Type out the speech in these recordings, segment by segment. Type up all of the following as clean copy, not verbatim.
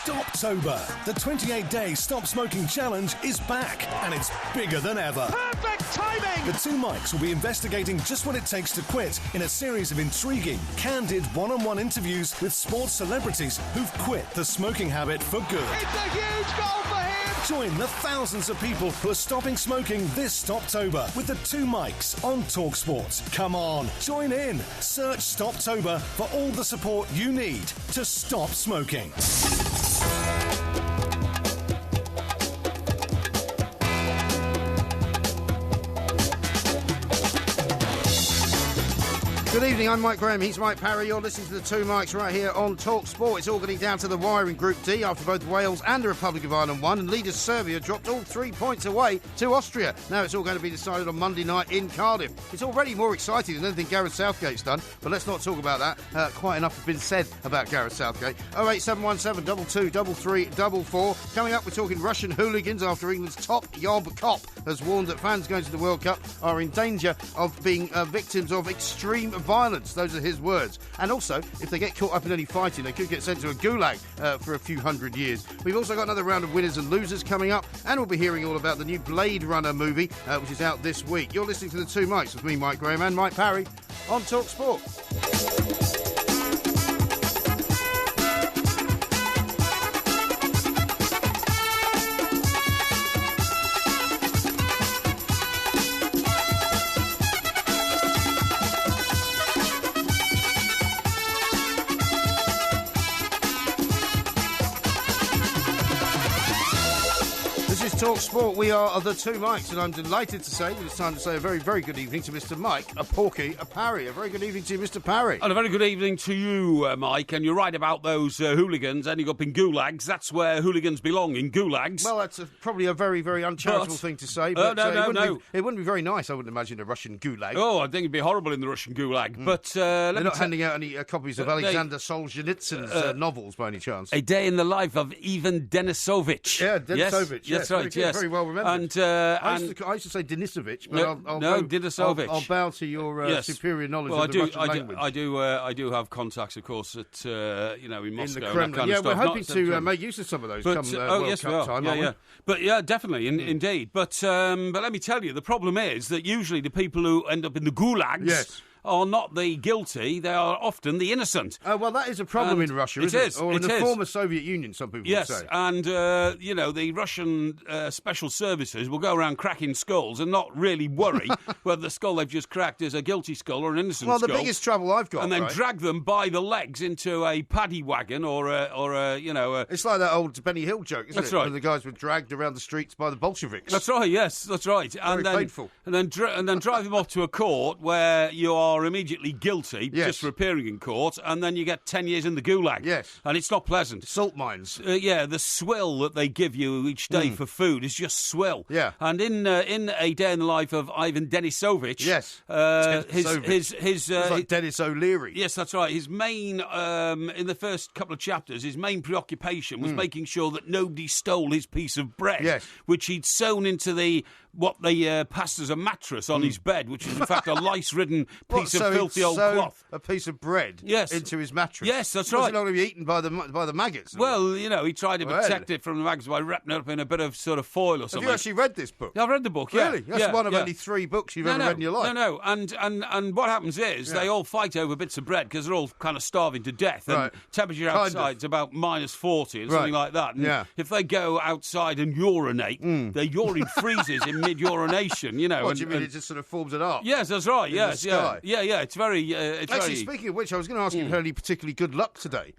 Stoptober. The 28-day Stop Smoking Challenge is back, and it's bigger than ever. Perfect timing! The two Mikes will be investigating just what it takes to quit in a series of intriguing, candid one-on-one interviews with sports celebrities who've quit the smoking habit for good. It's a huge goal for him! Join the thousands of people who are stopping smoking this Stoptober with the two Mikes on TalkSport. Come on, join in. Search Stoptober for all the support you need to stop smoking. Good evening, I'm Mike Graham, he's Mike Parry. You're listening to the two Mikes right here on Talk Sport. It's all getting down to the wire in Group D after both Wales and the Republic of Ireland won, and leaders Serbia dropped all 3 points away to Austria. Now it's all going to be decided on Monday night in Cardiff. It's already more exciting than anything Gareth Southgate's done, but let's not talk about that. Quite enough has been said about Gareth Southgate. 08717 22 33 44. Coming up, we're talking Russian hooligans after England's top yob cop has warned that fans going to the World Cup are in danger of being victims of extreme violence. Those are his words. And also, if they get caught up in any fighting, they could get sent to a gulag for a few hundred years. We've also got another round of winners and losers coming up, and we'll be hearing all about the new Blade Runner movie, which is out this week. You're listening to the two Mikes with me, Mike Graham, and Mike Parry on Talk Sport. Talk Sport, we are the two Mikes, and I'm delighted to say that it's time to say a very, very good evening to Mr. Mike, a Porky, a Parry. A very good evening to you, Mr. Parry. And a very good evening to you, Mike. And you're right about those hooligans ending up in gulags. That's where hooligans belong, in gulags. Well, that's probably a very, very uncharitable thing to say. But no. It wouldn't be very nice, I wouldn't imagine, a Russian gulag. Oh, I think it'd be horrible in the Russian gulag. But they're not handing out any copies of Alexander Solzhenitsyn's novels, by any chance. A Day in the Life of Ivan Denisovich. Yeah, Denisovich. Yes, that's right, yes. Very well remembered. And I used to say Denisovich, but Denisovich. I'll bow to your superior knowledge of the Russian language. I do have contacts, of course, at in Moscow. In the Kremlin. Yeah, we're hoping to make use of some of those come World Cup time. Yeah. But yeah, definitely, indeed. But let me tell you, the problem is that usually the people who end up in the gulags are not the guilty, they are often the innocent. Well, that is a problem in Russia, isn't it? Or in the former Soviet Union, some people would say. Yes, and, the Russian special services will go around cracking skulls and not really worry whether the skull they've just cracked is a guilty skull or an innocent skull. Well, the biggest trouble I've got, and then drag them by the legs into a paddy wagon or a. It's like that old Benny Hill joke, isn't it? That's right. Where the guys were dragged around the streets by the Bolsheviks. That's right, yes, that's right. Very painful. And then drive them off to a court where you are immediately guilty just for appearing in court, and then you get 10 years in the gulag. Yes. And it's not pleasant. Salt mines. The swill that they give you each day for food is just swill. Yeah. And in A Day in the Life of Ivan Denisovich, his like Dennis O'Leary. Yes, that's right. His main, in the first couple of chapters, his main preoccupation was making sure that nobody stole his piece of bread, which he'd sewn into what they passed as a mattress on his bed, which is in fact a lice-ridden piece of filthy old cloth. A piece of bread into his mattress. Yes, that's right. Was it not going to be eaten by the maggots? Well, he tried to protect it from the maggots by wrapping it up in a bit of sort of foil or something. Have you actually read this book? Yeah, I've read the book, Really? That's one of only 3 books you've ever read in your life. No. And what happens is they all fight over bits of bread because they're all kind of starving to death. And temperature outside is about minus 40 or something like that. And if they go outside and urinate, their urine freezes in mid-urination. What do you mean? It just sort of forms an arc? Yes, that's right. Yes, yeah. It's very. Actually, speaking of which, I was going to ask you if you had any particularly good luck today.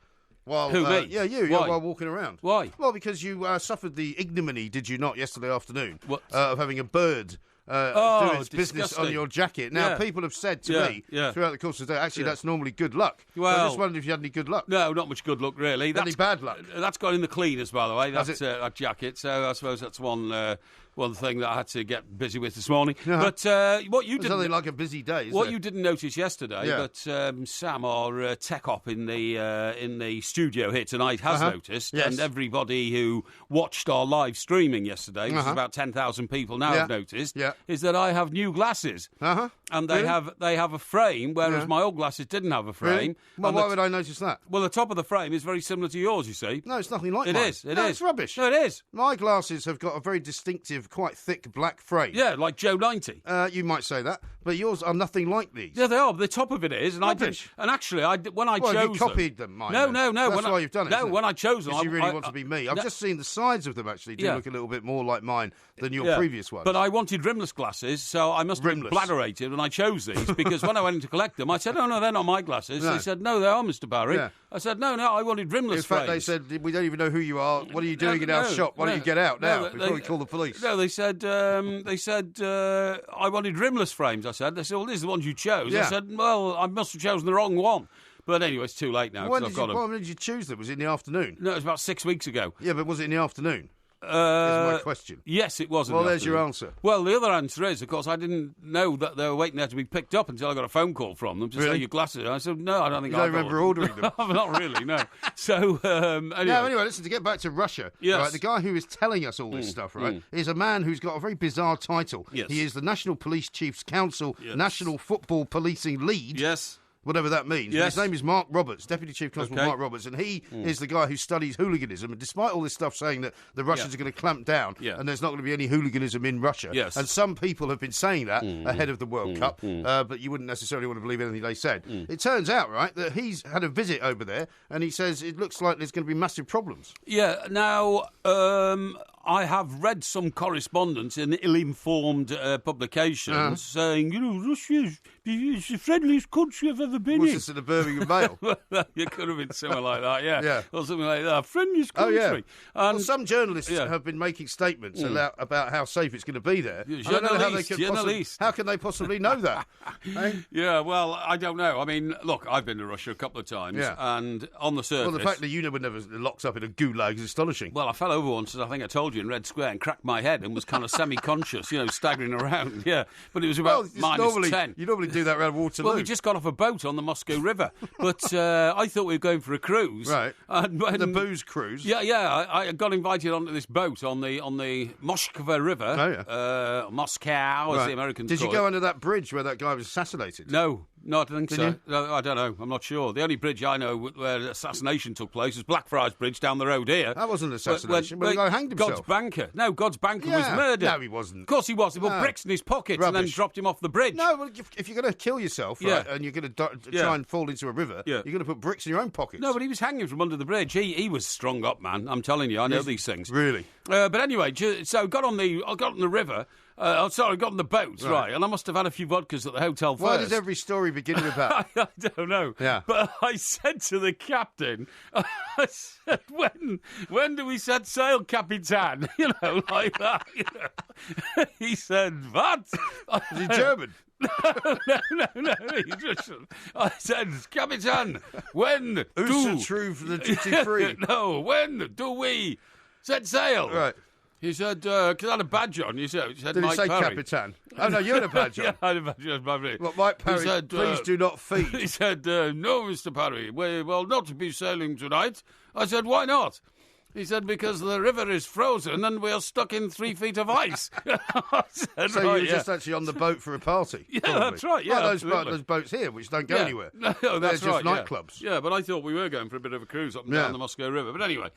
Who, me? Yeah, you. While walking around. Why? Well, because you suffered the ignominy, did you not, yesterday afternoon, of having a bird do its business on your jacket. Now, people have said to me throughout the course of the day, actually, that's normally good luck. Well, so I just wondered if you had any good luck. No, not much good luck, really. Any bad luck? That's gone in the cleaners, by the way, that jacket. So I suppose that's one one thing that I had to get busy with this morning. Uh-huh. But what you It's didn't... something like a busy day, isn't What it? you didn't notice yesterday, but Sam, our tech op in the studio here tonight, has noticed, and everybody who watched our live streaming yesterday, which is about 10,000 people now have noticed, is that I have new glasses. And they have a frame, whereas my old glasses didn't have a frame. Really? Well, why would I notice that? Well, the top of the frame is very similar to yours, you see. No, it's nothing like mine. It is. It's rubbish. No, it is. My glasses have got a very distinctive, quite thick black frame. Yeah, like Joe 90. You might say that, but yours are nothing like these. Yeah, they are. The top of it is. And rubbish. Actually, when I chose you copied them, mine. No. That's why you've done it. No, when I chose them, you really want to be me. I've just seen the sides of them actually do look a little bit more like mine than your previous ones. But I wanted rimless glasses, so I must have been bladderated when I chose these, because when I went in to collect them, I said, "Oh no, they're not my glasses." No. They said, "No, they are, Mr. Barry." Yeah. I said, "No, I wanted rimless." In fact, frames. they said, "We don't even know who you are. What are you doing in our shop? Why don't you get out now? We'll probably call the police." No, they said I wanted rimless frames. I said, "They said, well, this is the ones you chose." I said, "Well, I must have chosen the wrong one." But anyway, it's too late now. When did you choose them? Was it in the afternoon? No, it was about 6 weeks ago. Yeah, but was it in the afternoon? Is my question. Yes, it was. Well, there's your answer. Well, the other answer is, of course, I didn't know that they were waiting there to be picked up until I got a phone call from them to say your glasses. I said, no, I don't think I remember ordering them. Not really, no. So, anyway. Now, anyway, listen, to get back to Russia, right, the guy who is telling us all this stuff, right, is a man who's got a very bizarre title. Yes. He is the National Police Chiefs Council National Football Policing Lead. Yes. Whatever that means. Yes. His name is Mark Roberts, Deputy Chief Constable Mark Roberts, and he is the guy who studies hooliganism. And despite all this stuff saying that the Russians are going to clamp down and there's not going to be any hooliganism in Russia, and some people have been saying that ahead of the World Cup, but you wouldn't necessarily want to believe anything they said. It turns out, right, that he's had a visit over there, and he says it looks like there's going to be massive problems. Yeah, now, I have read some correspondence in ill-informed publications saying, Russia is the friendliest country I've ever been in. Was this in the Birmingham Mail? It could have been something like that, yeah. Or something like that. Friendliest country. Oh, yeah. Well, some journalists have been making statements about how safe it's going to be there. I don't know how can they possibly know that? Yeah, well, I don't know. I mean, look, I've been to Russia a couple of times, and on the surface... Well, the fact that you were never locked up in a gulag is astonishing. Well, I fell over once, as I think I told you, in Red Square, and cracked my head and was kind of semi-conscious, staggering around, but it was about minus 10. You normally do that around Waterloo. Well, we just got off a boat on the Moscow River, but I thought we were going for a cruise. Right. And the booze cruise? Yeah, I got invited onto this boat on the Moskva River. Oh, yeah. Moscow, as the Americans call it. Did you go under that bridge where that guy was assassinated? No, I don't think so. No, I don't know. I'm not sure. The only bridge I know where the assassination took place was Blackfriars Bridge down the road here. That wasn't an assassination, but the guy hanged himself. God's banker. No, God's banker was murdered. No, he wasn't. Of course he was. He put bricks in his pockets and then dropped him off the bridge. No, well, if you're going to kill yourself, right, and you're going to try and fall into a river, you're going to put bricks in your own pockets. No, but he was hanging from under the bridge. He was strung up, man. I'm telling you, I know these things. Really? But anyway, so I got on the river. I got on the boat, right, and I must have had a few vodkas at the hotel first. Why does every story begin with that? I don't know. Yeah. But I said to the captain, I said, when do we set sail, Capitan? Like that. He said, what? Is he German? No. I said, Capitan, when do... true for the duty-free. No, when do we set sail? Right. He said, because I had a badge on. He said Did Mike he say Parry. Capitan? Oh, no, you had a badge on. Yeah, I had a badge on. Well, Mike Parry, said, please do not feed. He said, no, Mr. Parry, we will not be sailing tonight. I said, why not? He said, because the river is frozen and we are stuck in 3 feet of ice. I said, so you were just actually on the boat for a party? Yeah, probably. That's right. Yeah, those boats here, which don't go anywhere. No, that's They're just nightclubs. Yeah, but I thought we were going for a bit of a cruise up and down the Moscow River. But anyway,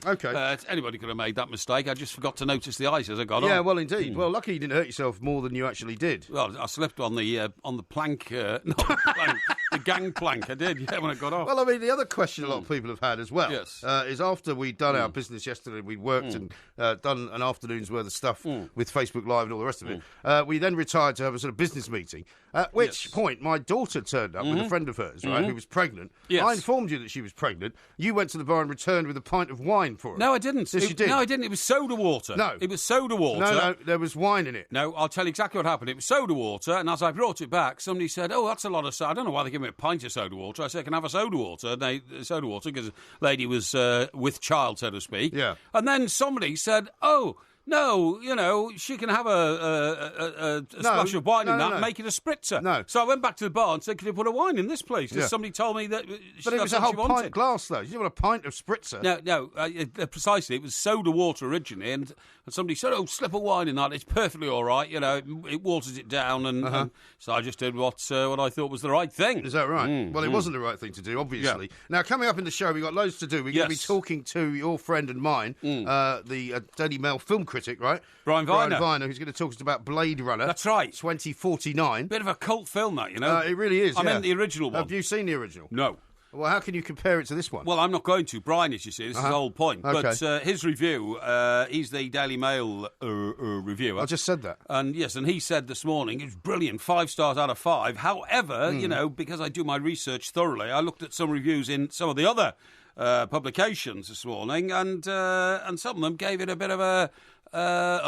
anybody could have made that mistake. I just forgot to notice the ice as I got on. Yeah, well, indeed. Well, lucky you didn't hurt yourself more than you actually did. Well, I slipped on the plank, not the plank, the gang plank. I did, when I got off. Well, I mean, the other question a lot of people have had as well is after we'd done our business yesterday, we'd worked and done an afternoon's worth of stuff with Facebook Live and all the rest of it. We then retired to have a sort of business meeting, at which point my daughter turned up with a friend of hers, right, who was pregnant. Yes. I informed you that she was pregnant. You went to the bar and returned with a pint of wine for her. No, I didn't. Yes, you did. No, I didn't. It was soda water. No. It was soda water. No, there was wine in it. No, I'll tell you exactly what happened. It was soda water, and as I brought it back, somebody said, oh, that's a lot of soda. I don't know why they give me a pint of soda water. I said, can I have a soda water? Soda water, because the lady was with child, so to speak. Yeah. And then somebody said, oh, No, she can have a splash of wine in that and make it a spritzer. No. So I went back to the bar and said, "Can you put a wine in this, please?" Because somebody told me that. But it was a whole pint glass, though. You didn't want a pint of spritzer. No, precisely. It was soda water originally, and somebody said, "Oh, slip a wine in that. It's perfectly all right. It waters it down." And so I just did what I thought was the right thing. Is that right? Well, it wasn't the right thing to do, obviously. Yeah. Now, coming up in the show, we've got loads to do. We're going to be talking to your friend and mine, the Daily Mail film critic, right? Brian Viner, who's going to talk to us about Blade Runner. That's right. 2049. Bit of a cult film, that, it really is, I meant the original one. Have you seen the original? No. Well, how can you compare it to this one? Well, I'm not going to. Brian is, you see. This is the whole point. Okay. But his review, he's the Daily Mail reviewer. I just said that. And yes, and he said this morning, it was brilliant, 5 stars out of 5. However, because I do my research thoroughly, I looked at some reviews in some of the other publications this morning, and some of them gave it a bit of a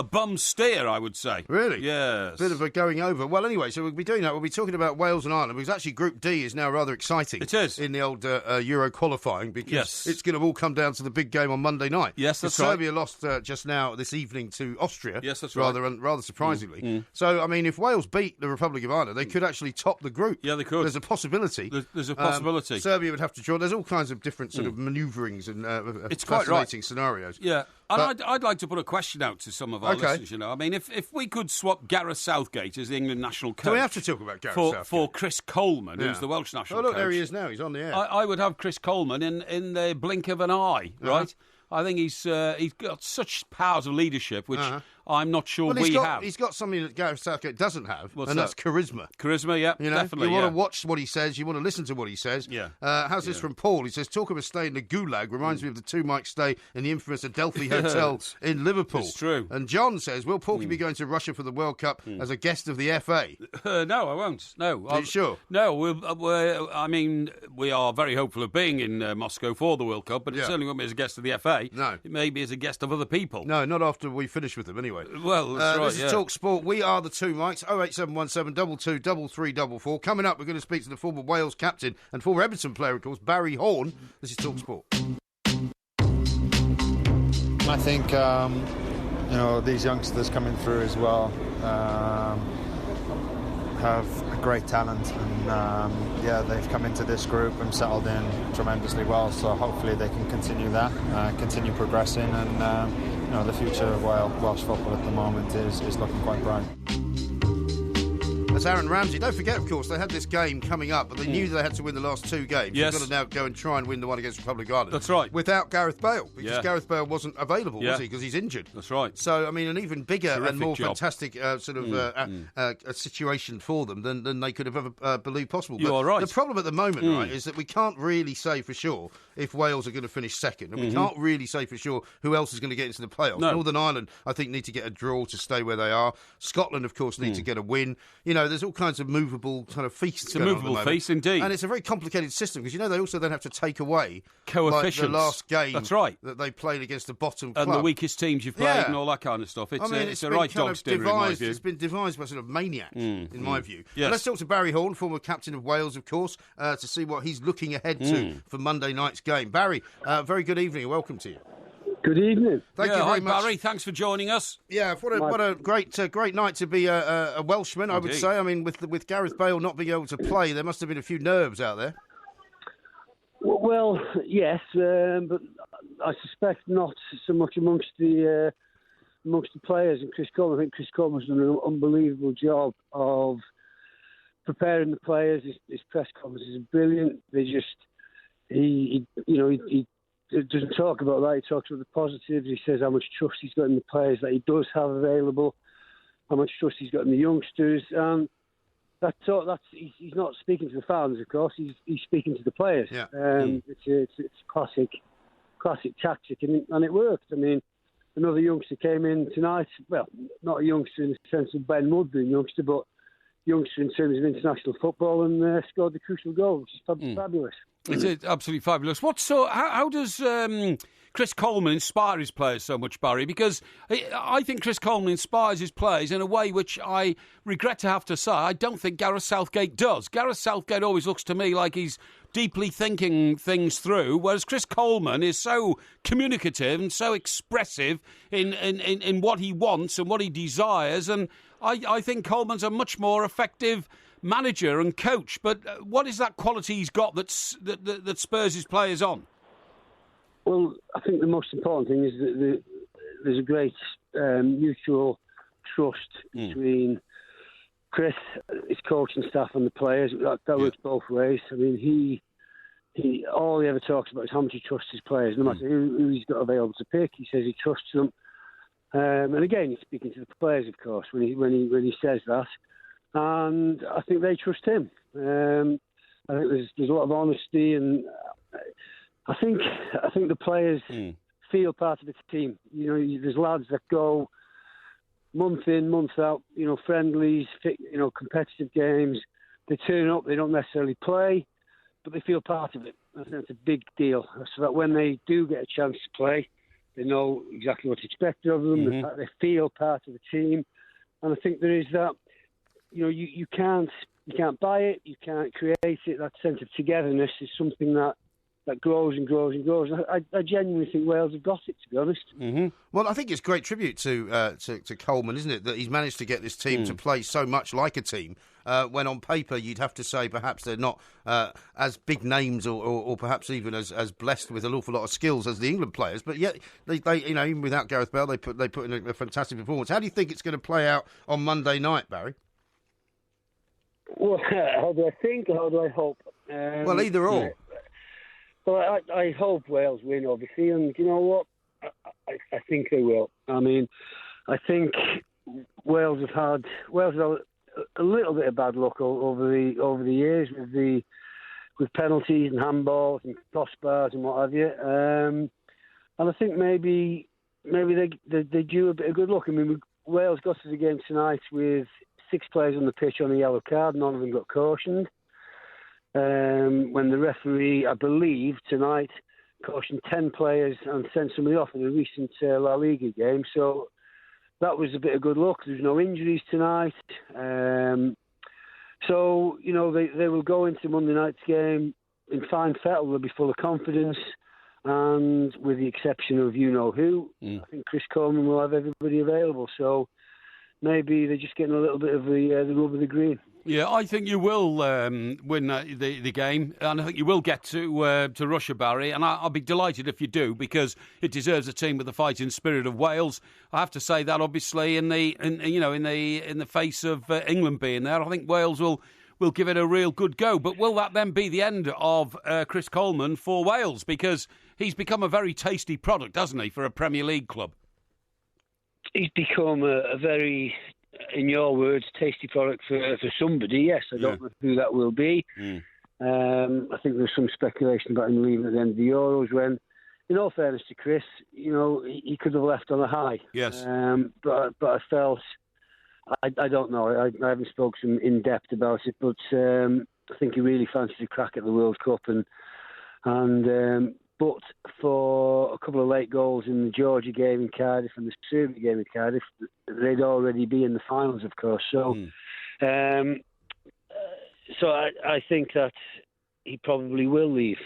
bum steer, I would say. Really? Yes. Bit of a going over. Well, anyway, so we'll be doing that. We'll be talking about Wales and Ireland, because actually Group D is now rather exciting. It is. In the old Euro qualifying, because it's going to all come down to the big game on Monday night. Yes, that's right. Serbia lost just now this evening to Austria. Yes, that's right. Rather surprisingly. So, I mean, if Wales beat the Republic of Ireland, they could actually top the group. Yeah, they could. There's a possibility. There's a possibility. Serbia would have to draw. There's all kinds of different sort of manoeuvrings and it's quite fascinating scenarios. Yeah. And I'd like to put a question out to some of our listeners, I mean, if we could swap Gareth Southgate as the England national coach... Do we have to talk about Gareth Southgate? For Chris Coleman, who's the Welsh national coach. Oh, look, there he is now. He's on the air. I would have Chris Coleman in the blink of an eye, right? I think he's got such powers of leadership, which I'm not sure we have. He's got something that Gareth Southgate doesn't have, that's charisma. Charisma, yeah, definitely. You want to watch what he says, you want to listen to what he says. Yeah. How's this from Paul? He says, talk of a stay in the Gulag reminds me of the 2 Mike stay in the infamous Adelphi Hotel in Liverpool. It's true. And John says, will Porky be going to Russia for the World Cup as a guest of the FA? No, I won't. No. Are you sure? No, we are very hopeful of being in Moscow for the World Cup, but it certainly won't be as a guest of the FA. No. It may be as a guest of other people. No, not after we finish with them, anyway. Well, that's right, this is Talk Sport. We are the 2 Mikes, 08717 22 3344. Coming up, we're going to speak to the former Wales captain and former Everton player, of course, Barry Horn. This is Talk Sport. I think, these youngsters coming through as well have a great talent, and they've come into this group and settled in tremendously well, so hopefully they can continue that, continue progressing, and the future of Welsh football at the moment is looking quite bright. That's Aaron Ramsey. Don't forget, of course, they had this game coming up, but they knew they had to win the last 2 games. Yes. They've got to now go and try and win the one against Republic of Ireland. That's right. Without Gareth Bale, because Gareth Bale wasn't available, was he? Because he's injured. That's right. So, I mean, an even bigger and more fantastic situation for them than they could have ever believed possible. You are right. The problem at the moment, right, is that we can't really say for sure if Wales are going to finish second, and we can't really say for sure who else is going to get into the playoffs. No. Northern Ireland, I think, need to get a draw to stay where they are. Scotland, of course, need to get a win. There's all kinds of movable kind of feasts. It's a movable feast, indeed. And it's a very complicated system, because, they also then have to take away coefficients. Like the last game That's right. that they played against the bottom club. And the weakest teams you've played and all that kind of stuff. It's a right dog steer, in my view. It's been devised by sort of maniacs, in my view. Yes. Let's talk to Barry Horn, former captain of Wales, of course, to see what he's looking ahead to for Monday night's game. Barry, very good evening and welcome to you. Good evening. Thank you very much. Barry, thanks for joining us. Yeah, what a great night to be a Welshman, I would say. I mean, with Gareth Bale not being able to play, there must have been a few nerves out there. Well, yes, but I suspect not so much amongst the players and Chris Coleman. I think Chris Coleman's done an unbelievable job of preparing the players. His press conference is brilliant. He doesn't talk about that. He talks about the positives. He says how much trust he's got in the players that he does have available, how much trust he's got in the youngsters. And he's not speaking to the fans, of course. He's speaking to the players. Yeah. It's classic tactic, and it worked. I mean, another youngster came in tonight. Well, not a youngster in the sense of Ben Mudd being a youngster, but youngster in terms of international football, and scored the crucial goal, which is fabulous. It's absolutely fabulous. How does Chris Coleman inspire his players so much, Barry? Because I think Chris Coleman inspires his players in a way which I regret to have to say I don't think Gareth Southgate does. Gareth Southgate always looks to me like he's deeply thinking things through, whereas Chris Coleman is so communicative and so expressive in what he wants and what he desires. And I think Coleman's a much more effective manager and coach. But what is that quality he's got that spurs his players on? Well, I think the most important thing is that there's a great mutual trust between Chris, his coaching staff, and the players. That works both ways. I mean, he all he ever talks about is how much he trusts his players. No matter who he's got available to pick, he says he trusts them. And again, he's speaking to the players, of course, when he says that. And I think they trust him. I think there's a lot of honesty, and I think the players feel part of the team. You know, there's lads that go month in, month out, friendlies, competitive games. They turn up, they don't necessarily play, but they feel part of it. I think that's a big deal. So that when they do get a chance to play, they know exactly what's expected of them. They feel part of the team. And I think there is that, you can't buy it, you can't create it. That sense of togetherness is something that grows and grows and grows. I genuinely think Wales have got it, to be honest. Mm-hmm. Well, I think it's great tribute to Coleman, isn't it, that he's managed to get this team to play so much like a team, when on paper you'd have to say perhaps they're not as big names or perhaps even as blessed with an awful lot of skills as the England players, but yet they even without Gareth Bale, they put in a fantastic performance. How do you think it's going to play out on Monday night, Barry? Well, how do I think, or how do I hope? Well, either or. Well, I hope Wales win, obviously, and you know what? I think they will. I mean, I think Wales have had a little bit of bad luck over the years with penalties and handballs and crossbars and what have you. And I think maybe they due a bit of good luck. I mean, Wales got to the game tonight with 6 players on the pitch on a yellow card. None of them got cautioned. When the referee, I believe, tonight cautioned 10 players and sent somebody off in a recent La Liga game. So that was a bit of good luck. There's no injuries tonight. So, they will go into Monday night's game in fine fettle. They'll be full of confidence. And with the exception of who, I think Chris Coleman will have everybody available. So maybe they're just getting a little bit of the rub of the green. Yeah, I think you will win the game, and I think you will get to Russia, Barry. And I'll be delighted if you do, because it deserves a team with the fighting spirit of Wales. I have to say that, obviously, in the face of England being there, I think Wales will give it a real good go. But will that then be the end of Chris Coleman for Wales? Because he's become a very tasty product, hasn't he, for a Premier League club? He's become a very, in your words, tasty product for somebody, yes. I don't know who that will be. I think there's some speculation about him leaving at the end of the Euros when, in all fairness to Chris, he could have left on a high. Yes. But I felt, I don't know, I haven't spoken in depth about it, but I think he really fancied a crack at the World Cup but for a couple of late goals in the Georgia game in Cardiff and the Serbia game in Cardiff, they'd already be in the finals, of course. So, so I think that he probably will leave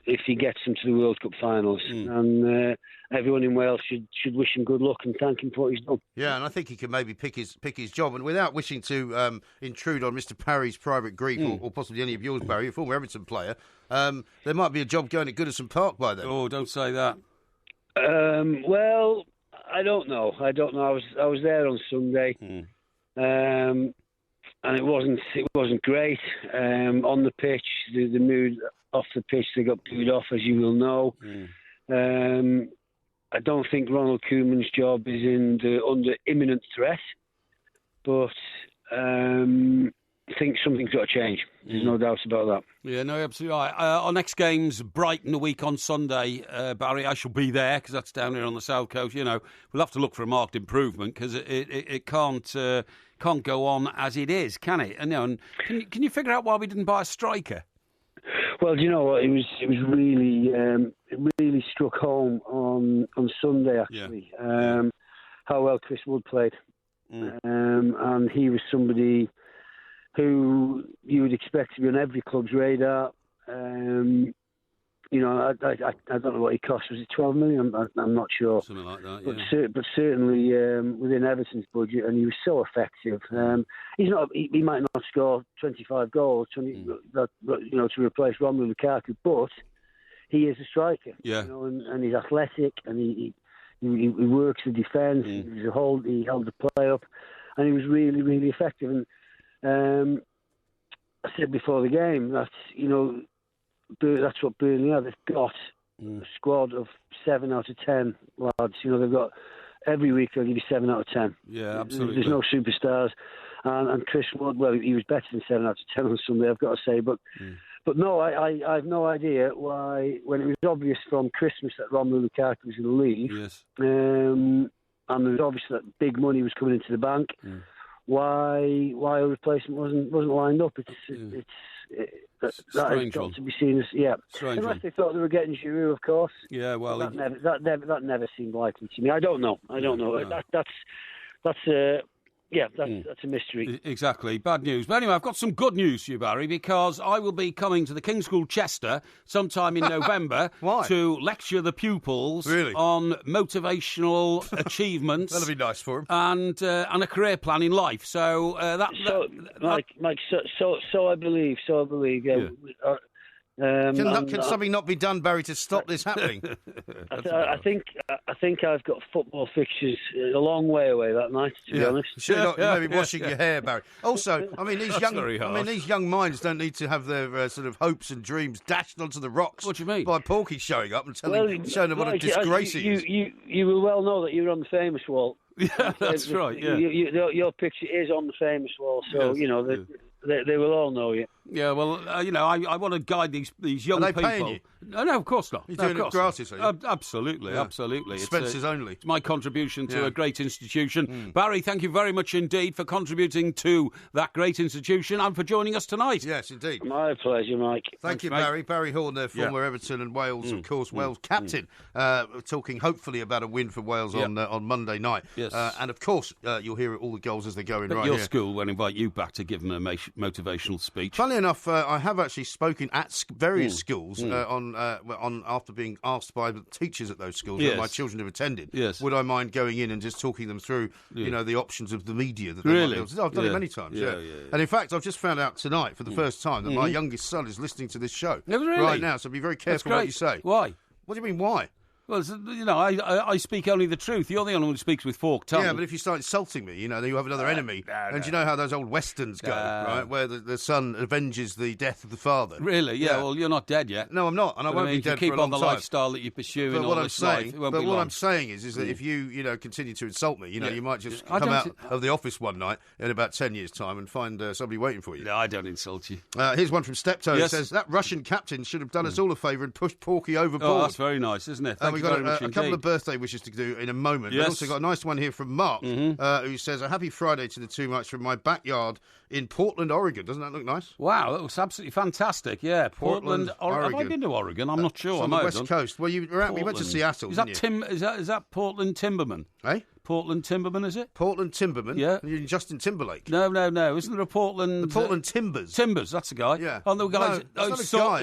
if he gets them to the World Cup finals. And everyone in Wales should wish him good luck and thank him for what he's done. Yeah, and I think he can maybe pick his job. And without wishing to intrude on Mr. Parry's private grief or possibly any of yours, Barry, a former Everton player, there might be a job going at Goodison Park by then. Oh, don't say that. Well, I don't know. I was there on Sunday. And it wasn't great. On the pitch, the mood off the pitch, they got booed off, as you will know. I don't think Ronald Koeman's job is under imminent threat, but I think something's got to change. There's no doubt about that. Yeah, no, absolutely right. Our next game's Brighton a week on Sunday, Barry. I shall be there because that's down here on the south coast. We'll have to look for a marked improvement because it can't go on as it is, can it? And can you figure out why we didn't buy a striker? Well, do you know what? It was really it really struck home on Sunday actually. How well Chris Wood played, and he was somebody who you would expect to be on every club's radar. You know, I don't know what he cost. Was it 12 million? I'm not sure. Something like that, yeah. But certainly within Everton's budget, and he was so effective. He's not. He might not score 25 goals, to replace Romelu Lukaku, but he is a striker. Yeah. You know, and he's athletic, and he works the defence. He held the play up, and he was really, really effective. And I said before the game that, you know, that's what Burnley are. They've got a squad of 7 out of 10 lads. You know, they've got every week they'll give you 7 out of 10. Yeah, absolutely. There's no superstars, and Chris Wood. Well, he was better than 7 out of 10 on Sunday, I've got to say. But no, I have no idea why, when it was obvious from Christmas that Romelu Lukaku was going to leave. Yes. And it was obvious that big money was coming into the bank. Why a replacement wasn't lined up? That has got to be seen as unless they thought they were getting Giroud, of course. Yeah, well, that never seemed likely to me. I don't know. No. That's a mystery. Exactly. Bad news. But anyway, I've got some good news for you, Barry, because I will be coming to the King's School Chester sometime in November to lecture the pupils on motivational achievements. That'll be nice for them. And a career plan in life. So Mike. So I believe. Yeah. Can something not be done, Barry, to stop this happening? I think I've got football fixtures a long way away that night, to be honest. Sure, maybe washing your hair, Barry. Also, I mean, these young minds don't need to have their sort of hopes and dreams dashed onto the rocks. What do you mean? By Porky showing up and showing them what a disgrace he is. You will well know that you're on the famous wall. Yeah, that's right. Yeah, your picture is on the famous wall, so you know they will all know you. Yeah, well, I want to guide these young people. Are they paying you? No, of course not. You're doing it gratis, are you? Absolutely. Expenses only. It's my contribution to a great institution. Barry, thank you very much indeed for contributing to that great institution and for joining us tonight. Yes, indeed. My pleasure, Mike. Thank you, Barry. Barry Horner, former Everton and Wales, of course, Wales captain, talking hopefully about a win for Wales on Monday night. Yes. And of course, you'll hear all the goals as they go in but right your here. school will invite you back to give them a motivational speech. Funnily enough, I have actually spoken at various schools after being asked by the teachers at those schools that my children have attended. Yes. Would I mind going in and just talking them through, the options of the media that really? I've done it many times. Yeah. And in fact, I've just found out tonight for the first time that my youngest son is listening to this show right now. So be very careful what you say. Why? What do you mean? Why? Well, I speak only the truth. You're the only one who speaks with forked tongue. Yeah, but if you start insulting me, you have another enemy. And you know how those old westerns go, right? Where the son avenges the death of the father. Really? Yeah. Well, you're not dead yet. No, I'm not, and I won't be dead for a long time. If you keep on the lifestyle that you're pursuing all this life, it won't be long. But what I'm saying is that if you continue to insult me, you might just come out of the office one night in about 10 years' time and find somebody waiting for you. No, I don't insult you. Here's one from Stoptober. It says, that Russian captain should have done us all a favour and pushed Porky overboard. Oh, that's very nice, isn't it? Thank you very much indeed. Birthday wishes to do in a moment. We've also got a nice one here from Mark, who says, a happy Friday to the two much from my backyard in Portland, Oregon. Doesn't that look nice? Wow, that looks absolutely fantastic. Yeah, Portland, Oregon. Have I been to Oregon? I'm not sure. It's on the West Coast. Well, we went to Seattle, didn't you? Is that Portland Timberman? Eh? Portland Timberman, is it? Portland Timberman? Yeah. You're Justin Timberlake. No. Isn't there a Portland... The Portland Timbers. Timbers, that's the guy. Yeah. Oh, the guys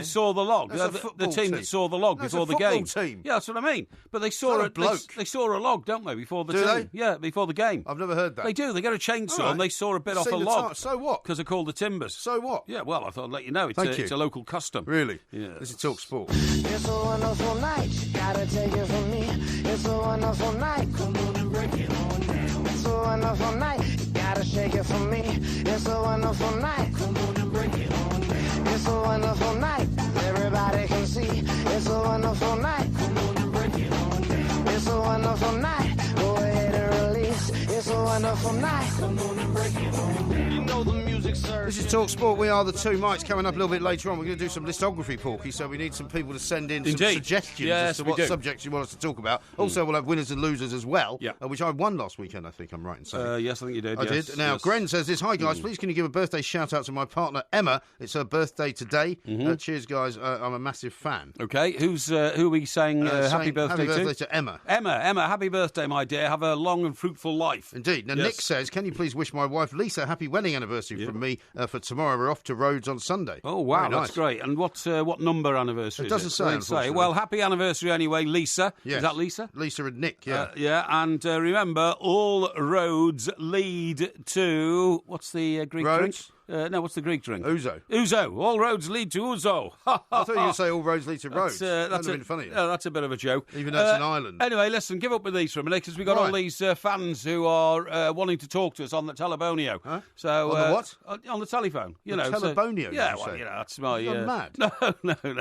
saw the log. That's the team that saw the log before the game. Team. Yeah, that's what I mean. But they saw they saw a log, don't they, before the team? They? Yeah, before the game. I've never heard that. They do. They get a chainsaw and they saw a bit off a log. So what? Because they're called the Timbers. So what? Yeah, well, I thought I'd let you know. It's a local custom. Really? Yeah. This is Talk Sport. It's a wonderful night. You gotta take it from me. It's a wonderful night. Come on and break it on down. It's a wonderful night. You gotta shake it for me. It's a wonderful night. Come on and break it on down. It's a wonderful night. Everybody can see. It's a wonderful night. Come on and break it on down. It's a wonderful night. Go ahead and release. It's a wonderful night. Come on and break it on down. You know the music, sir. This is Talk Sport. We are the two mics. Coming up a little bit later on, we're going to do some listography, Porky, so we need some people to send in some suggestions as to what subjects you want us to talk about. Also, we'll have winners and losers as well, which I won last weekend, I think I'm right in saying. Yes, I think you did. I did. Now, Gren says this. Hi, guys. Please can you give a birthday shout-out to my partner, Emma? It's her birthday today. Cheers, guys. I'm a massive fan. Okay. Who are we saying happy birthday to? Happy birthday to Emma. Emma, happy birthday, my dear. Have a long and fruitful life. Indeed. Now, Nick says, can you please wish my wife, Lisa, happy wedding wedding anniversary from me for tomorrow. We're off to Rhodes on Sunday. Oh, wow, Very nice. That's great. And what number anniversary It doesn't is say, unfortunately. Well, happy anniversary anyway, Lisa. Yes. Is that Lisa? Lisa and Nick, yeah. And remember, all roads lead to... What's the Greek Rhodes? drink? No, what's the Greek drink? Ouzo. Ouzo. All roads lead to Ouzo. I thought you were going to say all roads lead to Rhodes. That's been funny. That's a bit of a joke. Even though it's an island. Anyway, listen, give up with these for a minute, because we've got all these fans who are wanting to talk to us on the telebonio. Huh? So, on the what? On the telephone. The telebonio, yeah, you well, say? that's my... You're mad. No.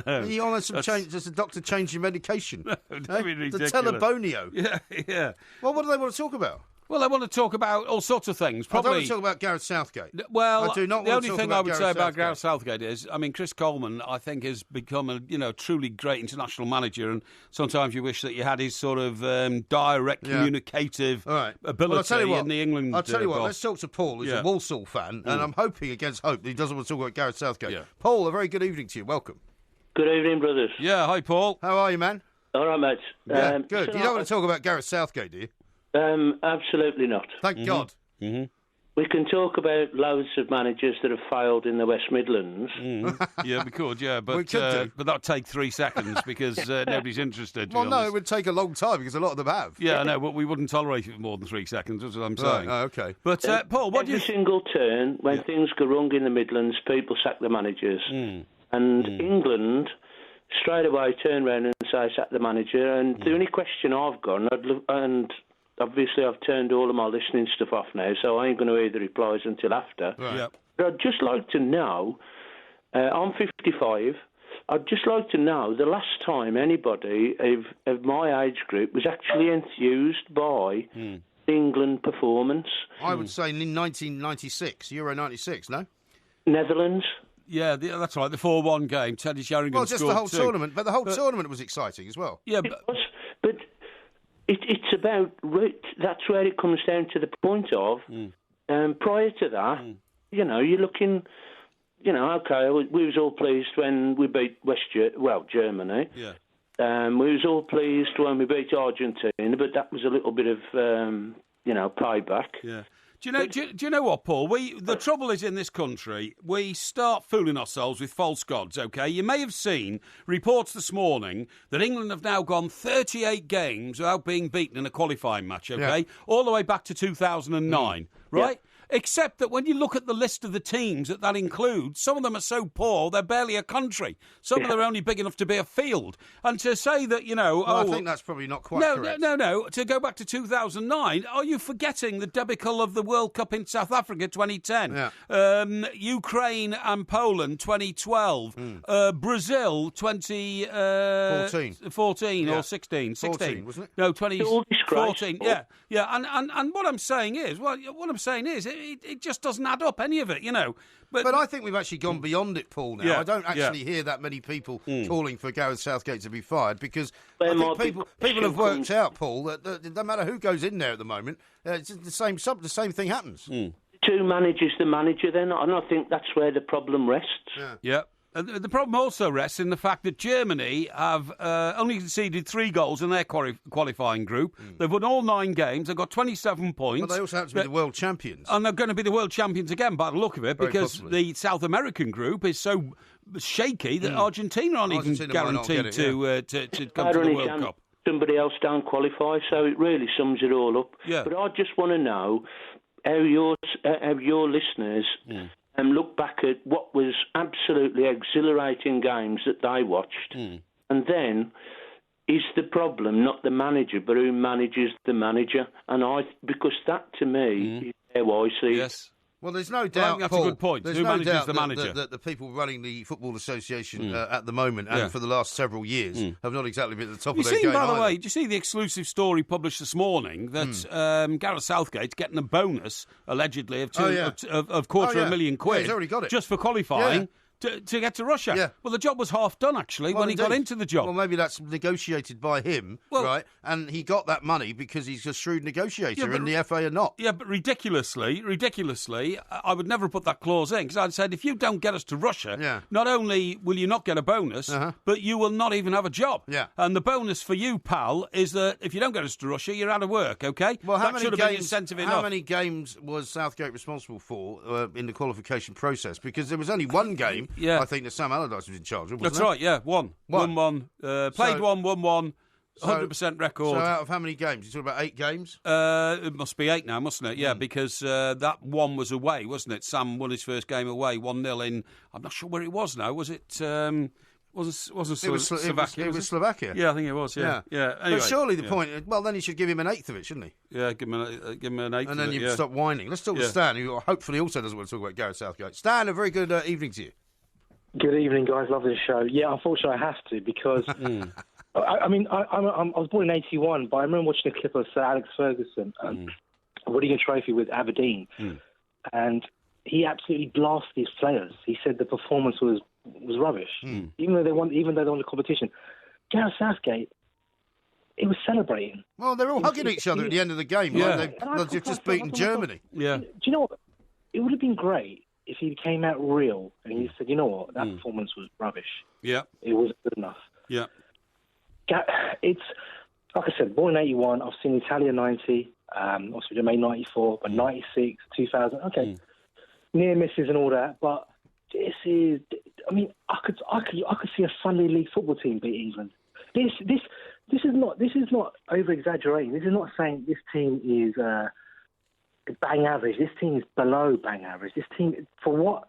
Are you on some change? Does the doctor change your medication? Don't be The ridiculous. telebonio. Yeah. Well, what do they want to talk about? Well, I want to talk about all sorts of things. I Probably. don't want to talk about Gareth Southgate. Well, I do not the want only to talk thing about I would say about Gareth Gareth Southgate is, I mean, Chris Coleman, I think, has become a truly great international manager, and sometimes you wish that you had his sort of direct communicative ability in the England. I'll tell you what. boss. Let's talk to Paul, who's a Walsall fan, and I'm hoping against hope that he doesn't want to talk about Gareth Southgate. Yeah. Paul, a very good evening to you. Welcome. Good evening, brothers. Yeah, hi, Paul. How are you, man? All right, mate. Yeah, good. You don't want to talk about Gareth Southgate, do you? Absolutely not. Thank God. Mm-hmm. We can talk about loads of managers that have failed in the West Midlands. Yeah, we could, but We could do. but that'd take 3 seconds because nobody's interested. to Well, be no, honest. it would take a long time because a lot of them have. Yeah, I know, but we wouldn't tolerate it for more than 3 seconds. That's what I'm saying. Right, okay. But Paul, what do you? Every single turn, when things go wrong in the Midlands, people sack the managers. And England straight away turn around and say sack the manager. And the only question I've got, and obviously I've turned all of my listening stuff off now, so I ain't going to hear the replies until after. Right. Yep. But I'd just like to know, I'm 55, I'd just like to know the last time anybody of my age group was actually enthused by England performance. I would say in 1996, Euro 96, no? Netherlands. Yeah, that's right. The 4-1 game. Teddy Sheringham Well, just the whole scored 2. tournament, but the whole tournament was exciting as well. Yeah, But it's about that's where it comes down to the point of prior to that, you're looking, okay, we was all pleased when we beat Germany. Yeah. We was all pleased when we beat Argentina, but that was a little bit of payback. Yeah. Do you know what, Paul? The trouble is in this country, we start fooling ourselves with false gods, OK? You may have seen reports this morning that England have now gone 38 games without being beaten in a qualifying match, OK? Yeah. All the way back to 2009, right? Yeah. Except that when you look at the list of the teams that includes, some of them are so poor, they're barely a country. Some of them are only big enough to be a field. And to say that, I think that's probably not quite correct. No. To go back to 2009, are you forgetting the debacle of the World Cup in South Africa 2010? Yeah. Ukraine and Poland 2012. Brazil 2014 or 16. 14, wasn't it? No, 2014. Yeah. And what I'm saying is, it just doesn't add up, any of it, But I think we've actually gone beyond it, Paul, now. Yeah, I don't actually hear that many people calling for Gareth Southgate to be fired because I think people have worked out, Paul, that no matter who goes in there at the moment, it's the same thing happens. Two managers the manager then, and I think that's where the problem rests. Yeah. The problem also rests in the fact that Germany have only conceded 3 goals in their qualifying group. They've won all 9 games. They've got 27 points. But they also have to be the world champions. And they're going to be the world champions again by the look of it, Very because possibly. the South American group is so shaky that Argentina aren't even guaranteed to come to the World Cup. Somebody else don't qualify, so it really sums it all up. Yeah. But I just want to know how your listeners... and look back at what was absolutely exhilarating games that they watched. And then, is the problem not the manager, but who manages the manager? Because that, to me, is how I see Yes. Well, there's no doubt, that's Paul, a good point. There's Who no manages doubt the manager? that the people running the Football Association at the moment and for the last several years have not exactly been at the top of their game By the either. way, did you see the exclusive story published this morning that Gareth Southgate's getting a bonus, allegedly, of £250,000 Yeah, he's already got it. just for qualifying To get to Russia. Yeah. Well, the job was half done, actually, when he got into the job. Well, maybe that's negotiated by him, right? And he got that money because he's a shrewd negotiator, and the FA are not. Yeah, but ridiculously, I would never put that clause in, because I'd said, if you don't get us to Russia, not only will you not get a bonus, but you will not even have a job. Yeah. And the bonus for you, pal, is that if you don't get us to Russia, you're out of work, OK? Well, that should have been incentive enough. How many games was Southgate responsible for in the qualification process? Because there was only one game, I think, that Sam Allardyce was in charge of, wasn't That's right, yeah, one. Played one, won one, 100% record. So out of how many games? You talking about 8 games? It must be 8 now, mustn't it? Yeah, because that one was away, wasn't it? Sam won his first game away, 1-0 in, I'm not sure where it was now, was it... wasn't Slovakia? It was Slovakia. Yeah, I think it was. Yeah. Anyway, but surely the point. Well, then he should give him an eighth of it, shouldn't he? Yeah, give him an eighth. And then of it, you stop whining. Let's talk to Stan, who hopefully also doesn't want to talk about Gareth Southgate. Stan, a very good evening to you. Good evening, guys. Love this show. Yeah, unfortunately, I have to because I was born in '81, but I remember watching a clip of Sir Alex Ferguson winning a trophy with Aberdeen, and he absolutely blasted his players. He said the performance was rubbish, even though they won the competition. Gareth Southgate, he was celebrating. Well, they're all hugging each other at the end of the game. Yeah. Like they've just beaten Germany. Yeah. Do you know what? It would have been great if he came out real and he said, you know what, that performance was rubbish. Yeah. It wasn't good enough. Yeah. It's, like I said, born in '81. I've seen Italia '90, obviously May '94, but '96, 2000. Okay, near misses and all that, but this is. I mean, I could see a Sunday League football team beat England. This is not over exaggerating. This is not saying this team is bang average. This team is below bang average. This team, for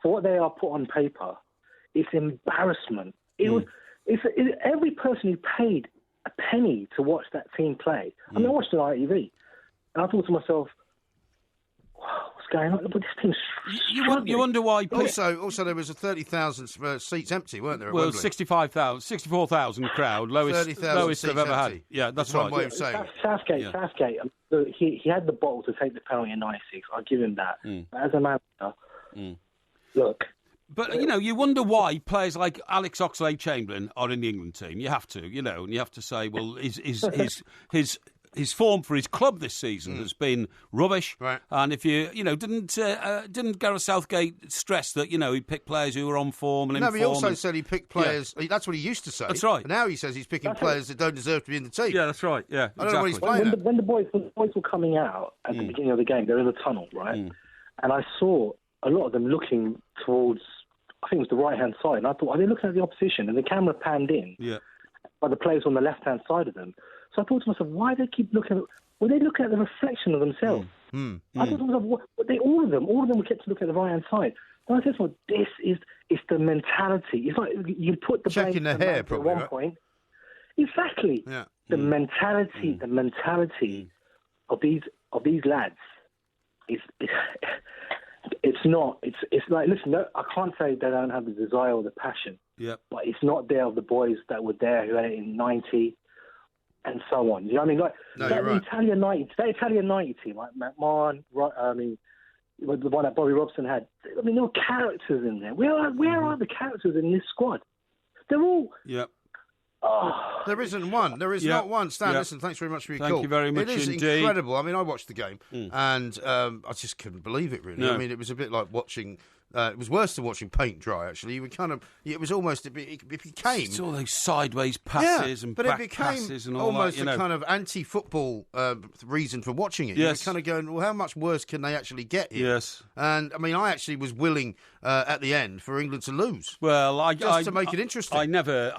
what they are put on paper, it's embarrassment. It's every person who paid a penny to watch that team play. I mean, I watched it on ITV, and I thought to myself, what's going on? But this team's you wonder why... Also, there was 30,000 seats empty, weren't there? Well, 64,000 crowd, lowest they've ever had. Yeah, that's right. One way of saying Southgate, he had the bottle to take the penalty in '96. I'll give him that. As a manager, look... But, you wonder why players like Alex Oxlade-Chamberlain are in the England team. You have to, and you have to say, well, his form for his club this season has been rubbish. Right. And if didn't Gareth Southgate stress that, he picked players who were on form and in form? No, but he also said he picked players... Yeah. That's what he used to say. That's right. But now he says he's picking players that don't deserve to be in the team. Yeah, that's right. Yeah, I don't know what he's playing at. When the boys were coming out at the beginning of the game, they're in the tunnel, right? And I saw a lot of them looking towards... I think it was the right-hand side. And I thought, are they looking at the opposition? And the camera panned in. Yeah. By the players on the left-hand side of them. So I thought to myself, why do they keep looking at... Were they looking at the reflection of themselves? I thought to myself, all of them were kept to look at the right-hand side. And I said to myself, it's the mentality. It's like you put the... Checking the hair, probably, at one point. Exactly. Yeah. The mentality of these lads is... It's not. It's like, listen, I can't say they don't have the desire or the passion. Yeah. But it's not there of the boys that were there who had it in '90 and so on. You know what I mean? Like that Italian '90 team, like McMahon, the one that Bobby Robson had. I mean, there were characters in there. Where are the characters in this squad? They're all. Yeah. Oh, there isn't one. There is not one. Stan, listen, thanks very much for your call. Thank you very much indeed. It is incredible. I mean, I watched the game and I just couldn't believe it, really. No. I mean, it was a bit like watching... it was worse than watching paint dry, actually. You were kind of... It was almost... It became... It's all those sideways passes and back passes and all almost that, a kind of anti-football reason for watching it. Yes. You were kind of going, well, how much worse can they actually get here? Yes. And, I mean, I actually was willing at the end for England to lose. Well, to make it interesting. I never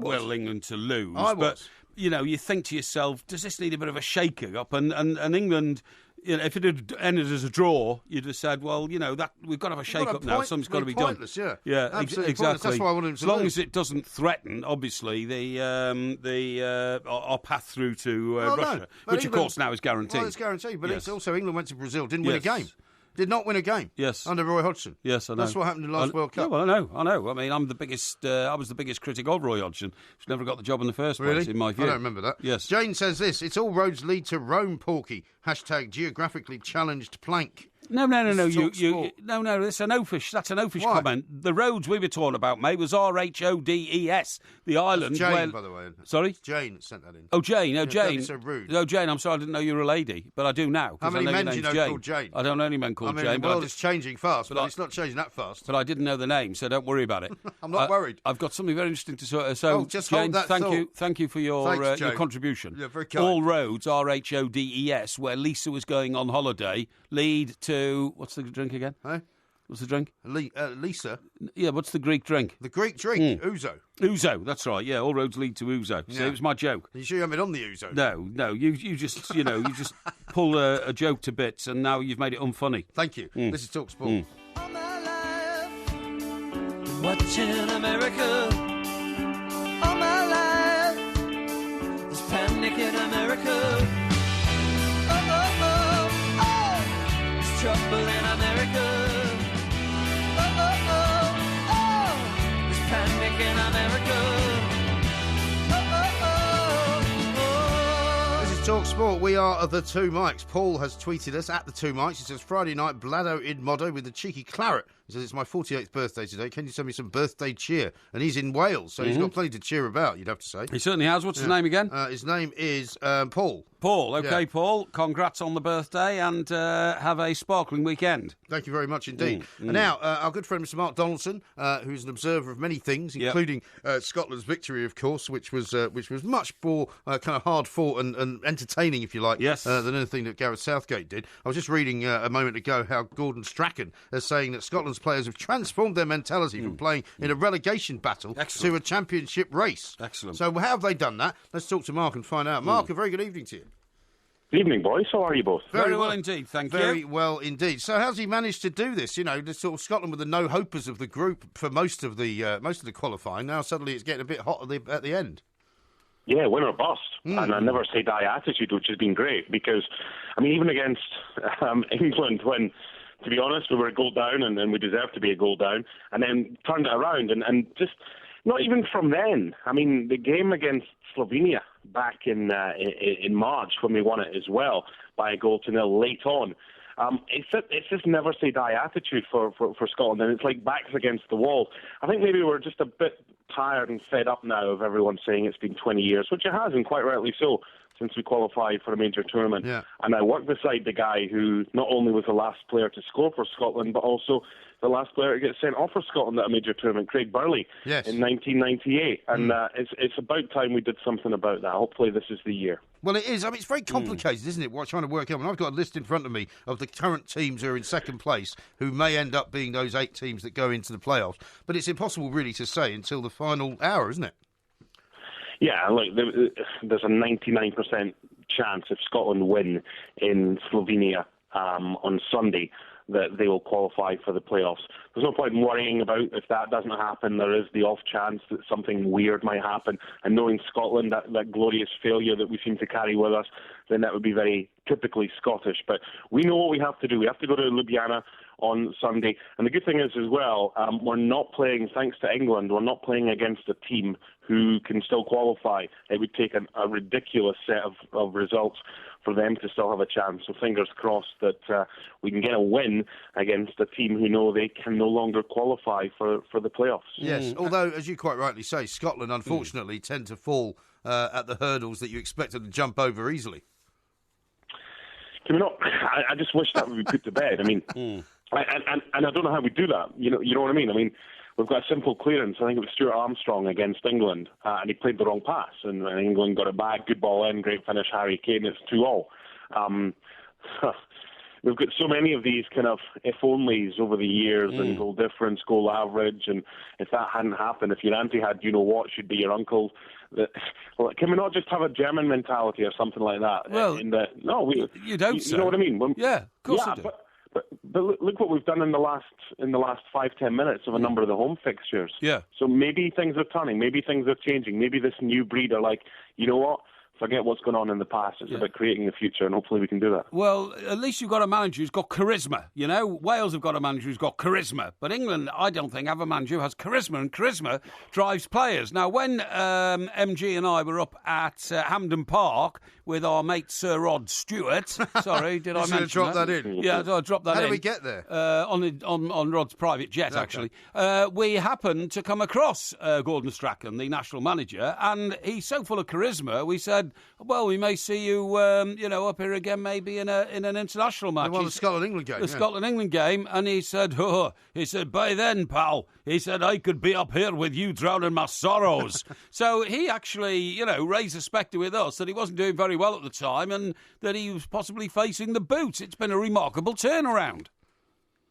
will England to lose. I was. But, you think to yourself, does this need a bit of a shake-up? And England... if it had ended as a draw, you'd have said, well, that we've got to have a shake-up now. Something's got to be done. Yeah, exactly. That's why I wanted him to as long as it doesn't threaten, obviously, our path through to Russia, which, of course, now is guaranteed. Well, it's guaranteed, but it's also England went to Brazil, didn't win a game. Did not win a game. Yes. Under Roy Hodgson. Yes, I know. That's what happened in the last World Cup. Yeah, well, I know. I mean, I was the biggest critic of Roy Hodgson, who's never got the job in the first place, in my view. I don't remember that. Yes. Jane says this, it's all roads lead to Rome, Porky. #geographically challenged plank. No. Talk That's an oafish comment. The roads we were talking about, mate, was RHODES. The island. That's Jane, by the way. Sorry? It's Jane that sent that in. Oh, Jane. Oh, Jane. Don't be so rude. Oh, Jane. I'm sorry, I didn't know you were a lady, but I do now. How many men do you know called Jane? I don't know any men called Jane. The world is changing fast, but it's not changing that fast. But I didn't know the name, so don't worry about it. I'm not worried. I've got something very interesting to sort. So, just Jane, hold that thought. Thank you for your contribution. Yeah, very kind. All roads, RHODES, where Lisa was going on holiday, lead to... What's the drink again? Hey? What's the drink? Lisa? Yeah, what's the Greek drink? The Greek drink? Ouzo. Ouzo, that's right, yeah. All roads lead to Ouzo. So it was my joke. Are you sure you haven't been on the Ouzo? No, you just, you just pull a joke to bits and now you've made it unfunny. Thank you. This is Talk Sport. All my life, watching America. All my life, there's panic in America. There's trouble in America. There's panic in America. This is Talk Sport. We are the Two Mikes. Paul has tweeted us at the Two Mikes. He says, Friday night, Blado in Modo with the cheeky claret. He says, it's my 48th birthday today. Can you send me some birthday cheer? And he's in Wales, so he's got plenty to cheer about, you'd have to say. He certainly has. What's his name again? His name is Paul. Paul, okay, Paul. Congrats on the birthday and have a sparkling weekend. Thank you very much indeed. And now, our good friend Mr. Mark Donaldson, who's an observer of many things, including Scotland's victory, of course, which was much more kind of hard fought and entertaining, if you like, than anything that Gareth Southgate did. I was just reading a moment ago how Gordon Strachan is saying that Scotland's players have transformed their mentality from playing in a relegation battle to a championship race. Excellent. So how have they done that? Let's talk to Mark and find out. Mark, a very good evening to you. Good evening, boys. How are you both? Very well indeed, thank you. Very well indeed. So how's he managed to do this? You know, the sort of Scotland were the no-hopers of the group for most of the qualifying. Now suddenly it's getting a bit hot at the end. Yeah, win or bust. And a never say die attitude, which has been great because, I mean, even against England when, to be honest, we were a goal down and we deserved to be a goal down, and then turned it around and just not even from then. I mean, the game against Slovenia back in March when we won it as well by a goal to nil late on. It's this never say die attitude for Scotland, and it's like backs against the wall. I think maybe we're just a bit tired and fed up now of everyone saying it's been 20 years, which it has, and quite rightly so, since we qualified for a major tournament. Yeah. And I worked beside the guy who not only was the last player to score for Scotland, but also the last player to get sent off for Scotland at a major tournament, Craig Burley, in 1998. And it's about time we did something about that. Hopefully this is the year. Well, it is. I mean, it's very complicated, isn't it, what trying to work out? And I've got a list in front of me of the current teams who are in second place who may end up being those 8 teams that go into the playoffs. But it's impossible really to say until the final hour, isn't it? Yeah, look, there's a 99% chance if Scotland win in Slovenia on Sunday that they will qualify for the playoffs. There's no point in worrying about if that doesn't happen. There is the off chance that something weird might happen. And knowing Scotland, that glorious failure that we seem to carry with us, then that would be very typically Scottish. But we know what we have to do. We have to go to Ljubljana on Sunday. And the good thing is as well, we're not playing, thanks to England, we're not playing against a team who can still qualify. It would take a ridiculous set of results for them to still have a chance. So fingers crossed that we can get a win against a team who know they can no longer qualify for the playoffs. Yes, although, as you quite rightly say, Scotland, unfortunately, tend to fall at the hurdles that you expect them to jump over easily. Can we not? I just wish that would be put to bed. I mean, and I don't know how we do that. You know what I mean? I mean, we've got a simple clearance. I think it was Stuart Armstrong against England, and he played the wrong pass, and England got it back. Good ball in, great finish, Harry Kane. It's 2-2. We've got so many of these kind of if-onlys over the years, and goal difference, goal average, and if that hadn't happened, if your auntie had you-know-what, should be your uncle. Can we not just have a German mentality or something like that? Well, you don't. You know what I mean? Of course I do. But look what we've done in the last 5-10 minutes of a number of the home fixtures. Yeah. So maybe things are turning. Maybe things are changing. Maybe this new breed are like, you know what? forget what's gone on in the past. It's about creating the future, and hopefully we can do that. Well, at least you've got a manager who's got charisma. You know, Wales have got a manager who's got charisma, but England, I don't think, have a manager who has charisma, and charisma drives players. Now, when MG and I were up at Hampden Park with our mate Sir Rod Stewart, sorry, did I mention drop that in? Yeah, I dropped that in. How did we get there? On Rod's private jet, actually. We happened to come across Gordon Strachan, the national manager, and he's so full of charisma. We said, well, we may see you, up here again, maybe in an international match. The Scotland-England game. The Scotland-England game, and he said, by then, pal, he said, I could be up here with you drowning my sorrows. So he actually, raised the spectre with us that he wasn't doing very well at the time and that he was possibly facing the boot. It's been a remarkable turnaround.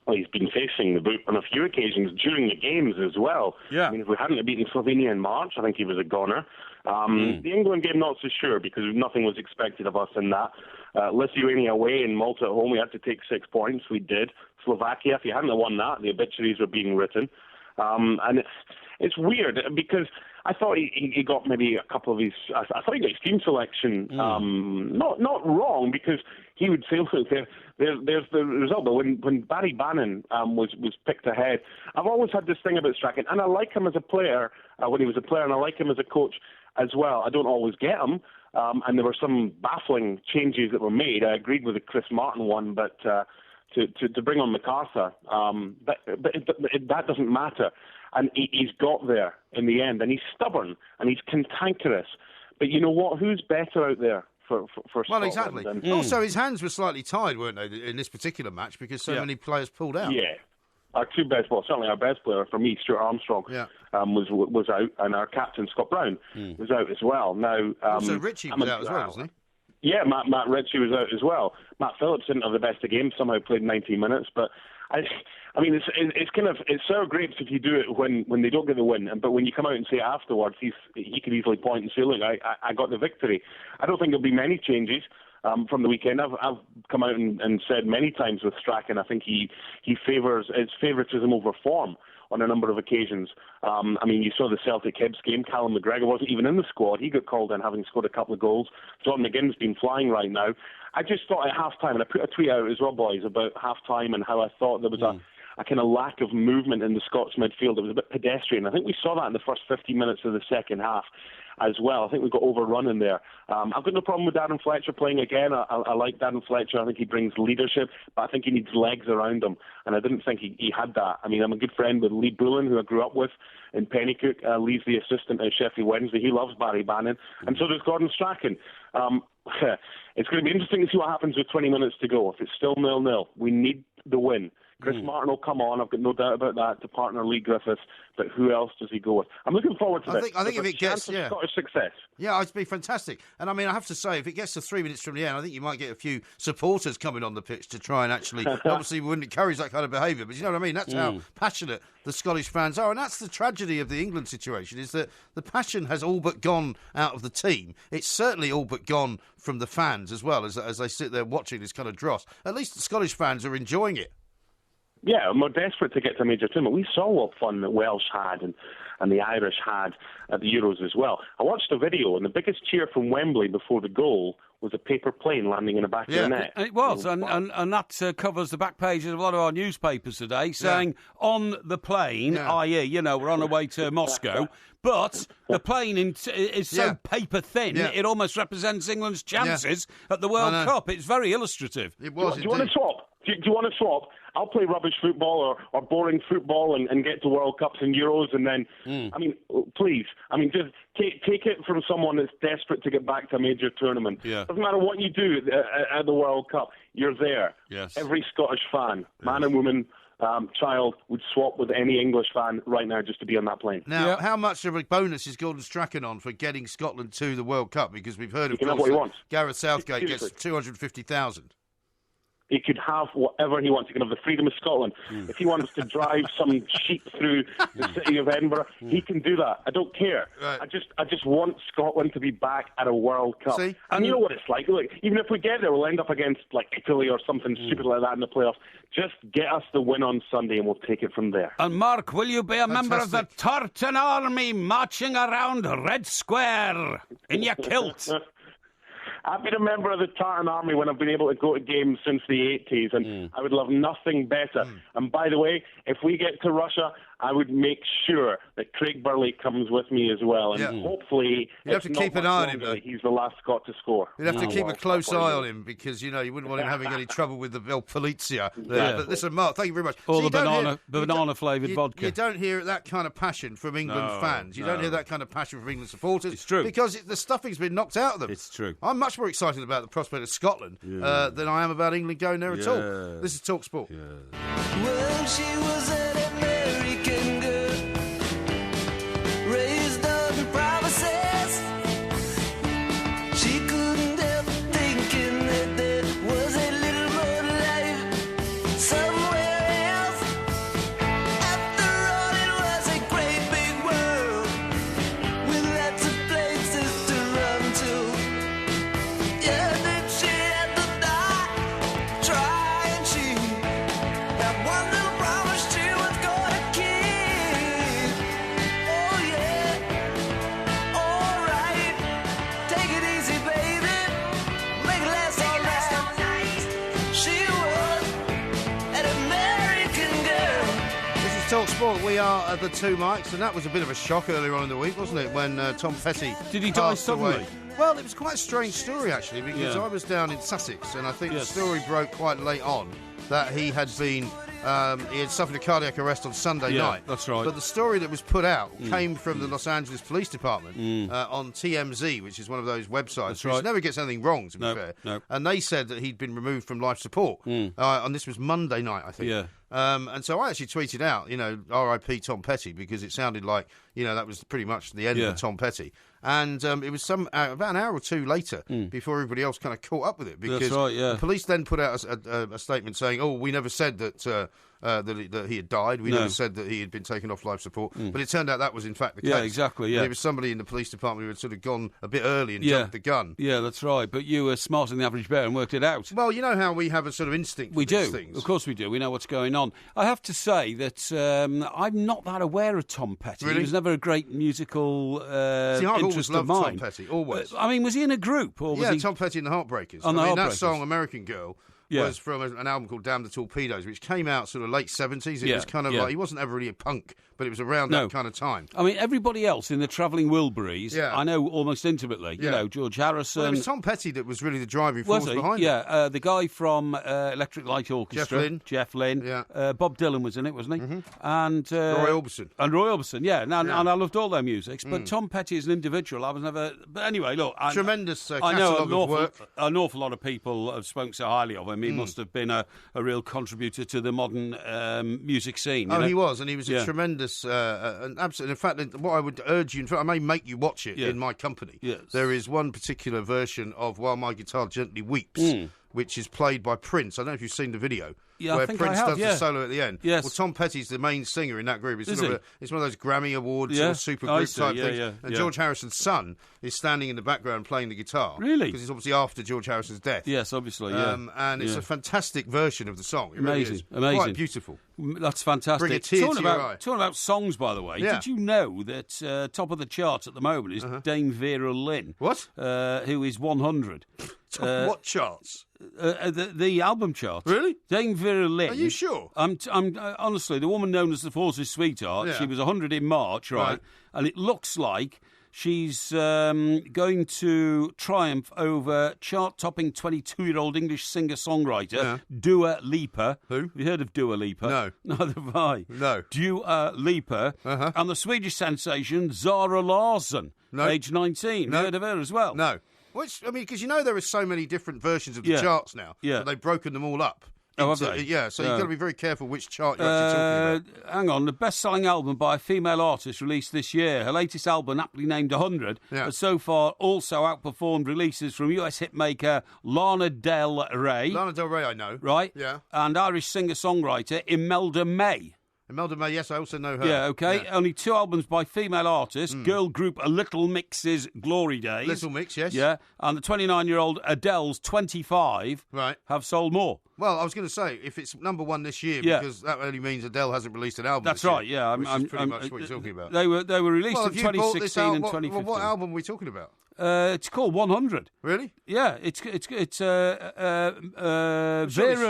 Well, he's been facing the boot on a few occasions during the games as well. Yeah. I mean, if we hadn't beaten Slovenia in March, I think he was a goner. The England game, not so sure, because nothing was expected of us in that. Lithuania away and Malta at home, we had to take 6 points. We did. Slovakia, if you hadn't won that, the obituaries were being written. And it's weird, because I thought he got maybe a couple of his... I thought he got his team selection not wrong, because he would say, look, there's the result. But when Barry Bannon was picked ahead, I've always had this thing about Strachan, and I like him as a player when he was a player, and I like him as a coach as well. I don't always get him, and there were some baffling changes that were made. I agreed with the Chris Martin one, but to bring on MacArthur, but that doesn't matter. And he's got there in the end, and he's stubborn, and he's cantankerous. But you know what? Who's better out there for Scotland? Well, exactly. Also, his hands were slightly tied, weren't they, in this particular match, because so many players pulled out. Yeah. Our two best, certainly our best player, for me, Stuart Armstrong, was out, and our captain, Scott Brown, was out as well. Now, also, Ritchie was out as well, wasn't he? Yeah, Matt Ritchie was out as well. Matt Phillips didn't have the best of games, somehow played 19 minutes, but I mean, it's sour grapes if you do it when they don't get the win, but when you come out and say it afterwards, he could easily point and say, look, I got the victory. I don't think there'll be many changes from the weekend. I've come out and said many times with Strachan, I think he favours his favouritism over form on a number of occasions. I mean, you saw the Celtic-Hibs game. Callum McGregor wasn't even in the squad. He got called in, having scored a couple of goals. John McGinn's been flying right now. I just thought at half-time, and I put a tweet out as well, boys, about half-time and how I thought there was a kind of lack of movement in the Scots midfield. It was a bit pedestrian. I think we saw that in the first 50 minutes of the second half as well. I think we got overrun in there. I've got no problem with Darren Fletcher playing again. I like Darren Fletcher. I think he brings leadership, but I think he needs legs around him, and I didn't think he had that. I mean, I'm a good friend with Lee Bullen, who I grew up with in Pennycook. Lee's the assistant at Sheffield Wednesday. He loves Barry Bannon, and so does Gordon Strachan. It's going to be interesting to see what happens with 20 minutes to go. If it's still 0-0, we need the win. Chris Martin will come on, I've got no doubt about that, to partner Lee Griffiths, but who else does he go with? I'm looking forward to this. I think if it gets Scottish success. Yeah, it'd be fantastic. And I mean, I have to say, if it gets to 3 minutes from the end, I think you might get a few supporters coming on the pitch to try and actually, obviously we wouldn't encourage that kind of behaviour, but you know what I mean? That's how passionate the Scottish fans are, and that's the tragedy of the England situation, is that the passion has all but gone out of the team. It's certainly all but gone from the fans as well, as they sit there watching this kind of dross. At least the Scottish fans are enjoying it. Yeah, we're desperate to get to a major tournament. We saw what fun that Welsh had and the Irish had at the Euros as well. I watched a video, and the biggest cheer from Wembley before the goal was a paper plane landing in the back of the net. It was, and that covers the back pages of a lot of our newspapers today, saying on the plane, i.e., we're on our way to Moscow, but the plane is so paper thin, it almost represents England's chances at the World Cup. It's very illustrative. It was. Do you want to swap? Do you want to swap? I'll play rubbish football or boring football and get to World Cups and Euros, and then, I mean, please, just take it from someone that's desperate to get back to a major tournament. Yeah. Doesn't matter what you do at the World Cup, you're there. Yes. Every Scottish fan, man and woman, child, would swap with any English fan right now just to be on that plane. Now, how much of a bonus is Gordon Strachan on for getting Scotland to the World Cup? Because we've heard, of course, Gareth Southgate gets 250,000. He could have whatever he wants. He can have the freedom of Scotland. If he wants to drive some sheep through the city of Edinburgh, he can do that. I don't care. Right. I just want Scotland to be back at a World Cup. See? And you know what it's like. Look, even if we get there, we'll end up against like Italy or something stupid like that in the playoffs. Just get us the win on Sunday, and we'll take it from there. And Mark, will you be a member of the Tartan Army marching around Red Square in your kilt? I've been a member of the Tartan Army when I've been able to go to games since the 80s, and I would love nothing better. And by the way, if we get to Russia, I would make sure that Craig Burley comes with me as well. And hopefully, you have to keep an eye on him, though. He's the last Scot to score. You'd have to keep a close eye on him because, you wouldn't want him having any trouble with the Polizia there. But listen, Mark, thank you very much. Or the banana-flavoured vodka. You don't hear that kind of passion from England fans. You don't hear that kind of passion from England supporters. It's true. Because the stuffing's been knocked out of them. It's true. I'm much more excited about the prospect of Scotland than I am about England going there at all. This is Talk Sport. Well, she was an American girl, raised on promises. She couldn't help thinking that there was a little more life somewhere else. After all, it was a great big world with lots of places to run to. Yeah, then she had to die trying. She had one little promise she was gonna keep. Oh yeah, alright. Take it easy, baby. Make it last all night. She was an American girl. This is Talk Sport. We are at the Two Mics, and that was a bit of a shock earlier on in the week, wasn't it, when Tom Petty Did he die passed suddenly? away. Well, it was quite a strange story, actually, because I was down in Sussex, and I think the story broke quite late on that he had been... he had suffered a cardiac arrest on Sunday night. That's right. But the story that was put out came from the Los Angeles Police Department on TMZ, which is one of those websites which never gets anything wrong, to be fair. No. And they said that he'd been removed from life support. And this was Monday night, I think. Yeah. And so I actually tweeted out, R.I.P. Tom Petty, because it sounded like, that was pretty much the end of Tom Petty. And it was about an hour or two later before everybody else kind of caught up with it. Because the police then put out a statement saying, we never said that he had died. We never said that he had been taken off life support. But it turned out that was in fact the case. Yeah, exactly, yeah. And it was somebody in the police department who had sort of gone a bit early and jumped the gun. Yeah, that's right. But you were smarter than the average bear and worked it out. Well, you know how we have a sort of instinct for these things. Of course we do. We know what's going on. I have to say that I'm not that aware of Tom Petty. Really? He was never a great musical interest of mine. Tom Petty, always. Was he in a group? Or was he... Tom Petty and the Heartbreakers. That song, American Girl, was from an album called Damn the Torpedoes, which came out sort of late 70s. It was kind of like, he wasn't ever really a punk, but it was around that kind of time. Everybody else in the Travelling Wilburys, I know almost intimately. You know, George Harrison. Well, it was Tom Petty that was really the driving force behind it. Yeah, the guy from Electric Light Orchestra. Jeff Lynne. Yeah. Bob Dylan was in it, wasn't he? Mm-hmm. And Roy Orbison. And Roy Orbison, and I loved all their music. But Tom Petty as an individual, I was never... But anyway, look... Tremendous I know of work. An awful lot of people have spoken so highly of him. He must have been a real contributor to the modern music scene. He was, and he was a tremendous... absolutely. In fact, what I would urge you... In fact, I may make you watch it in my company. Yes. There is one particular version of While My Guitar Gently Weeps, which is played by Prince. I don't know if you've seen the video. Yeah, where I think Prince I have, does the solo at the end. Yes. Well, Tom Petty's the main singer in that group. It's, Is sort of it's one of those Grammy Awards sort of super group type things. And George Harrison's son is standing in the background playing the guitar. Really? Because it's obviously after George Harrison's death. Yes, obviously, and it's a fantastic version of the song. It amazing, really is. Quite beautiful. That's fantastic. Bring a tear to your eye. Talking about songs, by the way, did you know that top of the charts at the moment is Dame Vera Lynn? What? Who is 100. What charts? The album chart. Really? Dame Vera Lynn. Are you sure? I'm honestly, the woman known as the Forces Sweetheart, she was 100 in March, right? And it looks like she's going to triumph over chart-topping 22-year-old English singer-songwriter Dua Lipa. Who? Have you heard of Dua Lipa? No. Neither have I. No. Dua Lipa. And the Swedish sensation Zara Larsson, age 19. No. Heard of her as well? No. Which, because there are so many different versions of the charts now. Yeah. That they've broken them all up. Oh, have they? Yeah, so you've got to be very careful which chart you're actually talking about. Hang on, the best-selling album by a female artist released this year. Her latest album, aptly named 100, has so far also outperformed releases from US hitmaker Lana Del Rey. Lana Del Rey, I know. Right? Yeah. And Irish singer-songwriter Imelda May. Imelda May, yes, I also know her. Yeah, okay. Yeah. Only 2 albums by female artists. Girl group A Little Mix's Glory Days. Little Mix, yes. Yeah, and the 29-year-old Adele's 25 have sold more. Well, I was going to say, if it's number 1 this year, because that only means Adele hasn't released an album That's this right, year, yeah. which is pretty much what you're talking about. They were released in 2016 and 2015. Well, what album are we talking about? It's called 100. Really? Yeah, it's Vera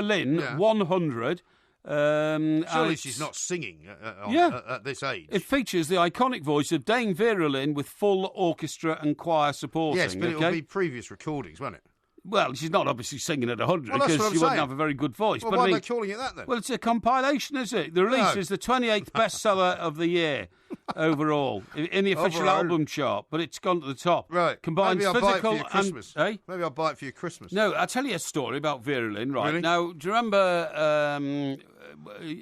Lynn, 100. Surely she's not singing at this age. It features the iconic voice of Dame Vera Lynn with full orchestra and choir supporting. Yes, but it'll be previous recordings, won't it? Well, she's not obviously singing at 100 because she wouldn't have a very good voice. Well, but why are they calling it that then? Well, it's a compilation, is it? The release is the 28th bestseller of the year overall in the official album chart, but it's gone to the top. Right. Combines Maybe I'll physical buy it for your Christmas. and... Maybe I'll buy it for your Christmas. No, I'll tell you a story about Vera Lynn, right? Really? Now, do you remember...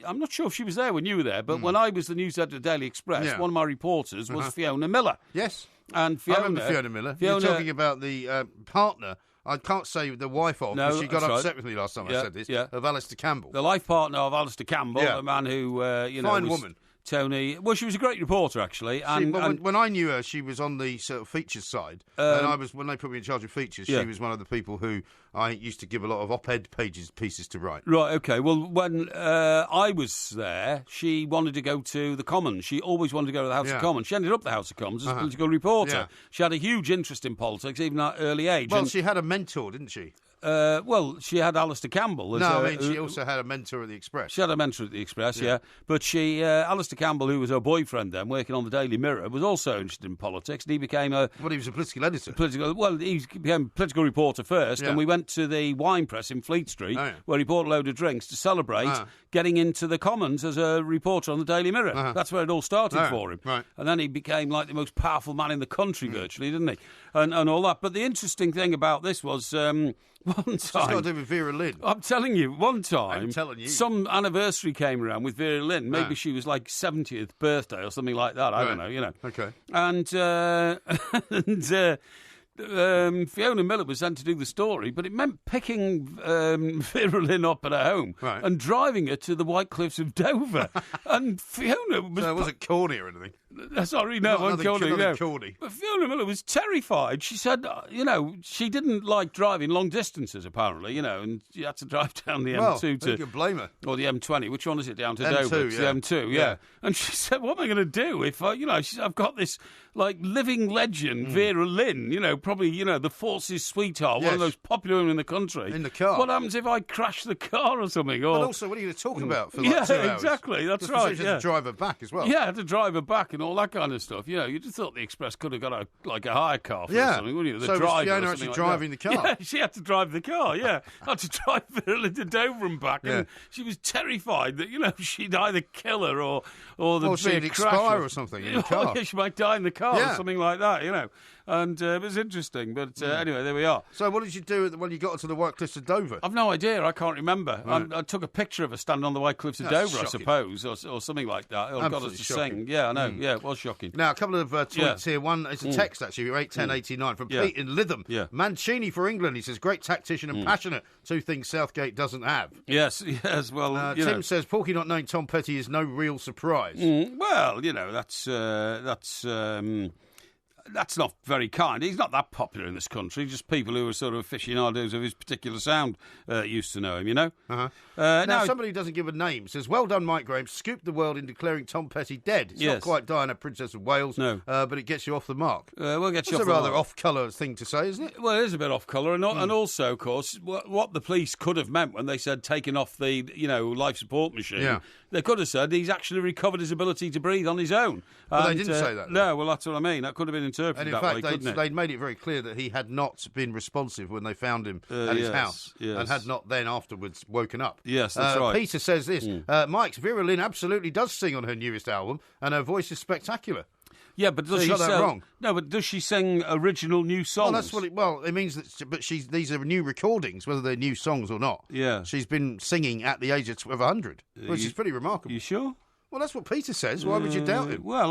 I'm not sure if she was there when you were there, but when I was the news editor of the Daily Express, one of my reporters was Fiona Miller. Yes. And I remember Fiona Miller. You're talking about the partner... I can't say the wife of, because she got upset with me last time I said this, of Alistair Campbell. The life partner of Alistair Campbell, the man who, fine woman. Tony. Well, she was a great reporter, actually. When I knew her, she was on the sort of features side. And when they put me in charge of features, she was one of the people who I used to give a lot of op-ed pieces to write. Right, okay. Well, when I was there, she wanted to go to the Commons. She always wanted to go to the House of Commons. She ended up at the House of Commons as a political reporter. Yeah. She had a huge interest in politics, even at an early age. Well, she had a mentor, didn't she? She had Alistair Campbell. She also had a mentor at the Express. She had a mentor at the Express, yeah. But Alistair Campbell, who was her boyfriend then, working on the Daily Mirror, was also interested in politics, and he became he was a political editor. He became a political reporter first, and we went to the wine press in Fleet Street, where he bought a load of drinks to celebrate getting into the Commons as a reporter on the Daily Mirror. That's where it all started for him. Right. And then he became like the most powerful man in the country, virtually, didn't he? And all that. But the interesting thing about this was... one time... It's got to do with Vera Lynn. I'm telling you, one time... I'm telling you. Some anniversary came around with Vera Lynn. Maybe she was like 70th birthday or something like that. I don't know, Okay. And Fiona Miller was sent to do the story, but it meant picking Vera Lynn up at her home and driving her to the White Cliffs of Dover. And Fiona was... So it wasn't corny or anything? Sorry, no, it wasn't corny. But Fiona Miller was terrified. She said, she didn't like driving long distances, apparently, and she had to drive down the M2 to... you could blame her. Or the M20. Which one is it down to M2, Dover? It's the M2, yeah. And she said, what am I going to do if, I've got this, living legend, Vera Lynn, probably, the Force's sweetheart, one of those popular women in the country. In the car. What happens if I crash the car or something? But also, what are you going to talk about for 2 hours? Exactly, that's right. You had to drive her back as well. Yeah, I had to drive her back and all that kind of stuff. You just thought the Express could have got a hire car for something, wouldn't you? So was Fiona actually driving the car? Yeah, she had to drive the car, I had to drive Vera to Dover and back, and she was terrified that, she'd either kill her or she'd expire or something in the car. Yeah, she might die in the car or something like that, And it was interesting, but anyway, there we are. So what did you do when you got to the White Cliffs of Dover? I've no idea. I can't remember. Right. I took a picture of her standing on the White Cliffs of Dover, shocking. I suppose, or something like that. Got us to sing. Yeah, I know. Yeah, it was shocking. Now, a couple of tweets here. One, it's a text, actually, 81089 from Pete in Lytham. Yeah. Mancini for England, he says, great tactician and passionate. 2 things Southgate doesn't have. Yes, well, Tim says, Porky not knowing Tom Petty is no real surprise. Well, that's not very kind. He's not that popular in this country. Just people who are sort of aficionados of his particular sound used to know him, Now, somebody who doesn't give a name says, well done, Mike Graham. Scooped the world in declaring Tom Petty dead. It's not quite Diana, Princess of Wales, but it gets you off the mark. We'll get you That's off a rather off-colour thing to say, isn't it? Well, it is a bit off-colour. And also, of course, what the police could have meant when they said taking off the, life support machine, they could have said he's actually recovered his ability to breathe on his own. But they didn't say that. No, well, that's what I mean. That could have been interpreted that way, couldn't it? And in fact, they'd made it very clear that he had not been responsive when they found him at his house and had not then afterwards woken up. Yes, that's right. Peter says this, Mike's Vera Lynn absolutely does sing on her newest album and her voice is spectacular. Yeah, but does she got that wrong? No, but does she sing original new songs? Well, that's what it means that. But these are new recordings, whether they're new songs or not. Yeah, she's been singing at the age of 100, which is pretty remarkable. You sure? Well, that's what Peter says. Why would you doubt him? Well,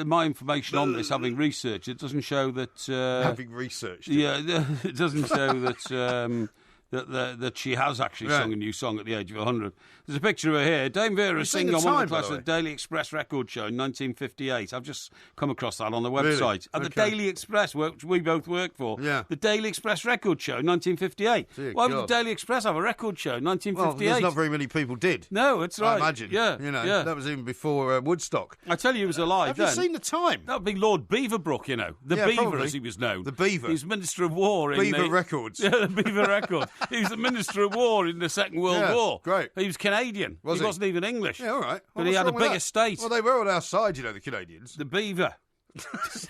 my information on this, having researched, it doesn't show that... having researched it. Yeah, it doesn't show that that she has actually sung a new song at the age of 100. There's a picture of her here. Dame Vera singing on one of the classic Daily Express record show in 1958. I've just come across that on the website. Really? At the Daily Express, which we both worked for. Yeah. The Daily Express record show in 1958. Why would the Daily Express have a record show in 1958? Well, there's not very many people did. No, it's right. I imagine. Yeah. That was even before Woodstock. I tell you, he was alive then. Have you seen the time? That would be Lord Beaverbrook, The Beaver, probably. as he was known. The Beaver. He was Minister of War in Beaver Records. Yeah, the Beaver Records. He was the Minister of War in the Second World War. Great. He was Canadian. He wasn't even English. Yeah, all right. But he had a big estate. Well, they were on our side, the Canadians. The Beaver.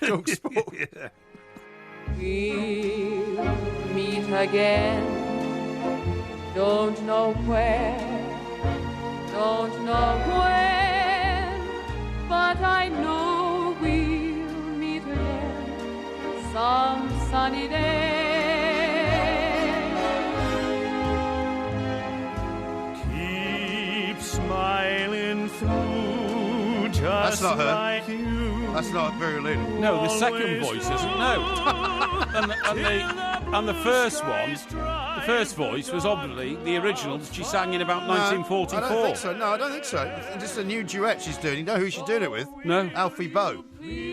Talk sport. Yeah. We'll meet again. Don't know where, don't know when, but I know we'll meet again some sunny day. Smiling through just That's not her. like you. That's not Vera Lynn. No, the second voice isn't. No. and the first one, the first voice was obviously the original that she sang in about 1944. I don't think so. No, I don't think so. It's just a new duet she's doing. You know who she's doing it with? No. Alfie Boe.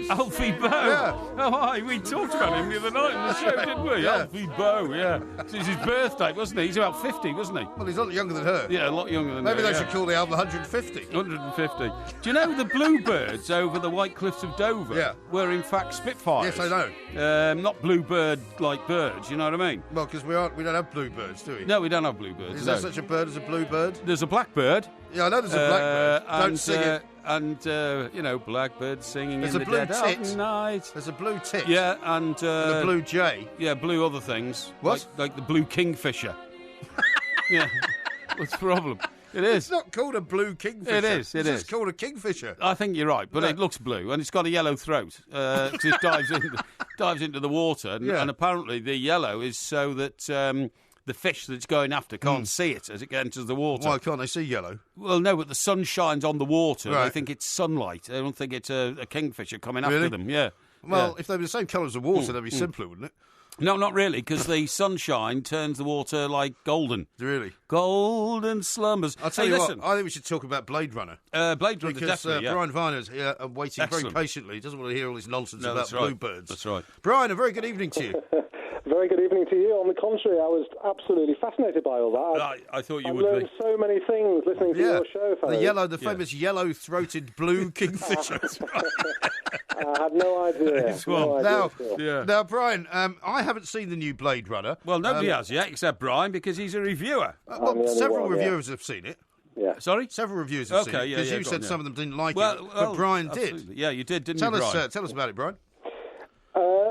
Alfie Boe? Yeah. Oh, we talked about him the other night in the show, didn't we? Yeah. Alfie Boe, yeah. It was his birthday, wasn't he? He's about 50, wasn't he? Well, he's a lot younger than her. Yeah, a lot younger than her. Maybe they should call the album 150. 150. Do you know the bluebirds over the White Cliffs of Dover were in fact Spitfires? Yes, I know. Not bluebird like birds, you know what I mean? Well, because we don't have bluebirds, do we? No, we don't have bluebirds. Is there such a bird as a bluebird? There's a blackbird. Yeah, I know there's a blackbird. Don't sing it. And, blackbird singing there's in a the blue dead tit. of night. There's a blue tit. Yeah, and a blue jay. Yeah, blue other things. What? Like the blue kingfisher. Yeah. What's the problem? It is. It's not called a blue kingfisher. It is. It's called a kingfisher. I think you're right, but it looks blue and it's got a yellow throat because it dives into the water, and apparently the yellow is so that the fish that it's going after can't see it as it enters the water. Why can't they see yellow? Well, no, but the sun shines on the water. Right. They think it's sunlight. They don't think it's a kingfisher coming after them. Yeah. Well, if they were the same colour as the water, that'd be simpler, wouldn't it? No, not really, because the sunshine turns the water like golden. Really? Golden slumbers. I'll tell you what, I think we should talk about Blade Runner. Blade Runner, because, definitely, Brian Viner's here waiting very patiently. He doesn't want to hear all this nonsense about bluebirds. That's right. Brian, a very good evening to you. Very good evening to you. On the contrary, I was absolutely fascinated by all that. I thought you would. be. I learned so many things listening to your show. The famous yellow-throated blue kingfisher. I had no idea. Now, Brian, I haven't seen the new Blade Runner. Well, nobody has yet, except Brian, because he's a reviewer. Several reviewers have seen it. Yeah. Sorry? Several reviewers have seen it. Because you said some of them didn't like it, but Brian did. Yeah, you did, didn't you, Brian? Tell us about it, Brian.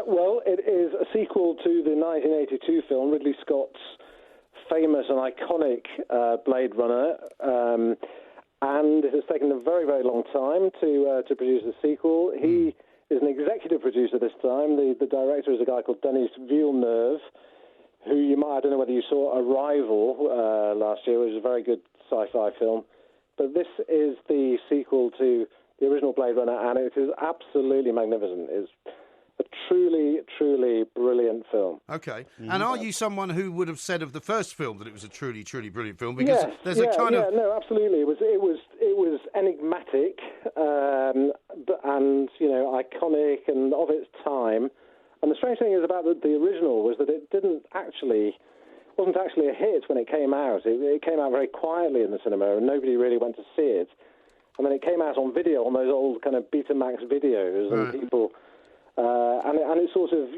Well, it is a sequel to the 1982 film, Ridley Scott's famous and iconic Blade Runner, and it has taken a very, very long time to produce the sequel. He is an executive producer this time. The director is a guy called Denis Villeneuve, who I don't know whether you saw Arrival last year, which was a very good sci-fi film. But this is the sequel to the original Blade Runner, and it is absolutely magnificent. It's a truly, truly brilliant film. Okay. And are you someone who would have said of the first film that it was a truly, truly brilliant film? Because there's a kind of... no, absolutely. It was enigmatic, and iconic and of its time. And the strange thing is about the original was that it wasn't actually a hit when it came out. It came out very quietly in the cinema, and nobody really went to see it. And then it came out on video, on those old kind of Betamax videos, and people... And it sort of,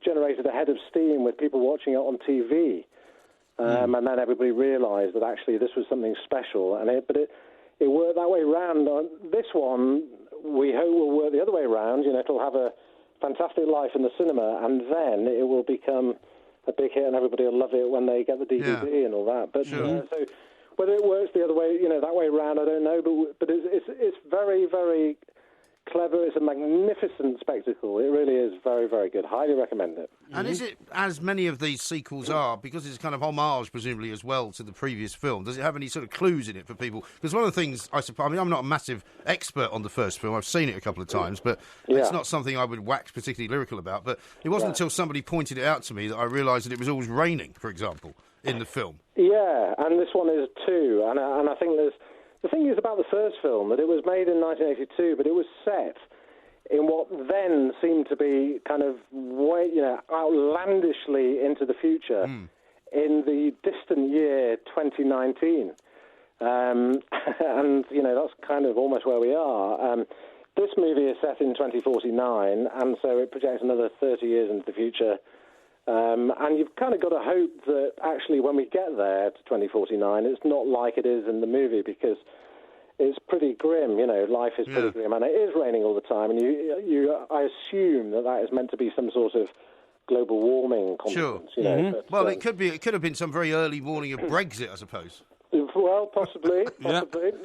generated a head of steam with people watching it on TV. And then everybody realised that actually this was something special. But it worked that way round. This one, we hope will work the other way round. It'll have a fantastic life in the cinema, and then it will become a big hit and everybody will love it when they get the DVD and all that. But so whether it works the other way, that way round, I don't know. But it's very, very clever. It's a magnificent spectacle. It really is very, very good. Highly recommend it. And is it, as many of these sequels are, because it's kind of homage, presumably, as well to the previous film, does it have any sort of clues in it for people? Because one of the things, I'm not a massive expert on the first film. I've seen it a couple of times, but it's not something I would wax particularly lyrical about. But it wasn't until somebody pointed it out to me that I realised that it was always raining, for example, in the film. Yeah, and this one is too. And I think the thing is about the first film that it was made in 1982, but it was set in what then seemed to be kind of outlandishly into the future in the distant year 2019. And, that's kind of almost where we are. This movie is set in 2049, and so it projects another 30 years into the future. And you've kind of got to hope that actually when we get there to 2049, it's not like it is in the movie, because it's pretty grim, life is pretty grim, and it is raining all the time, and I assume that is meant to be some sort of global warming consequence. Sure. But, well, it could have been some very early warning of Brexit, I suppose. Well, possibly,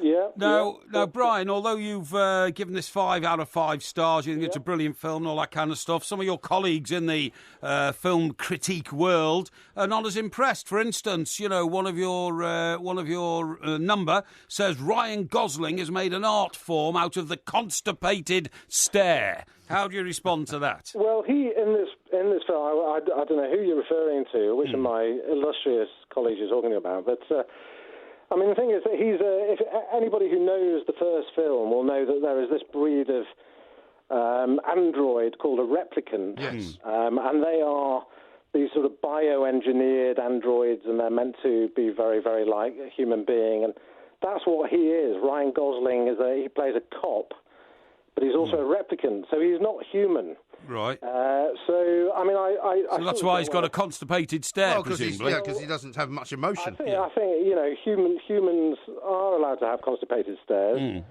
yeah. Now, Brian, although you've given this 5 out of 5 stars, you think it's a brilliant film and all that kind of stuff, some of your colleagues in the film critique world are not as impressed. For instance, one of your number says Ryan Gosling has made an art form out of the constipated stare. How do you respond to that? Well, he in this film, I don't know who you're referring to, which of my illustrious colleagues you're talking about, but. The thing is that if anybody who knows the first film will know that there is this breed of android called a replicant. Yes. And they are these sort of bioengineered androids, and they're meant to be very, very like a human being. And that's what he is. Ryan Gosling he plays a cop, but he's also a replicant, so he's not human. Right. So that's why he's got a constipated stare, presumably. Because he doesn't have much emotion. I think humans are allowed to have constipated stares,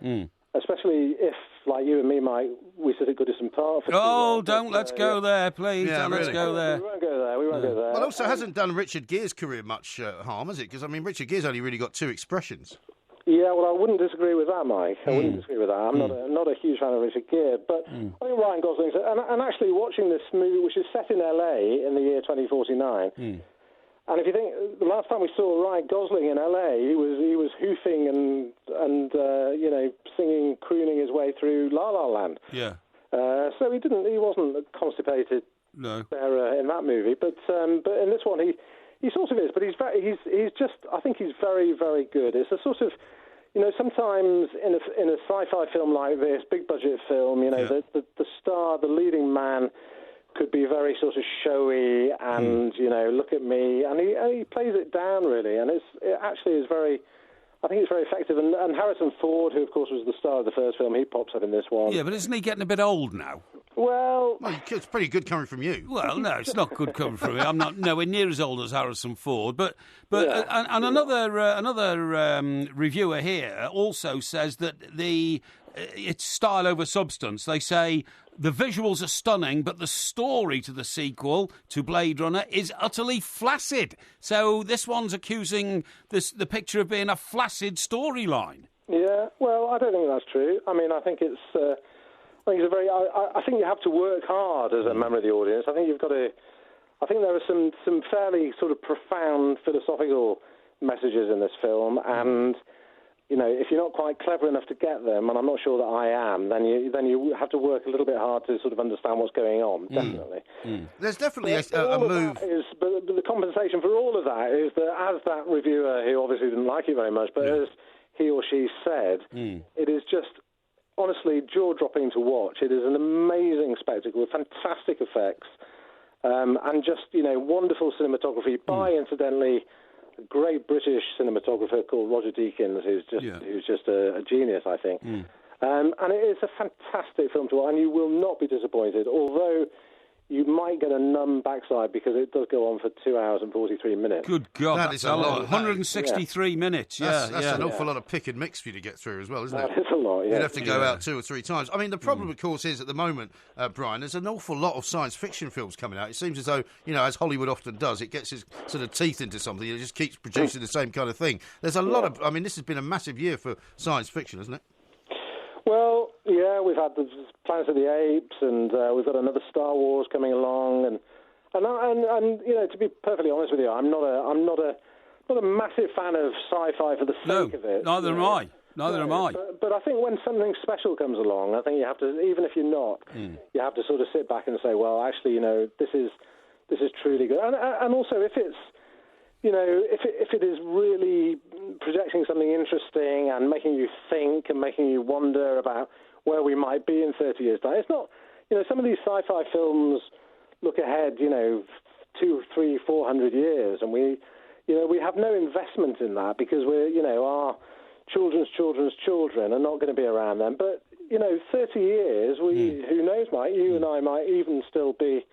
especially if, like you and me, Mike, we sit at Goodison Park. Let's go there, please. Let's go there. We won't go there. Well, also hasn't done Richard Gere's career much harm, has it? Because, Richard Gere's only really got 2 expressions. Yeah, well, I wouldn't disagree with that, Mike. I wouldn't disagree with that. I'm not a huge fan of Richard Gere, but I think Ryan Gosling, and actually watching this movie, which is set in LA in the year 2049, and if you think the last time we saw Ryan Gosling in LA, he was hoofing and singing, crooning his way through La La Land. Yeah. So he wasn't constipated. No. There in that movie, but in this one he sort of is, but I think he's very, very good. It's a sort of, sometimes in a sci-fi film like this, big budget film, the star, the leading man, could be very sort of showy and look at me, and he plays it down really, and it actually is very. I think it's very effective, and Harrison Ford, who of course was the star of the first film, he pops up in this one. Yeah, but isn't he getting a bit old now? Well, it's pretty good coming from you. Well, no, it's not good coming from me. I'm not nowhere near as old as Harrison Ford. But and another reviewer here also says that it's style over substance. They say the visuals are stunning, but the story to the sequel to Blade Runner is utterly flaccid. So this one's accusing the picture of being a flaccid storyline. Yeah, well, I don't think that's true. I think it's. I think you have to work hard as a member of the audience. I think you've got to. I think there are some fairly sort of profound philosophical messages in this film, and if you're not quite clever enough to get them, and I'm not sure that I am, then you have to work a little bit hard to sort of understand what's going on. Definitely. There's definitely a move. But the compensation for all of that is that, as that reviewer, who obviously didn't like it very much, but as he or she said, it is just. Honestly, jaw-dropping to watch. It is an amazing spectacle with fantastic effects and just, wonderful cinematography by, incidentally, a great British cinematographer called Roger Deakins, who's just a genius, I think. And it is a fantastic film to watch, and you will not be disappointed, although you might get a numb backside because it does go on for 2 hours and 43 minutes. Good God, that is a lot. 163 minutes, That's an awful lot of pick and mix for you to get through as well, isn't it? That is a lot, yeah. You'd have to go out 2 or 3 times. The problem, of course, is at the moment, Brian, there's an awful lot of science fiction films coming out. It seems as though, as Hollywood often does, it gets its sort of teeth into something and it just keeps producing the same kind of thing. There's a lot of... this has been a massive year for science fiction, hasn't it? Well, yeah, we've had the Planet of the Apes, and we've got another Star Wars coming along, and to be perfectly honest with you, I'm not a massive fan of sci-fi for the sake of it. Neither am I. Neither am I. But I think when something special comes along, I think you have to, even if you're not, you have to sort of sit back and say, well, actually, this is truly good, and also if it's. if it is really projecting something interesting and making you think and making you wonder about where we might be in 30 years' time, it's not. Some of these sci-fi films look ahead, 200, 300, 400 years, and we have no investment in that because our children's children are not going to be around then. But 30 years, who knows, Mike? You and I might even still be.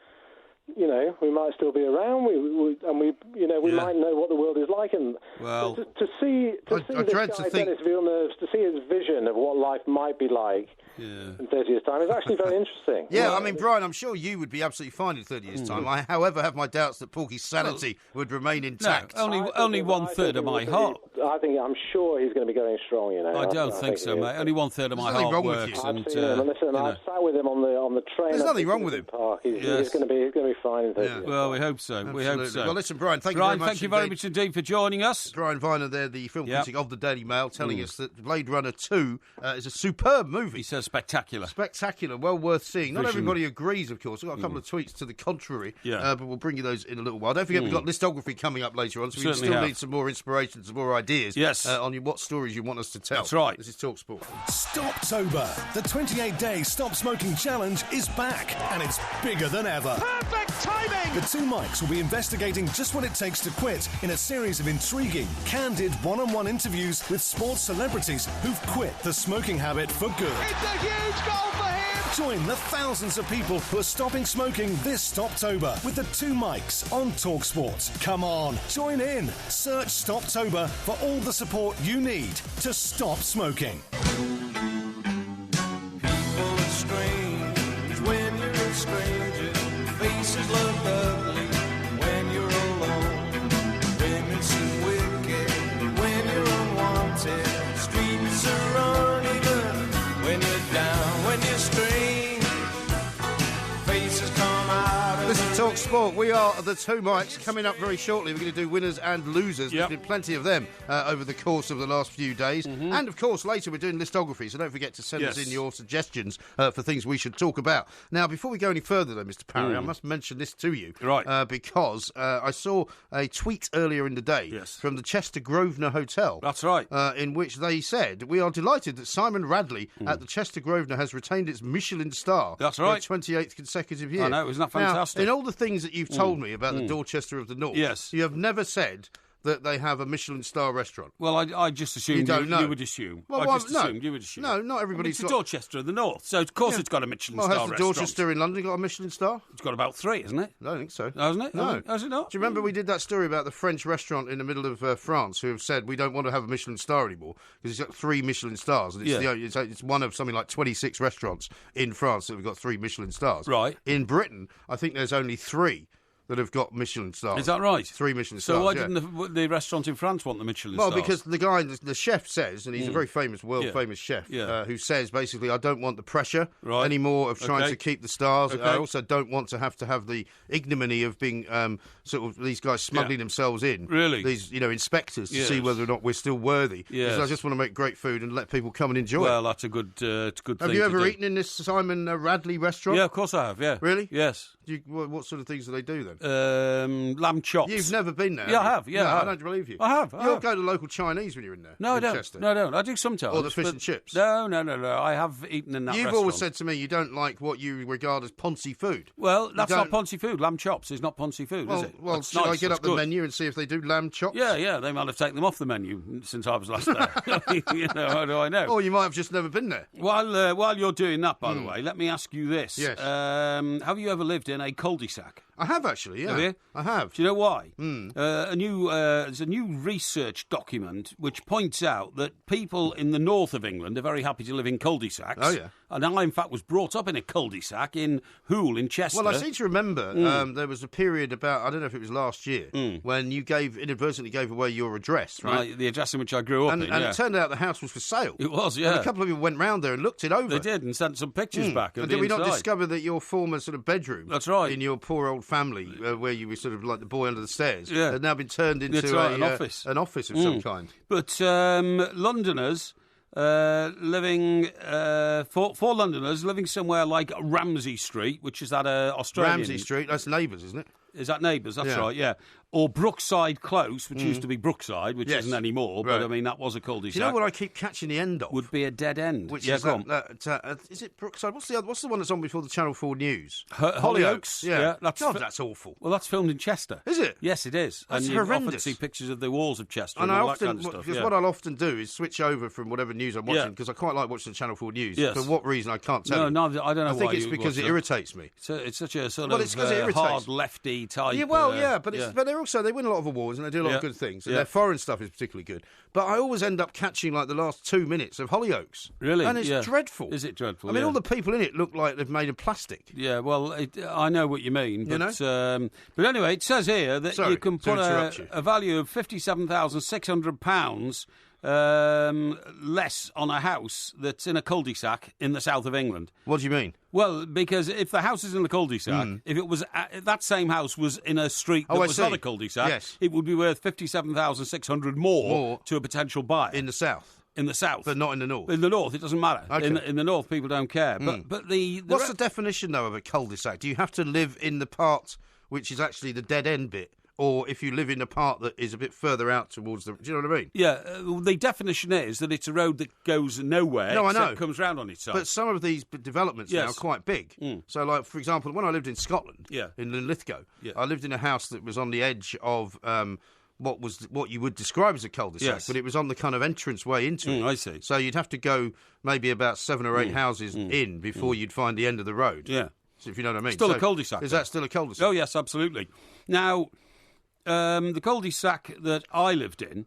We might still be around. We might know what the world is like, and to see this guy Dennis Villeneuve, to see his vision of what life might be like in 30 years' time is actually very interesting. Yeah, I mean, Brian, I'm sure you would be absolutely fine in 30 years' time. I, however, have my doubts that Porky's sanity would remain intact. No, only 1/3 of my heart. I'm sure he's going to be going strong. I don't think so, mate. Only 1/3 of my heart works. I've seen him, and listen, I've sat with him on the train. There's nothing wrong with him. Park. He's going to be fine in 30 years. Well, we hope so. Absolutely. We hope so. Well, listen, Brian, thank you very much. Thank you very much indeed for joining us. Brian Viner there, the film critic of the Daily Mail, telling us that Blade Runner 2 is a superb movie. He says spectacular. Spectacular, well worth seeing. Not everybody agrees, of course. We've got a couple of tweets to the contrary, but we'll bring you those in a little while. Don't forget, we've got listography coming up later on, so we still need some more inspiration, some more ideas on what stories you want us to tell. That's right. This is TalkSport. Stoptober, the 28-day Stop Smoking Challenge is back, and it's bigger than ever. Perfect timing! The two Mikes will be investigating just what it takes to quit in a series of intriguing, candid one-on-one interviews with sports celebrities who've quit the smoking habit for good. It's a huge goal for him! Join the thousands of people who are stopping smoking this Stoptober with the two Mikes on TalkSport. Come on, join in. Search Stoptober for all the support you need to stop smoking. People are strange when you're a stranger. Faces look ugly when you're alone. Women seem wicked when you're unwanted. Streets are uneven when you're down, when you're strange. Faces come out of This is TalkSport. We are the two Mikes. Coming up very shortly, we're going to do winners and losers. There's been plenty of them over the course of the last few days. And, of course, later we're doing listography, so don't forget to send us in your suggestions for things we should talk about. Now, before we go any further, though, Mr. Parry, I must mention this to you. Right. Because I saw a tweet earlier in the day from the Chester Grosvenor Hotel. That's right. In which they said, we are delighted that Simon Radley at the Chester Grosvenor has retained its Michelin Star That's right. for the 28th consecutive year. I know, isn't that fantastic? Now, in all the things that you've told me about the Dorchester of the North, you have never said that they have a Michelin Star restaurant. Well, I just assumed you would assume. Well, I just assumed you would assume. No, not everybody's got... It's Dorchester of the North, so of course it's got a Michelin Star restaurant. Has the Dorchester in London got a Michelin Star? It's got about 3, isn't it? I don't think so. Hasn't it? No. Has it not? Do you remember we did that story about the French restaurant in the middle of France who have said we don't want to have a Michelin Star anymore because it's got 3 Michelin stars, and it's one of something like 26 restaurants in France that have got 3 Michelin stars. Right. In Britain, I think there's only 3 that have got Michelin stars. Is that right? 3 Michelin stars. So why didn't the restaurant in France want the Michelin stars? Well, because the guy, the chef says, and he's a very famous, world-famous chef, who says, basically, I don't want the pressure anymore of trying to keep the stars. I also don't want to have the ignominy of being sort of these guys smuggling themselves in. Really? These, inspectors to see whether or not we're still worthy. Yes. Because I just want to make great food and let people come and enjoy it. Well, that's a good thing. Have you ever eaten in this Simon Radley restaurant? Yeah, of course I have, yeah. Really? Yes. What sort of things do they do then? Lamb chops. You've never been there? Yeah, I have. Yeah, no, I don't believe you. I have. You'll go to local Chinese when you're in there. No, I don't. Chester. No, I don't. I do sometimes. Or the fish and chips. No. I have eaten in that You've restaurant. always said to me you don't like what you regard as Ponzi food. Well, that's not Ponzi food. Lamb chops is not Ponzi food, is it? Well, should I get up the menu and see if they do lamb chops? Yeah. They might have taken them off the menu since I was last there. How do I know? Or you might have just never been there. While you're doing that, by the way, let me ask you this. Yes. Have you ever lived in a cul-de-sac? I have actually, yeah. Have you? I have. Do you know why? There's a new research document which points out that people in the north of England are very happy to live in cul-de-sacs. Oh, yeah. And I, in fact, was brought up in a cul-de-sac in Veale in Chester. Well, I seem to remember there was a period about, I don't know if it was last year, when you inadvertently gave away your address, right? The address in which I grew up and it turned out the house was for sale. It was, yeah. And a couple of people went round there and looked it over. They did, and sent some pictures back. And did we not discover that your former sort of bedroom, that's right, in your poor old family, where you were sort of like the boy under the stairs, had now been turned into an office. An office of some kind. But Londoners living for Londoners living somewhere like Ramsay Street, which is that Australian Ramsay Street, that's Neighbours, isn't it? Is that Neighbours? That's right, yeah. or Brookside Close, which used to be Brookside, which isn't anymore, but I mean, that was a cul-de-sac. Do you know what I keep catching the end of? Would be a dead end. Which is is it Brookside? What's the one that's on before the Channel 4 News? Hollyoaks. Yeah. That's awful. Well, that's filmed in Chester. Is it? Yes, it is. That's and you horrendous. often see pictures of the walls of Chester And and I all often, that kind of stuff. because what I'll often do is switch over from whatever news I'm watching, because I quite like watching the Channel 4 News. Yes. For what reason, I can't tell you. No, I don't know why. I think it's because it irritates me. It's such a sort it's because it of irritates. hard lefty type. Yeah, but they win a lot of awards and they do a lot of good things. And their foreign stuff is particularly good. But I always end up catching like the last 2 minutes of Hollyoaks. Really? And it's dreadful. Is it dreadful? I mean, all the people in it look like they've made of plastic. Yeah, well, I know what you mean. But, but anyway, it says here that you can put a value of £57,600 less on a house that's in a cul-de-sac in the south of England. What do you mean? Well, because if the house is in the cul-de-sac, if it was that same house was in a street that was not a cul-de-sac, it would be worth £57,600 more to a potential buyer in the south. In the south, but not in the north. In the north, it doesn't matter. Okay. In the north, people don't care. But what's the definition though of a cul-de-sac? Do you have to live in the part which is actually the dead end bit? Or if you live in a part that is a bit further out towards the... Do you know what I mean? Yeah, the definition is that it's a road that goes nowhere. No, I know. Except comes round on its side. But some of these developments now are quite big. So, like, for example, when I lived in Scotland, in Linlithgow, I lived in a house that was on the edge of... what you would describe as a cul-de-sac, but it was on the kind of entrance way into it. I see. So you'd have to go maybe about 7 or 8 houses in before you'd find the end of the road. Yeah. So if you know what I mean. Still a cul-de-sac. Is that still a cul-de-sac? Oh, yes, absolutely. Now... the cul-de-sac that I lived in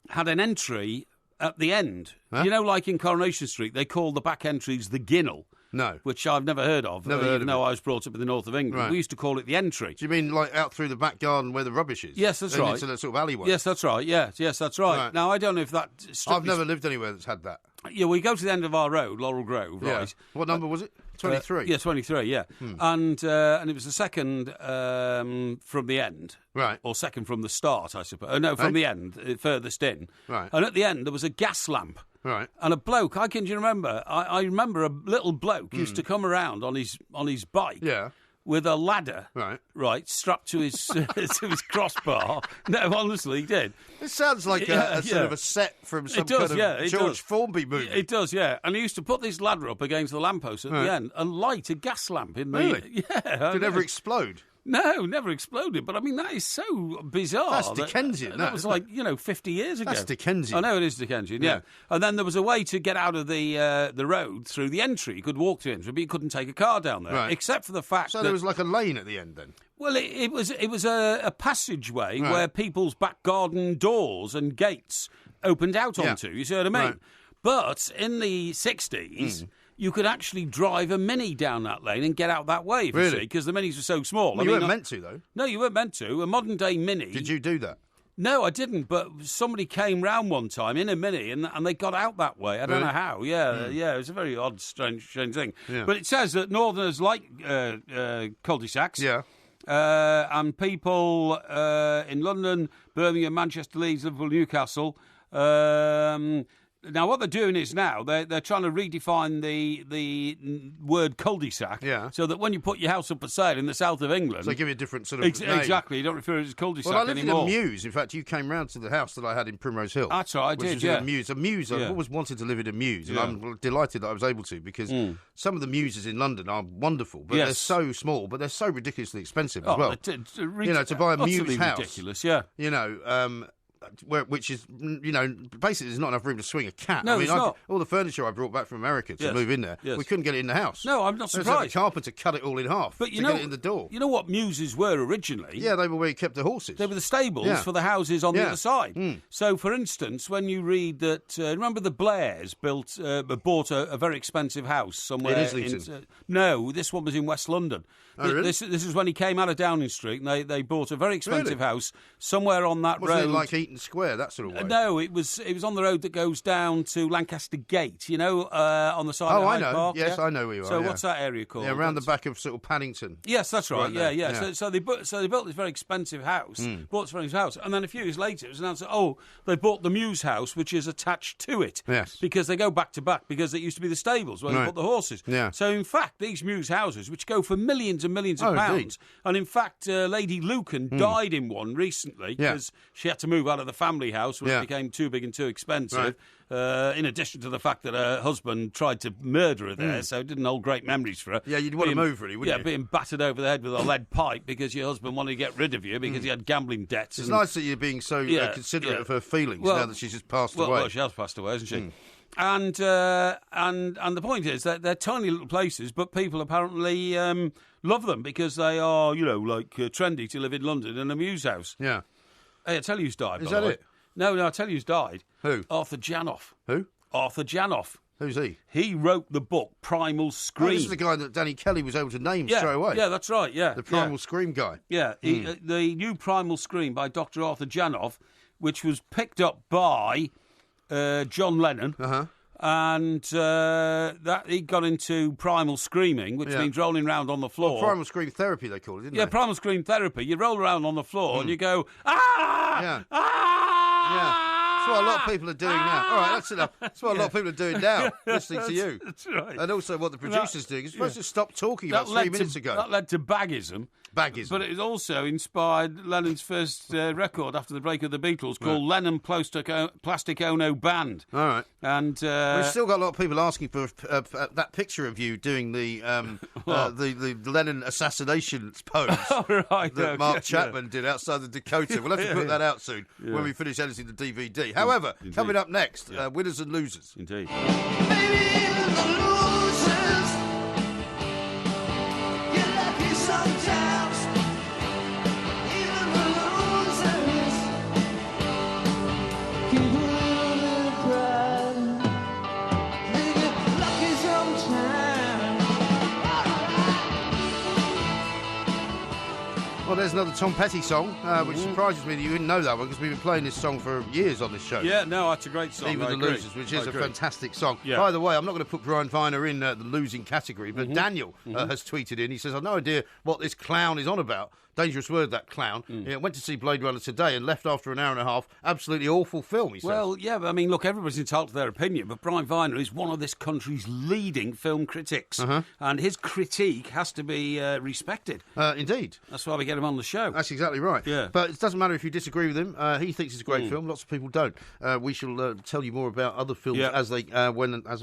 had an entry at the end. Huh? You know, like in Coronation Street, they call the back entries the Ginnel. No. Which I've never heard of. Even though I was brought up in the north of England. Right. We used to call it the entry. Do you mean like out through the back garden where the rubbish is? Yes, that's right. Into the sort of alleyway? Yes, that's right. Yes, that's right. Now, I don't know if that... I've never lived anywhere that's had that. Yeah, we go to the end of our road, Laurel Grove, right? What number was it? 23? Yeah, 23, yeah. And it was the second from the end. Right. Or second from the start, I suppose. No, from the end, furthest in. Right. And at the end, there was a gas lamp. Right. And a bloke, I remember a little bloke used to come around on his bike. Yeah. With a ladder, right, strapped to his to his crossbar. No, honestly, he did. It sounds like a sort of a set from some kind of George Formby movie. It does, yeah. And he used to put this ladder up against the lamppost at the end and light a gas lamp in the... Really? Yeah. Did it ever explode? No, never exploded. But I mean, that is so bizarre. That's Dickensian. That was like 50 years ago. That's Dickensian. I know it is Dickensian. Yeah. And then there was a way to get out of the road through the entry. You could walk to the entry, but you couldn't take a car down there, except for the fact. So there was like a lane at the end then. Well, it was a passageway where people's back garden doors and gates opened out onto. You see what I mean? Right. But in the 60s. You could actually drive a Mini down that lane and get out that way, if you see, because the Minis were so small. Well, you weren't meant to, though. No, you weren't meant to. A modern-day Mini... Did you do that? No, I didn't, but somebody came round one time in a Mini and they got out that way. I don't know how. Yeah, it was a very odd, strange thing. Yeah. But it says that Northerners like cul-de-sacs. Yeah. And people in London, Birmingham, Manchester, Leeds, Liverpool, Newcastle... Now, what they're doing is now they're trying to redefine the word cul-de-sac, so that when you put your house up for sale in the south of England, so they give you a different sort of name. Exactly. You don't refer to it as cul-de-sac anymore. Well, I lived anymore. in a mews. In fact, you came round to the house that I had in Primrose Hill. That's right, I did. Yeah, a mews. A mews. I've always wanted to live in a mews, and I'm delighted that I was able to because some of the mewses in London are wonderful, but they're so small, but they're so ridiculously expensive as well. To buy a mews house, ridiculous. Yeah. Which is, basically there's not enough room to swing a cat. No, not. All the furniture I brought back from America to move in there, we couldn't get it in the house. No, I'm not surprised. The carpenter cut it all in half to get it in the door. You know what mewses were originally? Yeah, they were where you kept the horses. They were the stables for the houses on the other side. So, for instance, when you read that, remember the Blairs bought a very expensive house somewhere in Islington? No, this one was in West London. Oh, really? This is when he came out of Downing Street, and they bought a very expensive house somewhere on that road. It like Eton Eaton Square, that sort of way? No, it was on the road that goes down to Lancaster Gate, on the side of Hyde Park. Yes, I know where you are. So what's that area called? Yeah, around the back of sort of Paddington. Yes, that's right. Yeah. So they built this very expensive house, and then a few years later it was announced that, they bought the Mews house, which is attached to it. Yes. Because they go back to back, because it used to be the stables where they put the horses. Yeah. So in fact, these Mews houses, which go for millions and millions of pounds, indeed. and in fact, Lady Lucan died in one recently because she had to move out of the family house when it became too big and too expensive. Right. In addition to the fact that her husband tried to murder her there, so it didn't hold great memories for her. Yeah, you'd want to move, really, wouldn't you? Yeah, being battered over the head with a lead pipe because your husband wanted to get rid of you because he had gambling debts. It's nice that you're being so considerate of her feelings now that she's just passed away. Well, she has passed away, hasn't she? And the point is that they're tiny little places, but people apparently love them because they are, trendy to live in London in a Mews house. Yeah. Hey, I tell you who's died. Is that it? No, I tell you who's died. Who? Arthur Janov. Who? Arthur Janov. Who's he? He wrote the book Primal Scream. Oh, this is the guy that Danny Kelly was able to name straight away. Yeah, that's right, yeah. The Primal Scream guy. Yeah, the new Primal Scream by Dr. Arthur Janov, which was picked up by John Lennon. Uh-huh. And that he got into primal screaming, which means rolling around on the floor. Well, primal scream therapy, they call it, didn't they? Yeah, primal scream therapy. You roll around on the floor and you go, ah! Yeah. Ah! Yeah. That's what a lot of people are doing now. All right, that's enough. That's what a lot of people are doing now, listening to you. That's right. And also what the producer's doing. You're supposed to stop talking about 3 minutes ago. That led to baggism. But it also inspired Lennon's first record after the break of the Beatles called Lennon Plastic Ono Band. All right. And we've still got a lot of people asking for that picture of you doing the Lennon assassination pose that Mark Chapman did outside the Dakota. We'll have to put that out soon when we finish editing the DVD. However, coming up next, winners and losers. Indeed. Well, there's another Tom Petty song, which surprises me that you didn't know that one, because we've been playing this song for years on this show. Yeah, no, that's a great song. Even the Losers, which is a fantastic song. Yeah. By the way, I'm not going to put Brian Viner in the losing category, but Daniel has tweeted in. He says, I've no idea what this clown is on about. Dangerous word, that clown. Went to see Blade Runner today and left after an hour and a half. Absolutely awful film, he says. Well, yeah, but I mean, look, everybody's entitled to their opinion, but Brian Viner is one of this country's leading film critics, and his critique has to be respected. Indeed. That's why we get him on the show. That's exactly right. Yeah. But it doesn't matter if you disagree with him. He thinks it's a great film. Lots of people don't. We shall tell you more about other films as and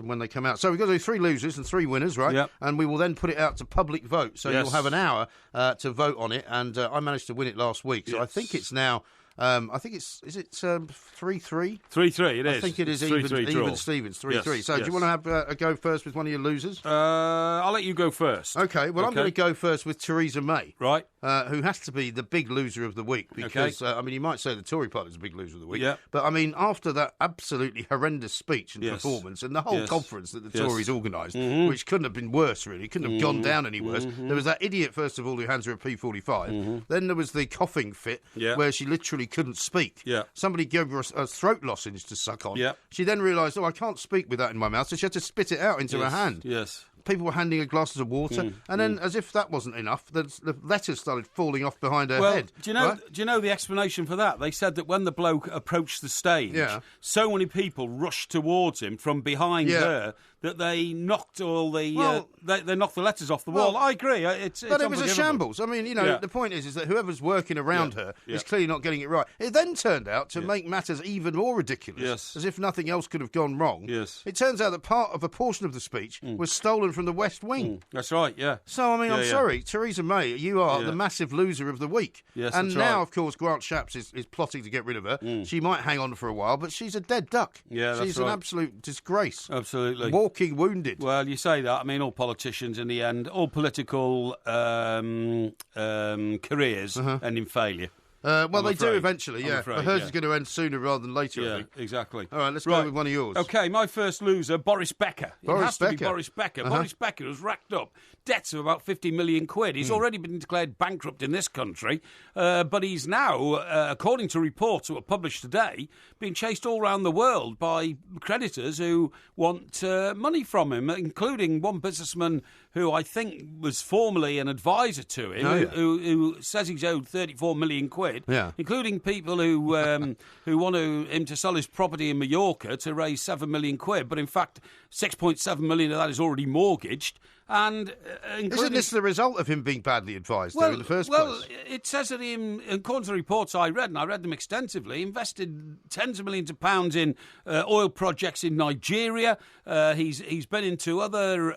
when they come out. So we've got to do 3 losers and 3 winners, right? Yep. And we will then put it out to public vote. So you'll have an hour to vote on it, and I managed to win it last week. So I think it's now... is it 3-3? 3-3, it is. I think it is it's even Stevens, 3-3. So do you want to have a go first with one of your losers? I'll let you go first. Okay, well, I'm going to go first with Theresa May. Right. Who has to be the big loser of the week because, you might say the Tory party is a big loser of the week. Yeah. But, I mean, after that absolutely horrendous speech and performance and the whole conference that the Tories organised, which couldn't have been worse, really, couldn't have gone down any worse. There was that idiot, first of all, who hands her a P45. Then there was the coughing fit where she literally couldn't speak. Yeah. Somebody gave her a throat lozenge to suck on. Yeah. She then realised, I can't speak with that in my mouth, so she had to spit it out into her hand. Yes. People were handing her glasses of water, and then, as if that wasn't enough, the letters started falling off behind her head. Do you know the explanation for that? They said that when the bloke approached the stage, so many people rushed towards him from behind her that they knocked all the they knocked the letters off the wall. I agree. But it was a shambles. I mean, the point is that whoever's working around her is clearly not getting it right. It then turned out to make matters even more ridiculous, as if nothing else could have gone wrong. Yes. It turns out that part of a portion of the speech was stolen from the West Wing. That's right, yeah. So, I mean, I'm sorry, Theresa May, you are the massive loser of the week. Yes, and that's now, right. of course, Grant Shapps is plotting to get rid of her. She might hang on for a while, but she's a dead duck. Yeah, that's She's right. an absolute disgrace. Absolutely. Walking wounded. Well, you say that. I mean, all politicians in the end, all political careers end in failure. Well, they do eventually, yeah. Afraid, but hers is going to end sooner rather than later, I think. Exactly. All right, let's go with one of yours. OK, my first loser, Boris Becker. It has to be Boris Becker. Uh-huh. Boris Becker has racked up debts of about 50 million quid. He's already been declared bankrupt in this country, but he's now, according to reports that were published today, being chased all around the world by creditors who want money from him, including one businessman who I think was formerly an advisor to him, who says he's owed 34 million quid, including people who want him to sell his property in Mallorca to raise 7 million quid, but in fact 6.7 million of that is already mortgaged. And isn't this the result of him being badly advised in the first place? Well, it says that he, according to the reports I read, and I read them extensively, invested tens of millions of pounds in oil projects in Nigeria. He's been into other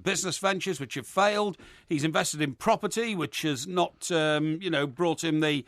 business ventures which have failed. He's invested in property which has not, brought him the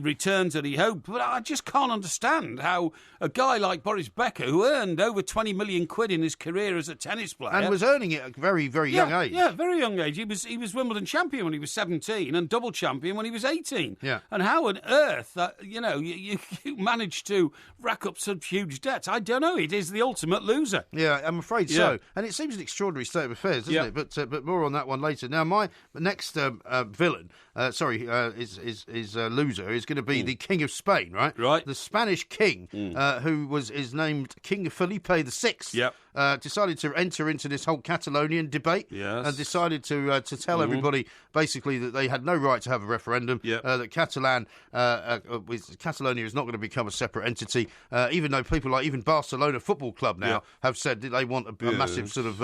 returns that he hoped. But I just can't understand how a guy like Boris Becker, who earned over 20 million quid in his career as a tennis player, and was earning it at a very, very young age. Yeah, very young age. He was Wimbledon champion when he was 17 and double champion when he was 18. Yeah. And how on earth that you managed to rack up such huge debts? I don't know. It is the ultimate loser. Yeah, I'm afraid so. And it seems an extraordinary state of affairs, doesn't it? But more on that one later. Now, my next villain, is loser, is going to be the King of Spain, right? Right. The Spanish king, who is named King Felipe VI. Yep. Decided to enter into this whole Catalonian debate. Yes. And decided to tell everybody basically that they had no right to have a referendum. Yep. That Catalonia is not going to become a separate entity. Even though people like even Barcelona Football Club now have said that they want a massive sort of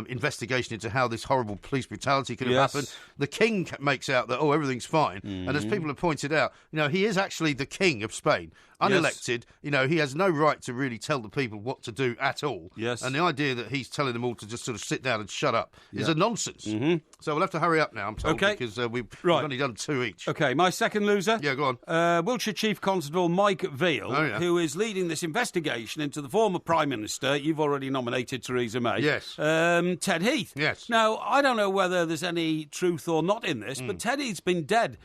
investigation into how this horrible police brutality could have happened. The king makes out that everything's fine, and as people have pointed out, he is actually the king of Spain. Unelected, he has no right to really tell the people what to do at all. Yes. And the idea that he's telling them all to just sort of sit down and shut up is a nonsense. Mm-hmm. So we'll have to hurry up now, I'm told, because we've only done 2 each. OK, my second loser. Yeah, go on. Wiltshire Chief Constable Mike Veale, who is leading this investigation into the former Prime Minister. You've already nominated Theresa May. Yes. Ted Heath. Yes. Now, I don't know whether there's any truth or not in this, but Ted Heath's been dead,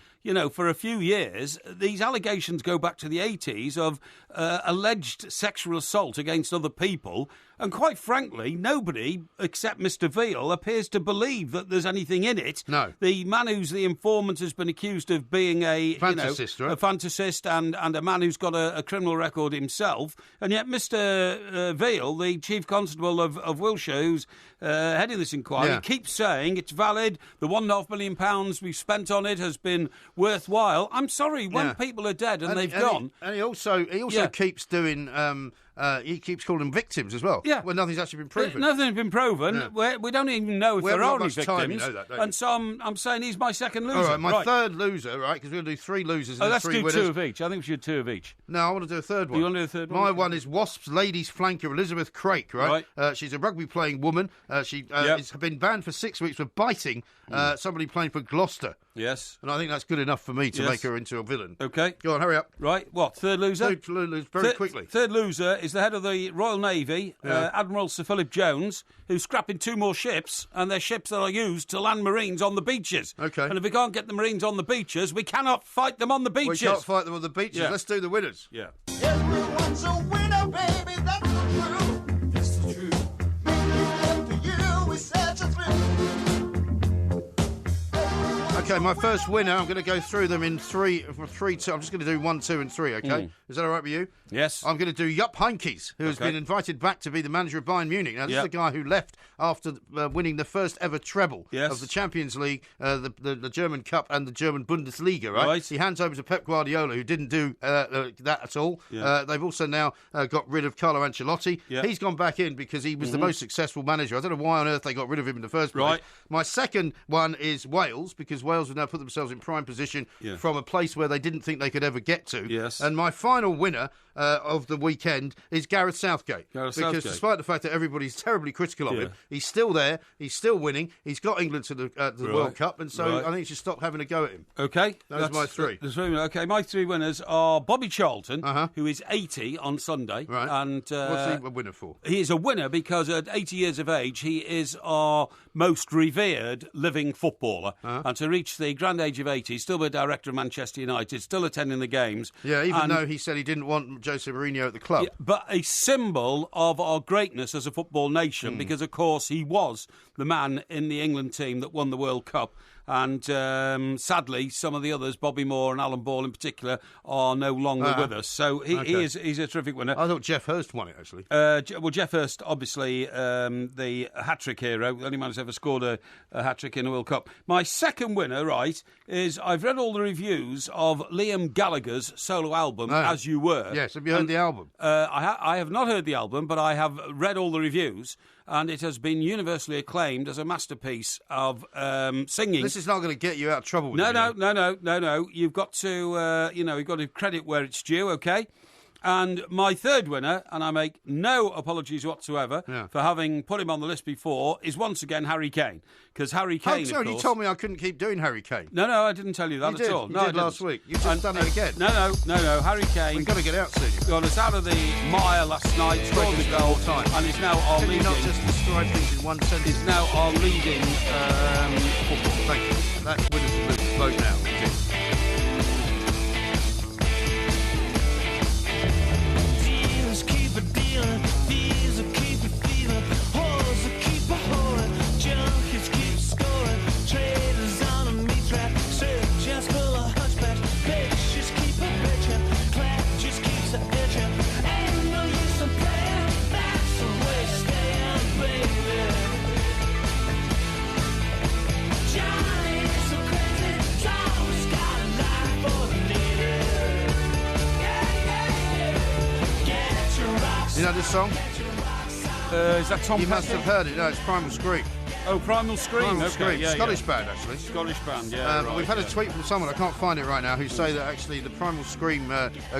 for a few years. These allegations go back to the 80s of alleged sexual assault against other people. And quite frankly, nobody except Mr. Veale appears to believe that there's anything in it. No. The man who's the informant has been accused of being a fantasist, a fantasist and a man who's got a criminal record himself. And yet Mr. Veale, the Chief Constable of Wiltshire, who's heading this inquiry, keeps saying it's valid. The £1.5 million we've spent on it has been worthwhile. I'm sorry, when people are dead and they've gone. And he also keeps doing. He keeps calling them victims as well. Yeah. Well, nothing's actually been proven. Nothing's been proven. Yeah. We don't even know if there are any victims. Time, you know that, and so I'm saying he's my second loser. All right, my third loser, right, because we're going to do 3 losers and let's 3 do winners. 2 of each. I think we should do 2 of each. No, I want to do a third one. You want to do a third one? My one is Wasps ladies flanker Elizabeth Craik, right? She's a rugby-playing woman. She has been banned for 6 weeks for biting somebody playing for Gloucester. Yes. And I think that's good enough for me to make her into a villain. OK. Go on, hurry up. Right, what, third loser? Very quickly. Third loser is the head of the Royal Navy, Admiral Sir Philip Jones, who's scrapping 2 more ships, and they're ships that are used to land Marines on the beaches. OK. And if we can't get the Marines on the beaches, we cannot fight them on the beaches. We can't fight them on the beaches. Yeah. Let's do the winners. Yeah. Everyone's a winner, baby, that's the truth. That's the truth. To you is such a thrill. OK, my first winner, I'm going to go through them in 3, 2. I'm just going to do 1, 2 and 3, OK? Is that all right with you? Yes. I'm going to do Jupp Heynckes, who has been invited back to be the manager of Bayern Munich. Now, this is the guy who left after winning the first ever treble of the Champions League, the German Cup and the German Bundesliga, right? He hands over to Pep Guardiola, who didn't do that at all. Yeah. They've also now got rid of Carlo Ancelotti. Yeah. He's gone back in because he was the most successful manager. I don't know why on earth they got rid of him in the first place. Right. My second one is Wales, because Wales have now put themselves in prime position from a place where they didn't think they could ever get to. Yes. And my final winner of the weekend is Gareth Southgate. Because despite the fact that everybody's terribly critical of him, he's still there, he's still winning, he's got England to the World Cup, and so I think you should stop having a go at him. OK. That's my three. OK, my three winners are Bobby Charlton, who is 80 on Sunday. Right. And what's he a winner for? He is a winner because at 80 years of age, he is our most revered living footballer. And to reach the grand age of 80, still be director of Manchester United, still attending the games. Yeah, even though he said he didn't want Jose Mourinho at the club. Yeah, but a symbol of our greatness as a football nation, because, of course, he was the man in the England team that won the World Cup. And sadly, some of the others, Bobby Moore and Alan Ball in particular, are no longer with us. So he's a terrific winner. I thought Geoff Hurst won it, actually. Well, Geoff Hurst, obviously, the hat-trick hero, the only man who's ever scored a hat-trick in a World Cup. My second winner, right, is I've read all the reviews of Liam Gallagher's solo album, As You Were. Yes, have you heard the album? I have not heard the album, but I have read all the reviews, and it has been universally acclaimed as a masterpiece of singing. This is not going to get you out of trouble. No. You've got to, you've got to credit where it's due. Okay. And my third winner, and I make no apologies whatsoever for having put him on the list before, is once again Harry Kane. Because Harry Kane, of course... you told me I couldn't keep doing Harry Kane. No, I didn't tell you that at all. You did last week. You've just done it again. No, Harry Kane... We've got to get out soon. Got us out of the mire last night, scored the goal, and is now our leading... Can you not just describe things in one sentence? Is now our leading football. Thank you. That's winners and losers. Vote now. You know this song? Is that Tom? You must have heard it. No, it's Primal Scream. Oh, Primal Scream. Primal Scream. Scottish band, actually. Scottish band, yeah. We've had a tweet from someone, I can't find it right now, who say that actually the Primal Scream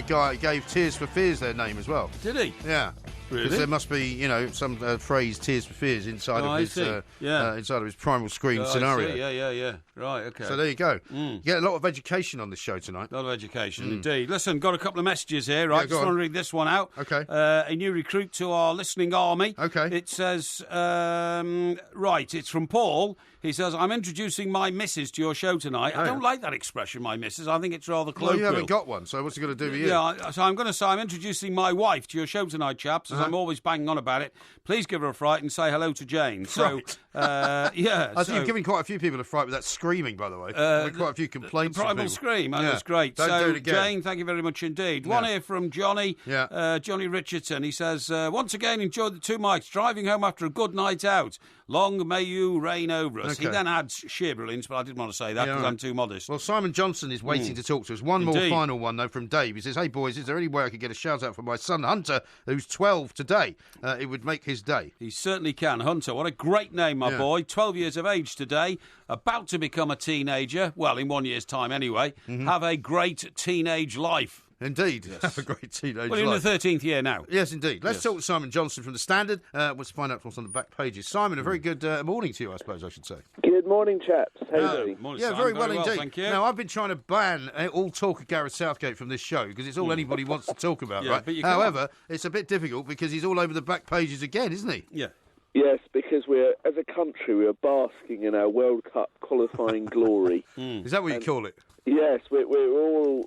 guy gave Tears for Fears their name as well. Did he? Yeah. Really? Because there must be, some phrase "Tears for Fears" inside of his inside of his Primal Scream scenario. Yeah. Right, okay. So there you go. You get a lot of education on this show tonight. A lot of education, indeed. Listen, got a couple of messages here, right? Just want to read this one out. Okay. A new recruit to our listening army. Okay. It says, right, it's from Paul. He says, I'm introducing my missus to your show tonight. I don't like that expression, my missus. I think it's rather colloquial. Well, you haven't got one, so what's it going to do with you? Yeah, so I'm going to say I'm introducing my wife to your show tonight, chaps, as I'm always banging on about it. Please give her a fright and say hello to Jane. So, I think you've given quite a few people a fright with that screaming, by the way. Quite a few complaints the Primal Scream, that's great. Don't do it again. Jane, thank you very much indeed. One here from Johnny, Johnny Richardson. He says, once again, enjoyed the two mics, driving home after a good night out. Long may you reign over us. Okay. He then adds sheer brilliance, but I didn't want to say that because I'm too modest. Well, Simon Johnson is waiting to talk to us. One more final one, though, from Dave. He says, hey, boys, is there any way I could get a shout-out for my son, Hunter, who's 12 today? It would make his day. He certainly can. Hunter, what a great name, my boy. 12 years of age today, about to become a teenager. Well, in 1 year's time anyway. Have a great teenage life. Indeed. Yes. Have a great teenage life. Well, in the 13th year now. Yes, indeed. Let's talk to Simon Johnson from The Standard. Let's find out what's on the back pages. Simon, a very good morning to you, I suppose I should say. Good morning, chaps. How are you doing? Morning, very well indeed. Thank you. Now, I've been trying to ban all talk of Gareth Southgate from this show because it's all anybody wants to talk about, right? But however, it's a bit difficult because he's all over the back pages again, isn't he? Yeah. Yes, because as a country, we're basking in our World Cup qualifying glory. Is that what you call it? Yes, we're all,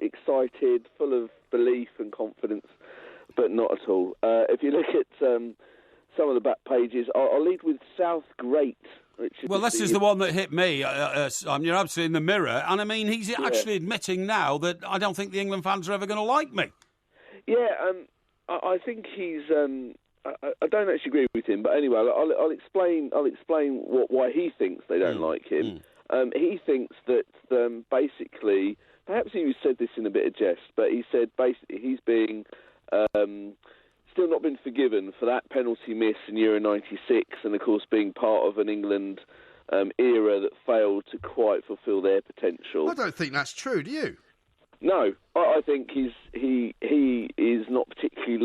excited, full of belief and confidence, but not at all. If you look at some of the back pages, I'll lead with Southgate. This is the one that hit me. You're absolutely in the mirror. And I mean, he's actually admitting now that I don't think the England fans are ever going to like me. Yeah, I think he's... I don't actually agree with him, but anyway, I'll explain why he thinks they don't like him. He thinks that basically, perhaps he said this in a bit of jest, but he said basically he's being still not been forgiven for that penalty miss in Euro '96, and of course being part of an England era that failed to quite fulfil their potential. I don't think that's true. Do you? No, I think he is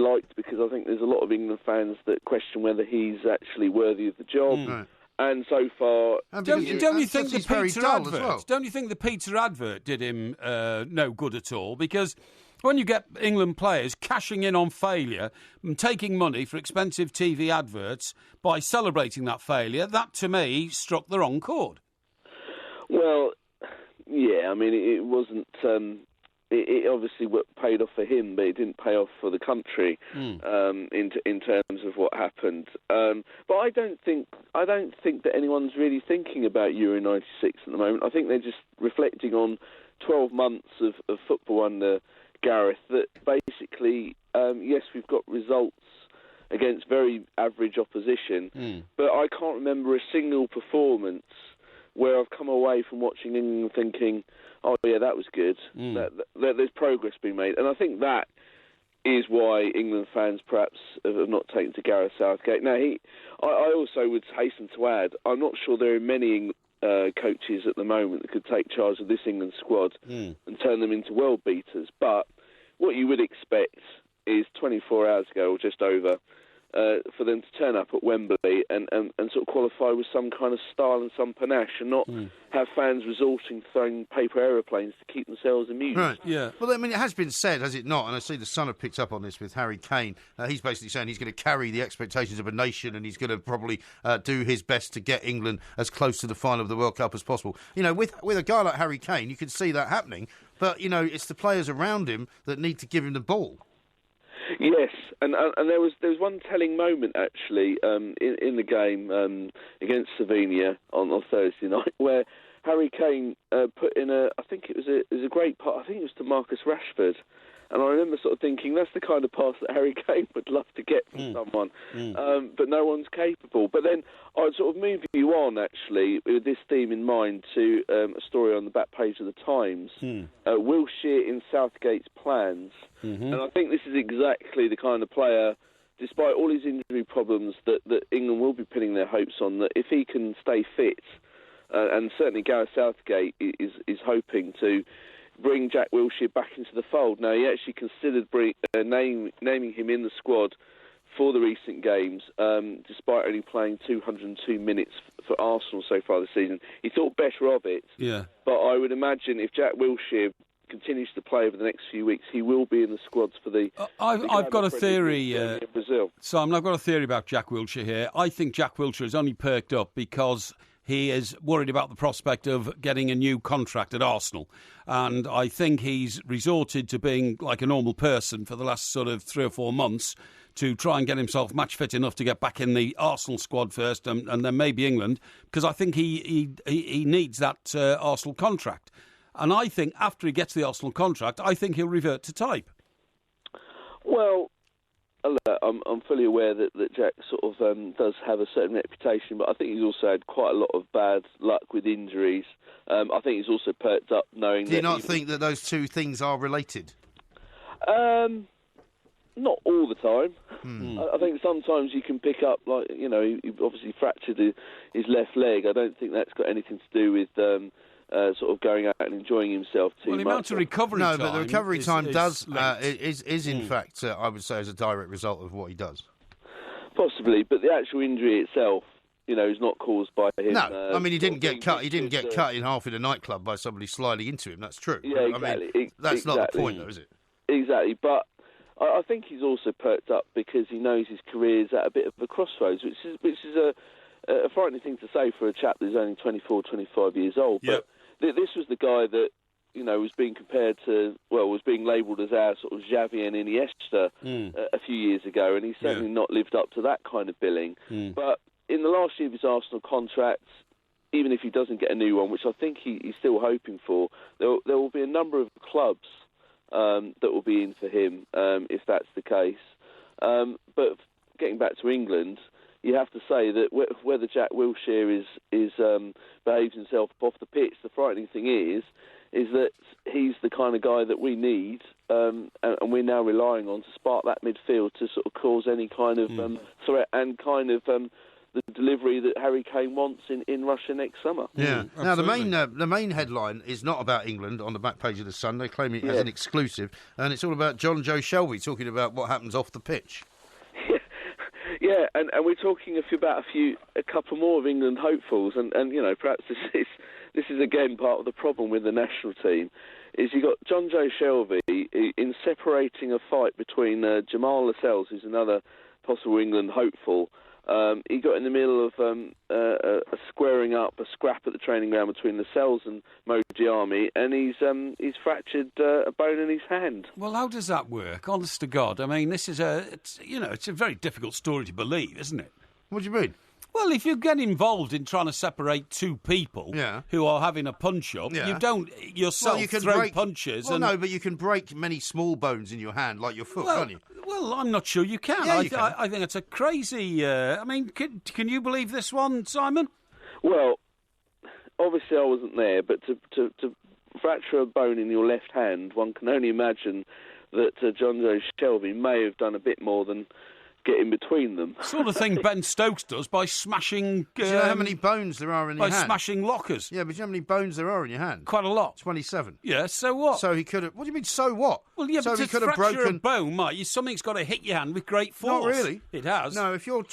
liked, because I think there's a lot of England fans that question whether he's actually worthy of the job. Right. And so far, don't you think the Peter advert? Well. Don't you think the Peter advert did him no good at all? Because when you get England players cashing in on failure and taking money for expensive TV adverts by celebrating that failure, that to me struck the wrong chord. Well, yeah, I mean, it wasn't. It obviously paid off for him, but it didn't pay off for the country in terms of what happened. But I don't think that anyone's really thinking about Euro '96 at the moment. I think they're just reflecting on 12 months of football under Gareth. That basically, yes, we've got results against very average opposition, but I can't remember a single performance where I've come away from watching England thinking, oh yeah, that was good, that there's progress being made. And I think that is why England fans perhaps have not taken to Gareth Southgate. Now, I also would hasten to add, I'm not sure there are many coaches at the moment that could take charge of this England squad and turn them into world beaters. But what you would expect is 24 hours ago, or just over, for them to turn up at Wembley and sort of qualify with some kind of style and some panache, and not have fans resorting to throwing paper aeroplanes to keep themselves amused. Right, yeah. Well, I mean, it has been said, has it not? And I see the Sun have picked up on this with Harry Kane. He's basically saying he's going to carry the expectations of a nation, and he's going to probably do his best to get England as close to the final of the World Cup as possible. You know, with a guy like Harry Kane, you can see that happening, but, you know, it's the players around him that need to give him the ball. Yes, and there was one telling moment actually in the game against Slovenia on Thursday night, where Harry Kane put in I think it was a great part. I think it was to Marcus Rashford, and I remember sort of thinking that's the kind of pass that Harry Kane would love to get from someone, but no one's capable. But then I'd sort of move you on actually with this theme in mind to a story on the back page of the Times, Wilshere in Southgate's plans. And I think this is exactly the kind of player, despite all his injury problems, that England will be pinning their hopes on, that if he can stay fit, and certainly Gareth Southgate is hoping to bring Jack Wilshere back into the fold. Now, he actually considered naming him in the squad for the recent games, despite only playing 202 minutes for Arsenal so far this season. He thought better of it. Yeah. But I would imagine if Jack Wilshere continues to play over the next few weeks, he will be in the squads for the... I've got a theory, in Brazil. Simon, I've got a theory about Jack Wilshere here. I think Jack Wilshere is only perked up because he is worried about the prospect of getting a new contract at Arsenal. And I think he's resorted to being like a normal person for the last sort of 3 or 4 months to try and get himself match fit enough to get back in the Arsenal squad first and then maybe England, because I think he needs that Arsenal contract. And I think after he gets the Arsenal contract, I think he'll revert to type. Well, I'm fully aware that Jack sort of does have a certain reputation, but I think he's also had quite a lot of bad luck with injuries. I think he's also perked up knowing... Do you not think that those two things are related? Not all the time. I think sometimes you can pick up, like, you know, he obviously fractured his left leg. I don't think that's got anything to do with... sort of going out and enjoying himself too much. The amount of recovery time... No, but the recovery time is in fact, I would say, as a direct result of what he does. Possibly, but the actual injury itself, you know, is not caused by him. No, I mean, he didn't get cut. He didn't get cut in half in a nightclub by somebody sliding into him. That's true. Yeah, exactly. I mean, that's not the point, though, is it? Exactly, but I think he's also perked up because he knows his career is at a bit of a crossroads, which is a frightening thing to say for a chap that's only 24, 25 years old. But this was the guy that, you know, was being compared to, well, was being labelled as our sort of Xavi and Iniesta a few years ago, and he's certainly not lived up to that kind of billing. But in the last year of his Arsenal contract, even if he doesn't get a new one, which I think he's still hoping for, there will be a number of clubs that will be in for him if that's the case. But getting back to England, you have to say that whether Jack Wilshere behaves himself off the pitch, the frightening thing is that he's the kind of guy that we need, and we're now relying on to spark that midfield to sort of cause any kind of threat and kind of the delivery that Harry Kane wants in Russia next summer. Yeah. Now, the main headline is not about England on the back page of The Sun. They claim it as an exclusive, and it's all about Jonjo Shelvey talking about what happens off the pitch. Yeah, and we're talking about a couple more of England hopefuls, and perhaps this is again part of the problem with the national team, is you got Jonjo Shelvey in separating a fight between Jamal Lascelles, who's another possible England hopeful. He got in the middle of a squaring up, a scrap at the training ground between Lascelles and Mojiami, and he's fractured a bone in his hand. Well, how does that work? Honest to God, I mean, this is it's a very difficult story to believe, isn't it? What do you mean? Well, if you get involved in trying to separate two people who are having a punch-up, you don't yourself throw punches. Well, no, but you can break many small bones in your hand, like your foot, can't you? Well, I'm not sure you can. Yeah, I think it's a crazy... I mean, can you believe this one, Simon? Well, obviously I wasn't there, but to fracture a bone in your left hand, one can only imagine that Jonjo Shelvey may have done a bit more than get in between them. Sort of thing Ben Stokes does by smashing... do you know how many bones there are in your hand? By smashing lockers. Yeah, but do you know how many bones there are in your hand? Quite a lot. 27. Yeah, so what? So he could have... What do you mean, so what? Well, yeah, so but he to could have fracture broken a bone, mate, something's got to hit your hand with great force. Not really. It has. No, if you're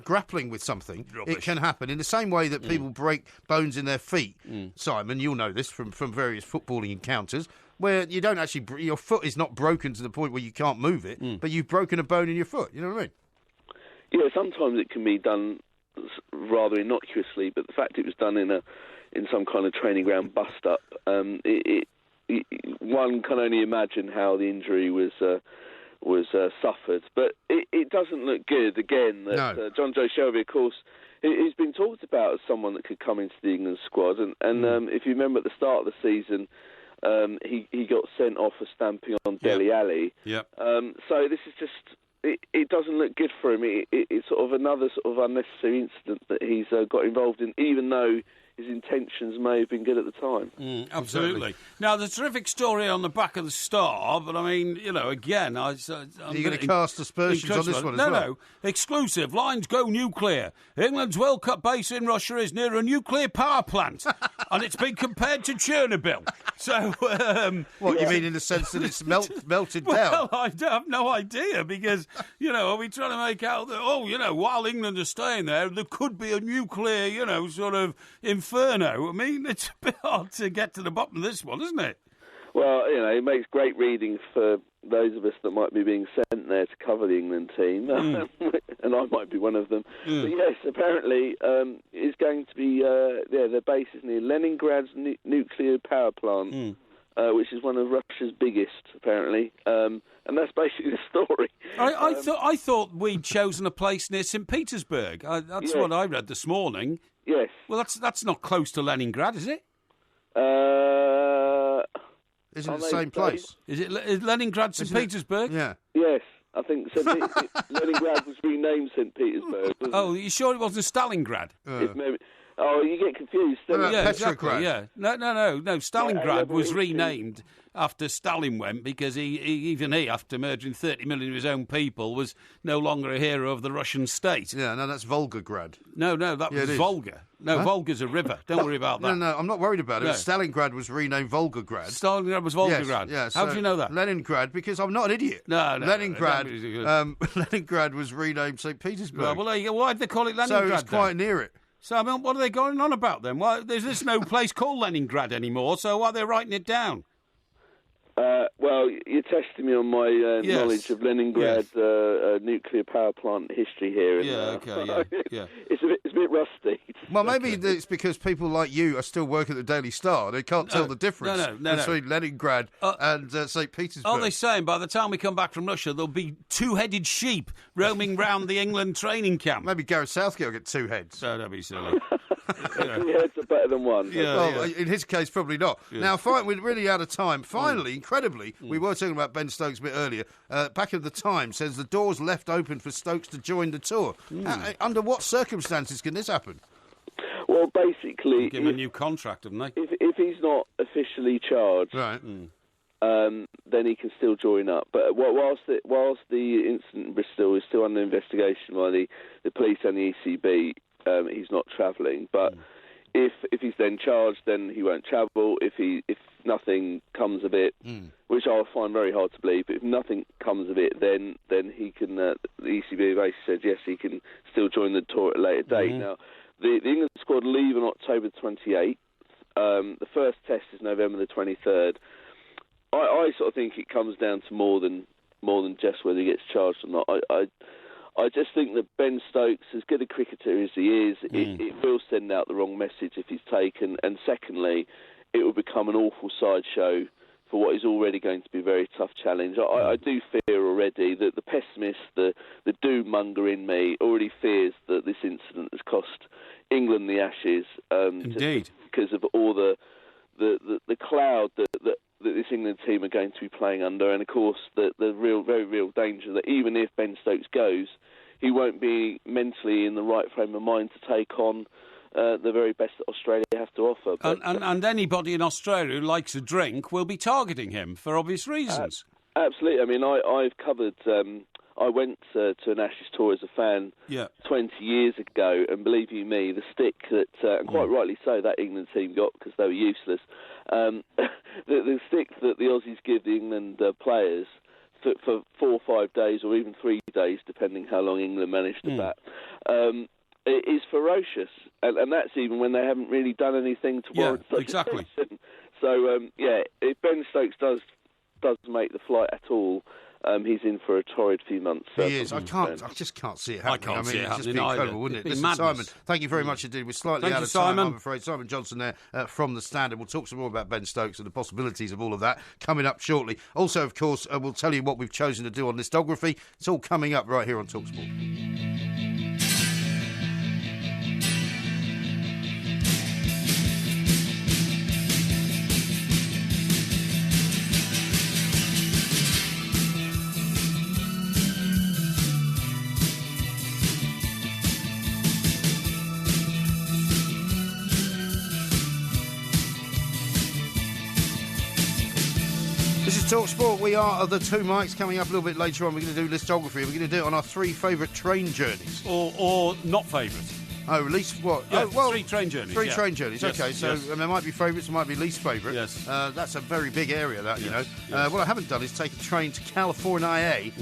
grappling with something, Rubbish. it can happen. In the same way that people break bones in their feet, Simon, you'll know this from various footballing encounters, where you don't actually... Your foot is not broken to the point where you can't move it, but you've broken a bone in your foot. You know what I mean? Yeah, sometimes it can be done rather innocuously, but the fact it was done in some kind of training ground bust-up, one can only imagine how the injury was suffered. But it doesn't look good, again, that Jonjo Shelvey, of course, he's been talked about as someone that could come into the England squad, and if you remember at the start of the season, he got sent off for stamping on Dele Alli. Yep. So this is just... It doesn't look good for him. It's sort of another sort of unnecessary incident that he's got involved in, even though his intentions may have been good at the time. Absolutely. Now, there's a terrific story on the back of the Star, but I mean, again... Are you going to cast aspersions on this one as well? No. Exclusive. Lines go nuclear. England's World Cup base in Russia is near a nuclear power plant, and it's been compared to Chernobyl. So... what, you mean in the sense that it's melted down? Well, I have no idea, because, are we trying to make out that, while England are staying there could be a nuclear, sort of... inferno. I mean, it's a bit hard to get to the bottom of this one, isn't it? Well, it makes great reading for those of us that might be being sent there to cover the England team, and I might be one of them. But yes, apparently it's going to be, their base is near Leningrad's nuclear power plant, which is one of Russia's biggest, apparently. And that's basically the story. I thought we'd chosen a place near St. Petersburg. That's what I read this morning. Yes. Well, that's not close to Leningrad, is it? Isn't it the same place? Is Leningrad St. Petersburg? Yeah. Yes. I think Leningrad was renamed St. Petersburg. Oh, you sure it wasn't Stalingrad? You get confused. Yeah, exactly. Yeah. No. Stalingrad was renamed after Stalin went, because he, after murdering 30 million of his own people, was no longer a hero of the Russian state. Yeah, no, that's Volgograd. No, that was Volga. No, Volga's a river. Don't worry about that. No, I'm not worried about it. No. Stalingrad was renamed Volgograd. Stalingrad was Volgograd. Yes. How do you know that? Leningrad, because I'm not an idiot. No. Leningrad was renamed St. Petersburg. Well, why did they call it Leningrad? So it's quite near it. So, I mean, what are they going on about then? Why, there's no place called Leningrad anymore, so why are they writing it down? Well, you're testing me on my knowledge of Leningrad nuclear power plant history here. Yeah. It's a bit rusty. Well, maybe it's because people like you are still working at the Daily Star. They can't tell the difference between Leningrad and St. Petersburg. Are they saying by the time we come back from Russia, there'll be two-headed sheep roaming round the England training camp? Maybe Gareth Southgate will get two heads. So don't be silly. 3 heads are better than one. In his case, probably not. Yeah. Now, we're really out of time. Finally, incredibly, we were talking about Ben Stokes a bit earlier. Back of the Times says the door's left open for Stokes to join the tour. Under what circumstances can this happen? Well, basically... Give him a new contract, haven't they? If he's not officially charged... Right. then he can still join up. But whilst the incident in Bristol is still under investigation by the police and the ECB, he's not travelling. But if he's then charged, then he won't travel. If nothing comes of it, which I'll find very hard to believe, but if nothing comes of it, then he can. The ECB basically said yes, he can still join the tour at a later date. Now, the England squad leave on October 28th. The first test is November the 23rd. I sort of think it comes down to more than just whether he gets charged or not. I just think that Ben Stokes, as good a cricketer as he is, it will send out the wrong message if he's taken. And secondly, it will become an awful sideshow for what is already going to be a very tough challenge. I do fear already that the pessimist, the doom-monger in me, already fears that this incident has cost England the Ashes. Indeed. Because of all the cloud that this England team are going to be playing under, and of course the very real danger that even if Ben Stokes goes, he won't be mentally in the right frame of mind to take on the very best that Australia have to offer. But, and anybody in Australia who likes a drink will be targeting him for obvious reasons. Absolutely. I mean, I've covered. I went to an Ashes tour as a fan 20 years ago, and believe you me, the stick that, and quite rightly so, that England team got because they were useless. The stick that the Aussies give the England players for 4 or 5 days, or even 3 days, depending how long England managed to bat, it is ferocious, and that's even when they haven't really done anything to warrant such a decision. So, if Ben Stokes does make the flight at all, he's in for a torrid few months. He is. I just can't see it happening. I can't see it it'd just happening be incredible, either. wouldn't it? It'd be Listen, madness. Simon, thank you very much indeed. We're slightly out of time, I'm afraid. Simon Johnson there from The Standard. We'll talk some more about Ben Stokes and the possibilities of all of that coming up shortly. Also, of course, we'll tell you what we've chosen to do on listography. It's all coming up right here on TalkSport. This is TalkSport. We are the two mics. Coming up a little bit later on, we're going to do listography. We're going to do it on our 3 favourite train journeys. Or not favourite. Oh, least what? Yeah, well, 3 train journeys. 3 train journeys. Yes, okay, so yes. there might be favourites, there might be least favourite. Yes. That's a very big area, that, you know. Yes. What I haven't done is take a train to California,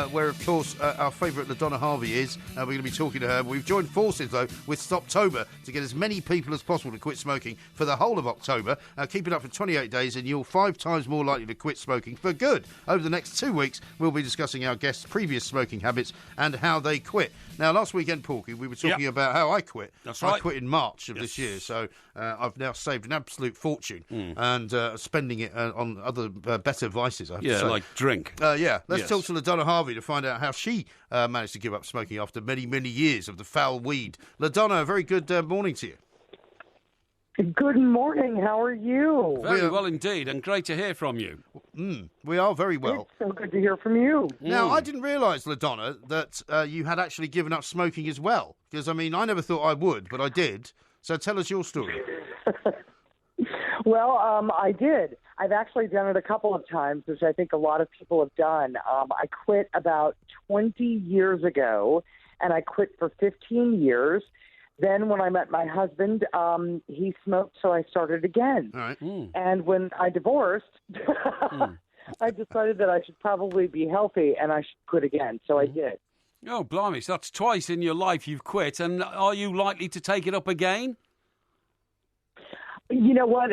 where, of course, our favourite Lonna Harvey is. We're going to be talking to her. We've joined forces, though, with Stoptober to get as many people as possible to quit smoking for the whole of October. Keep it up for 28 days, and you're 5 times more likely to quit smoking for good. Over the next 2 weeks, we'll be discussing our guests' previous smoking habits and how they quit. Now, last weekend, Porky, we were talking about how I quit. That's right. I quit in March of this year, so I've now saved an absolute fortune and spending it on other better vices, I have to say. Like drink. Let's talk to LaDonna Harvey to find out how she managed to give up smoking after many, many years of the foul weed. LaDonna, a very good morning to you. Good morning. How are you? Very well indeed, and great to hear from you. We are very well. It's so good to hear from you. Now, I didn't realise, LaDonna, that you had actually given up smoking as well. Because, I mean, I never thought I would, but I did. So tell us your story. Well, I did. I've actually done it a couple of times, which I think a lot of people have done. I quit about 20 years ago, and I quit for 15 years. Then when I met my husband, he smoked, so I started again. All right. And when I divorced, I decided that I should probably be healthy and I should quit again, so I did. Oh, blimey, so that's twice in your life you've quit, and are you likely to take it up again? You know what?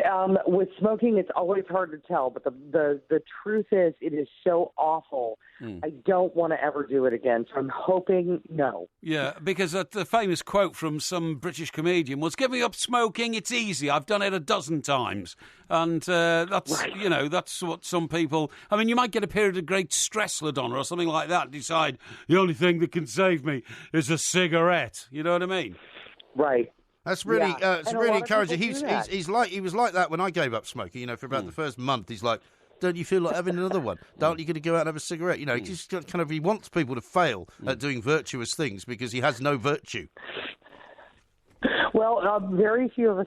With smoking, it's always hard to tell. But the truth is, it is so awful. I don't want to ever do it again. So I'm hoping no. Yeah, because the famous quote from some British comedian was, "Giving up smoking, it's easy. I've done it a dozen times." And that's, you know, that's what some people... I mean, you might get a period of great stress, LaDonna, or something like that, and decide the only thing that can save me is a cigarette. You know what I mean? Right. That's really, it's really encouraging. He was like that when I gave up smoking. You know, for about the first month, he's like, "Don't you feel like having another one? Aren't you going to go out and have a cigarette?" You know, he wants people to fail at doing virtuous things because he has no virtue. Well, very few of us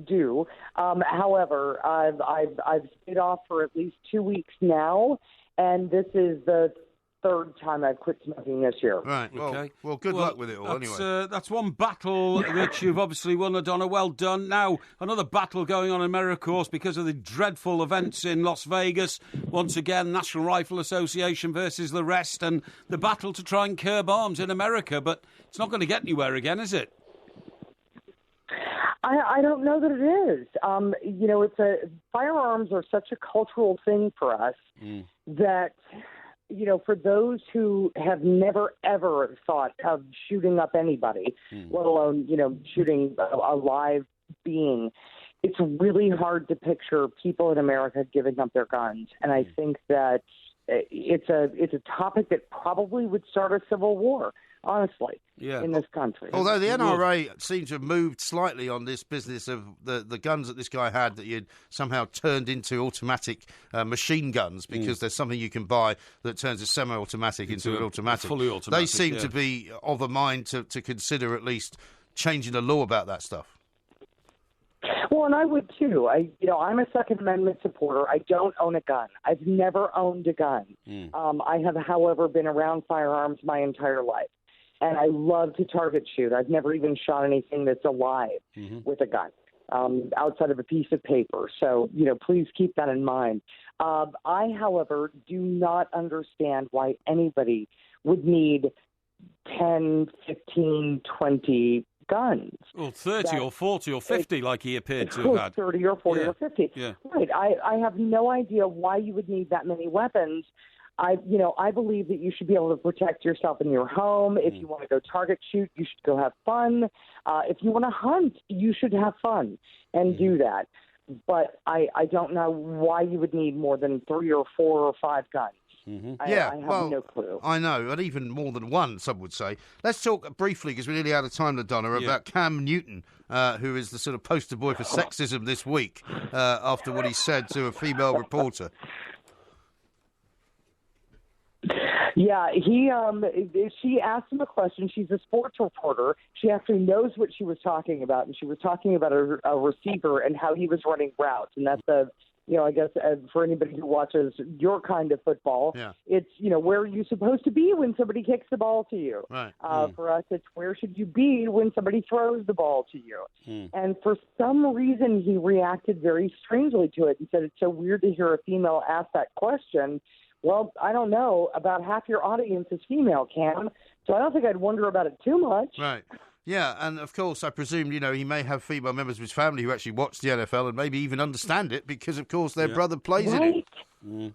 do. However, I've stayed off for at least 2 weeks now, and this is the third time I've quit smoking this year. Right. Well, good luck with it all, anyway. That's one battle which you've obviously won, Donna. Well done. Now, another battle going on in America, of course, because of the dreadful events in Las Vegas. Once again, National Rifle Association versus the rest, and the battle to try and curb arms in America. But it's not going to get anywhere again, is it? I don't know that it is. Firearms are such a cultural thing for us that, for those who have never, ever thought of shooting up anybody, let alone, shooting a live being, it's really hard to picture people in America giving up their guns. And I think that it's a topic that probably would start a civil war, honestly, in this country. Although the NRA seems to have moved slightly on this business of the guns that this guy had that he had somehow turned into automatic machine guns, because there's something you can buy that turns a semi-automatic into an automatic. Fully automatic. They seem to be of a mind to consider at least changing the law about that stuff. Well, and I would too. I'm a Second Amendment supporter. I don't own a gun. I've never owned a gun. I have, however, been around firearms my entire life, and I love to target shoot. I've never even shot anything that's alive with a gun outside of a piece of paper. So, please keep that in mind. I, however, do not understand why anybody would need 10, 15, 20 guns. Well, 30 or 40 or 50 like he appeared to have had. 30 or 40 or 50. Yeah. Right. I have no idea why you would need that many weapons. I believe that you should be able to protect yourself in your home. If you want to go target shoot, you should go have fun. If you want to hunt, you should have fun and do that. But I don't know why you would need more than 3 or 4 or 5 guns. I have no clue. I know, and even more than one, some would say. Let's talk briefly, because we're nearly out of time, LaDonna, about Cam Newton, who is the sort of poster boy for sexism this week, after what he said to a female reporter. Yeah, she asked him a question. She's a sports reporter. She actually knows what she was talking about, and she was talking about a receiver and how he was running routes, and that's I guess for anybody who watches your kind of football, it's, where are you supposed to be when somebody kicks the ball to you? Right. For us, it's where should you be when somebody throws the ball to you? And for some reason, he reacted very strangely to it and said, it's so weird to hear a female ask that question. Well, I don't know. About half your audience is female, Cam, so I don't think I'd wonder about it too much. Right. Yeah, and of course, I presume, he may have female members of his family who actually watch the NFL and maybe even understand it because, of course, their brother plays in it.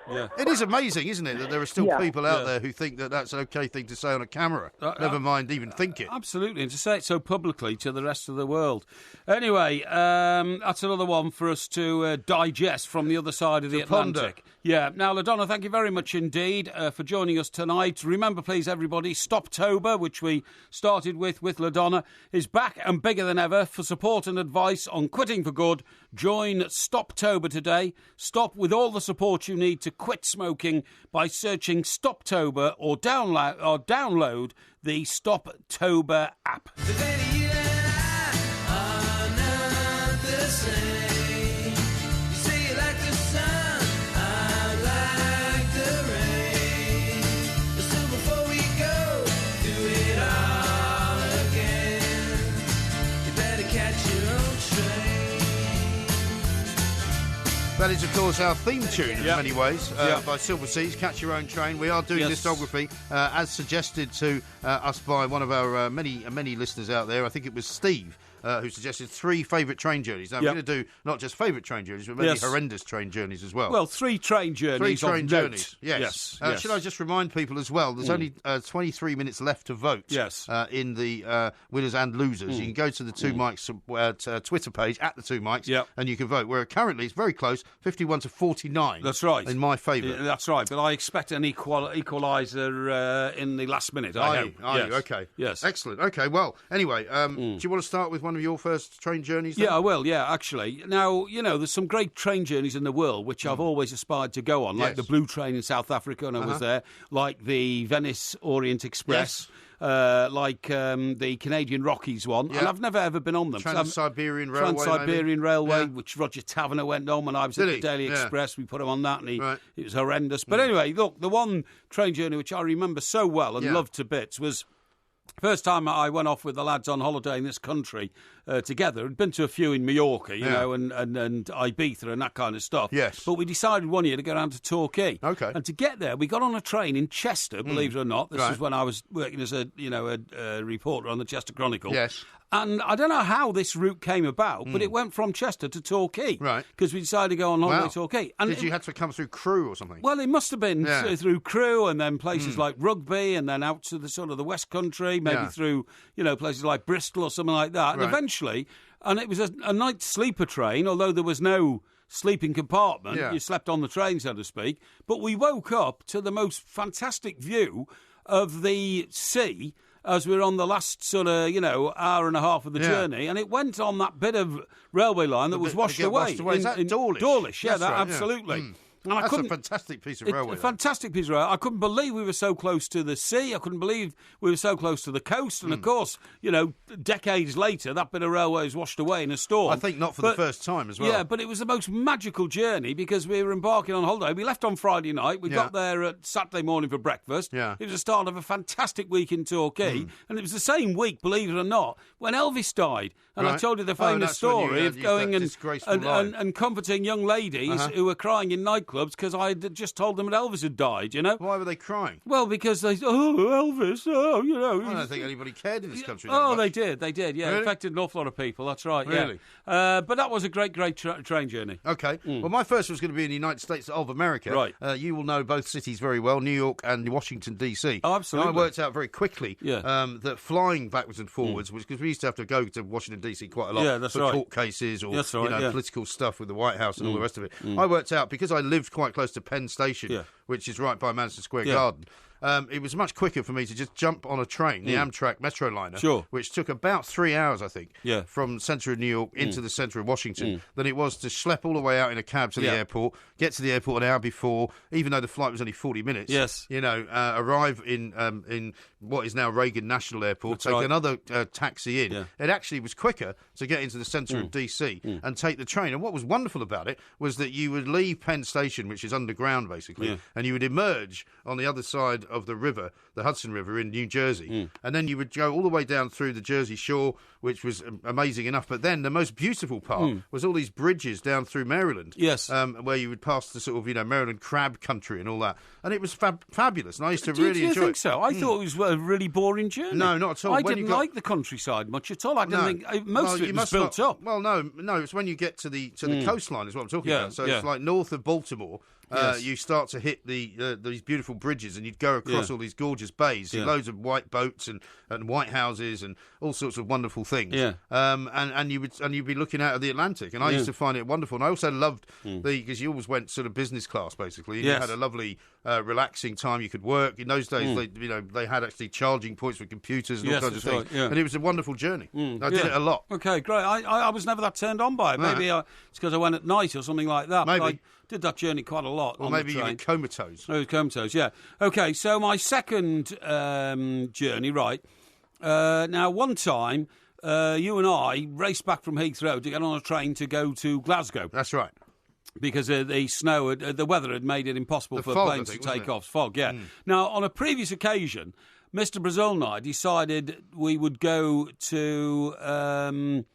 Yeah. It is amazing, isn't it, that there are still people out there who think that that's an okay thing to say on a camera, never mind even think it. Absolutely, and to say it so publicly to the rest of the world. Anyway, that's another one for us to digest from the other side of the Atlantic. Ponder. Yeah. Now, LaDonna, thank you very much indeed for joining us tonight. Remember, please, everybody, Stoptober, which we started with LaDonna, is back and bigger than ever. For support and advice on quitting for good, join Stoptober today. Stop with all the support you need to quit smoking by searching Stoptober or download the Stoptober app. That is, of course, our theme tune in many ways by Silver Seas, Catch Your Own Train. We are doing discography as suggested to us by one of our many listeners out there. I think it was Steve who suggested 3 favourite train journeys. Now, we're going to do not just favourite train journeys, but maybe horrendous train journeys as well. Well, 3 train journeys. 3 train journeys, yes. Should I just remind people as well, there's only 23 minutes left to vote in the winners and losers. You can go to the Two Mics Twitter page, at the Two Mics, and you can vote. Where currently it's very close, 51 to 49. That's right. In my favour. That's right, but I expect an equaliser in the last minute. Are you? Okay. Yes. Excellent. Okay, well, anyway, do you want to start with one of your first train journeys then? Yeah, I will, actually. Now, there's some great train journeys in the world which I've always aspired to go on, like the Blue Train in South Africa when I was there, like the Venice Orient Express. the Canadian Rockies one, and I've never ever been on them. Trans-Siberian Railway. Trans-Siberian Railway, which Roger Taverner went on when I was at the Daily Express. We put him on that, and it was horrendous. But anyway, look, the one train journey which I remember so well and loved to bits was first time I went off with the lads on holiday in this country together. I'd been to a few in Mallorca, you know, and Ibiza and that kind of stuff. Yes. But we decided one year to go down to Torquay. Okay. And to get there, we got on a train in Chester, believe it or not. This is when I was working as a reporter on the Chester Chronicle. Yes. And I don't know how this route came about, but it went from Chester to Torquay. Right. Because we decided to go on holiday to Torquay. And Did you have to come through Crewe or something? Well, it must have been through Crewe and then places like Rugby and then out to the sort of the West Country, maybe through, places like Bristol or something like that. And eventually, and it was a night sleeper train, although there was no sleeping compartment. You slept on the train, so to speak. But we woke up to the most fantastic view of the sea as we were on the last sort of, hour and a half of the journey, and it went on that bit of railway line that was washed away. Is that Dawlish? Dawlish, absolutely. Yeah. And that's a fantastic piece of railway. A fantastic piece of railway. I couldn't believe we were so close to the sea. I couldn't believe we were so close to the coast. And, of course, decades later, that bit of railway was washed away in a storm. I think not for the first time as well. Yeah, but it was the most magical journey because we were embarking on holiday. We left on Friday night. We got there at Saturday morning for breakfast. Yeah. It was the start of a fantastic week in Torquay. And it was the same week, believe it or not, when Elvis died. And I told you the famous story of going and comforting young ladies who were crying in nightclubs because I had just told them that Elvis had died, Why were they crying? Well, because they Elvis, I don't think anybody cared in this country. They did, yeah. Really? It affected an awful lot of people, that's right, really? But that was a great train journey. Okay. Well, my first was going to be in the United States of America. Right. You will know both cities very well, New York and Washington, D.C. Oh, absolutely. And I worked out very quickly that flying backwards and forwards, because we used to have to go to Washington, D.C. quite a lot for court cases or political stuff with the White House and all the rest of it. I worked out, because I lived quite close to Penn Station, which is right by Madison Square Garden, it was much quicker for me to just jump on a train, the Amtrak Metroliner, which took about 3 hours, I think, from the centre of New York into the centre of Washington, than it was to schlep all the way out in a cab to the airport, get to the airport an hour before, even though the flight was only 40 minutes. Yes. Arrive in what is now Reagan National Airport, take another taxi in. Yeah. It actually was quicker to get into the centre of DC and take the train. And what was wonderful about it was that you would leave Penn Station, which is underground basically, and you would emerge on the other side of the river, the Hudson River in New Jersey, and then you would go all the way down through the Jersey Shore, which was amazing enough. But then the most beautiful part was all these bridges down through Maryland, where you would pass the sort of Maryland crab country and all that, and it was fabulous. And I used to really enjoy it. Do you think so? I thought it was a really boring journey. No, not at all. I didn't like the countryside much at all. I didn't think most of it was built up. Well, no, it's when you get to the coastline is what I'm talking about. So it's like north of Baltimore. You start to hit these beautiful bridges, and you'd go across all these gorgeous bays, loads of white boats and white houses and all sorts of wonderful things. And you'd be looking out of the Atlantic, and I used to find it wonderful. And I also loved because you always went sort of business class basically. And you had a lovely relaxing time. You could work in those days. They had actually charging points for computers and all kinds of things, and it was a wonderful journey. I did it a lot. Okay, great. I was never that turned on by it. Maybe it's because I went at night or something like that. Maybe. I did that journey quite a lot. Or maybe you were comatose. Oh, comatose, yeah. Okay, so my second journey, right. Now, one time, you and I raced back from Heathrow to get on a train to go to Glasgow. That's right. Because the snow, the weather had made it impossible for planes to take off. Fog, yeah. Now, on a previous occasion, Mr. Brazil and I decided we would go to...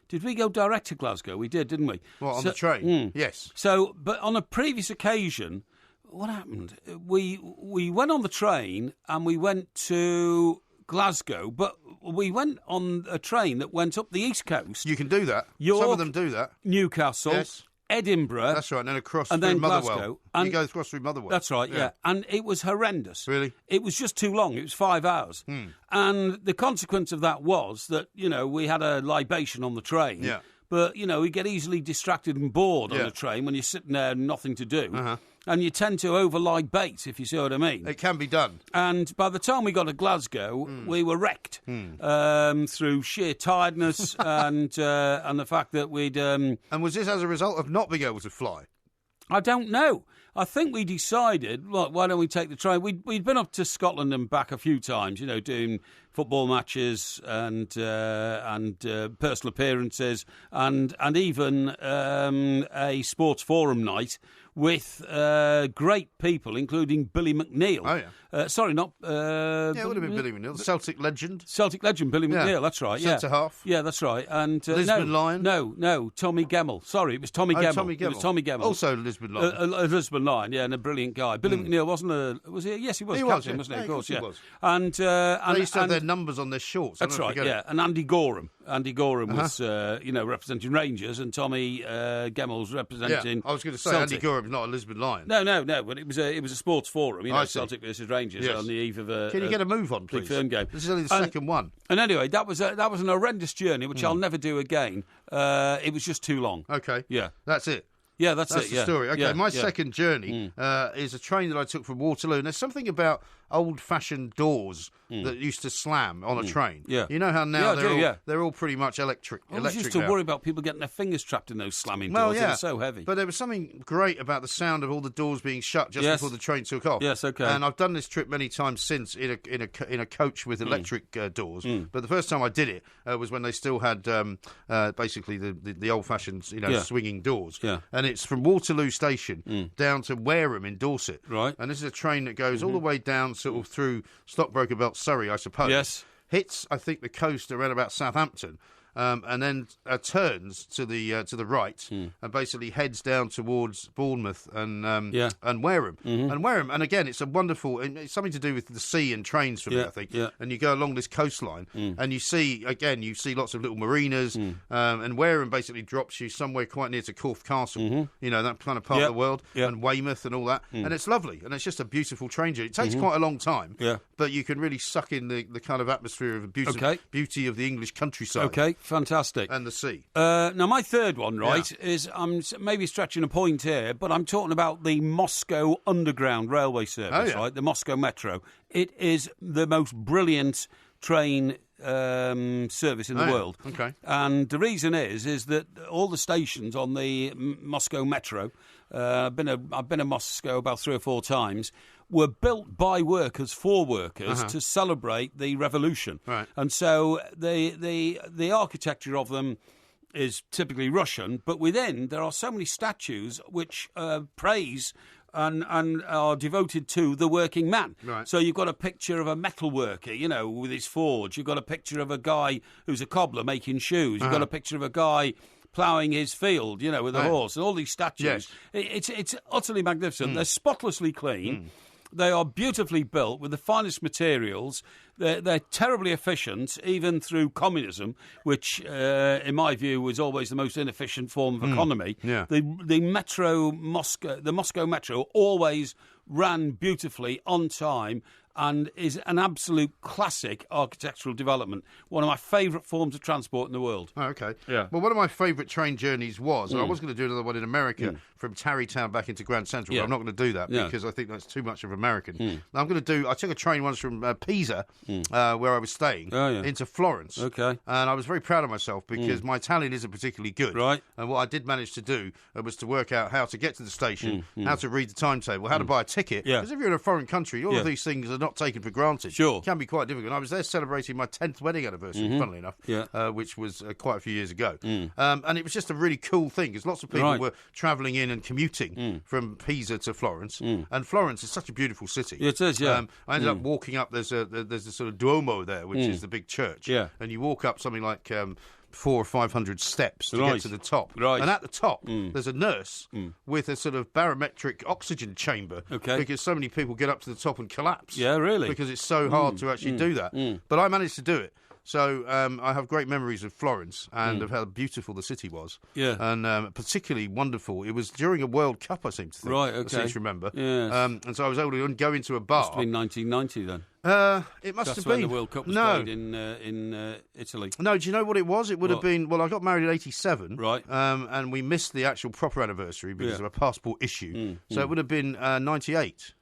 did we go direct to Glasgow? We did, didn't we? Well, on the train? Yes. So, but on a previous occasion, what happened? We went on the train and we went to Glasgow, but we went on a train that went up the East Coast. You can do that. York, some of them do that. Newcastle, Edinburgh. That's right, and then across and through then Motherwell. Glasgow. And you go across through Motherwell. That's right, yeah. And it was horrendous. Really? It was just too long. It was 5 hours. And the consequence of that was that, we had a libation on the train. Yeah. But, we get easily distracted and bored on the train when you're sitting there and nothing to do. And you tend to over-libate, if you see what I mean. It can be done. And by the time we got to Glasgow, we were wrecked through sheer tiredness and the fact that we'd... And was this as a result of not being able to fly? I don't know. I think we decided, well, why don't we take the train? We'd been up to Scotland and back a few times, doing football matches and personal appearances and even a sports forum night with great people, including Billy McNeil. Oh, yeah. Sorry, not... it would have been Billy McNeil, the Celtic legend. Celtic legend, Billy McNeil, that's right. Centre-half. Yeah, that's right. And Lisbon Lion. No, Tommy Gemmell. Sorry, it was Tommy Gemmell. Tommy Gemmell. It was Tommy Gemmell. Also Lisbon Lion. A Lisbon Lion, yeah, and a brilliant guy. Billy McNeil wasn't was he? Yes, he was captain, wasn't he? Of course, he was. And they used to have their numbers on their shorts. That's right, yeah. And Andy Gorham. Andy Gorham was, representing Rangers, and Tommy Gemmell's representing. I was going to say Celtic. Andy Gorham's not a Lisbon Lion. No, but it was a sports forum. Celtic versus Rangers on the eve of a. Can you get a move on, please? Big firm game. This is only the second one. And anyway, that was an horrendous journey, which I'll never do again. It was just too long. Okay. Yeah. That's it. Yeah, that's it. The story. Okay, my second journey is a train that I took from Waterloo. And there's something about old-fashioned doors that used to slam on a train. Yeah. You know how now they're all pretty much electric. I was used to worry about people getting their fingers trapped in those slamming doors. They were so heavy. But there was something great about the sound of all the doors being shut just before the train took off. Yes, okay. And I've done this trip many times since in a coach with electric doors. But the first time I did it was when they still had basically the old-fashioned swinging doors. Yeah. And it's from Waterloo Station down to Wareham in Dorset. Right. And this is a train that goes all the way down sort of through Stockbroker Belt, Surrey, I suppose. Yes. Hits, I think, the coast around about Southampton. And then turns to the right and basically heads down towards Bournemouth and Wareham. And Wareham, and again, it's a wonderful, and it's something to do with the sea and trains for me, I think. Yeah. And you go along this coastline and you see lots of little marinas, and Wareham basically drops you somewhere quite near to Corfe Castle, that kind of part of the world, and Weymouth and all that. And it's lovely, and it's just a beautiful train journey. It takes quite a long time, but you can really suck in the kind of atmosphere of the beauty of the English countryside. Okay. Fantastic. And the sea. Now, my third one, is I'm maybe stretching a point here, but I'm talking about the Moscow Underground Railway Service, right? The Moscow Metro. It is the most brilliant train service in the world. Okay. And the reason is that all the stations on the Moscow Metro, I've been to Moscow about 3 or 4 times, were built by workers for workers to celebrate the revolution. Right. And so the architecture of them is typically Russian, but within there are so many statues which praise and are devoted to the working man. Right. So you've got a picture of a metal worker, with his forge. You've got a picture of a guy who's a cobbler making shoes. You've got a picture of a guy ploughing his field, with a horse, and all these statues. Yes. It's utterly magnificent. They're spotlessly clean. They are beautifully built with the finest materials. They're terribly efficient, even through communism, which, in my view, was always the most inefficient form of economy. Yeah. The Moscow Metro always ran beautifully on time and is an absolute classic architectural development. One of my favourite forms of transport in the world. Oh, okay. Yeah. Well, one of my favourite train journeys was, and I was going to do another one in America from Tarrytown back into Grand Central, but I'm not going to do that because I think that's too much of American. I took a train once from Pisa, where I was staying, into Florence. Okay. And I was very proud of myself because my Italian isn't particularly good. Right. And what I did manage to do was to work out how to get to the station, how to read the timetable, how to buy a ticket. Because if you're in a foreign country, all of these things are not taken for granted. Sure. It can be quite difficult. I was there celebrating my 10th wedding anniversary, funnily enough, which was quite a few years ago. And it was just a really cool thing because lots of people were travelling in and commuting from Pisa to Florence. And Florence is such a beautiful city. It is, yeah. I ended up walking up, there's a sort of Duomo there, which is the big church. Yeah. And you walk up something like 400 or 500 steps to get to the top. Right. And at the top, there's a nurse with a sort of barometric oxygen chamber. Okay. Because so many people get up to the top and collapse. Yeah, really? Because it's so hard to actually do that. But I managed to do it. So I have great memories of Florence and of how beautiful the city was. Yeah. And particularly wonderful. It was during a World Cup, I seem to think. Right, okay. I seem to remember. Yes. And so I was able to go into a bar. Must have been 1990 then. It must That's have when been. the World Cup was played in Italy. No, do you know what it was? It would have been, well, I got married in 87. Right. And we missed the actual proper anniversary because of a passport issue. So it would have been 98.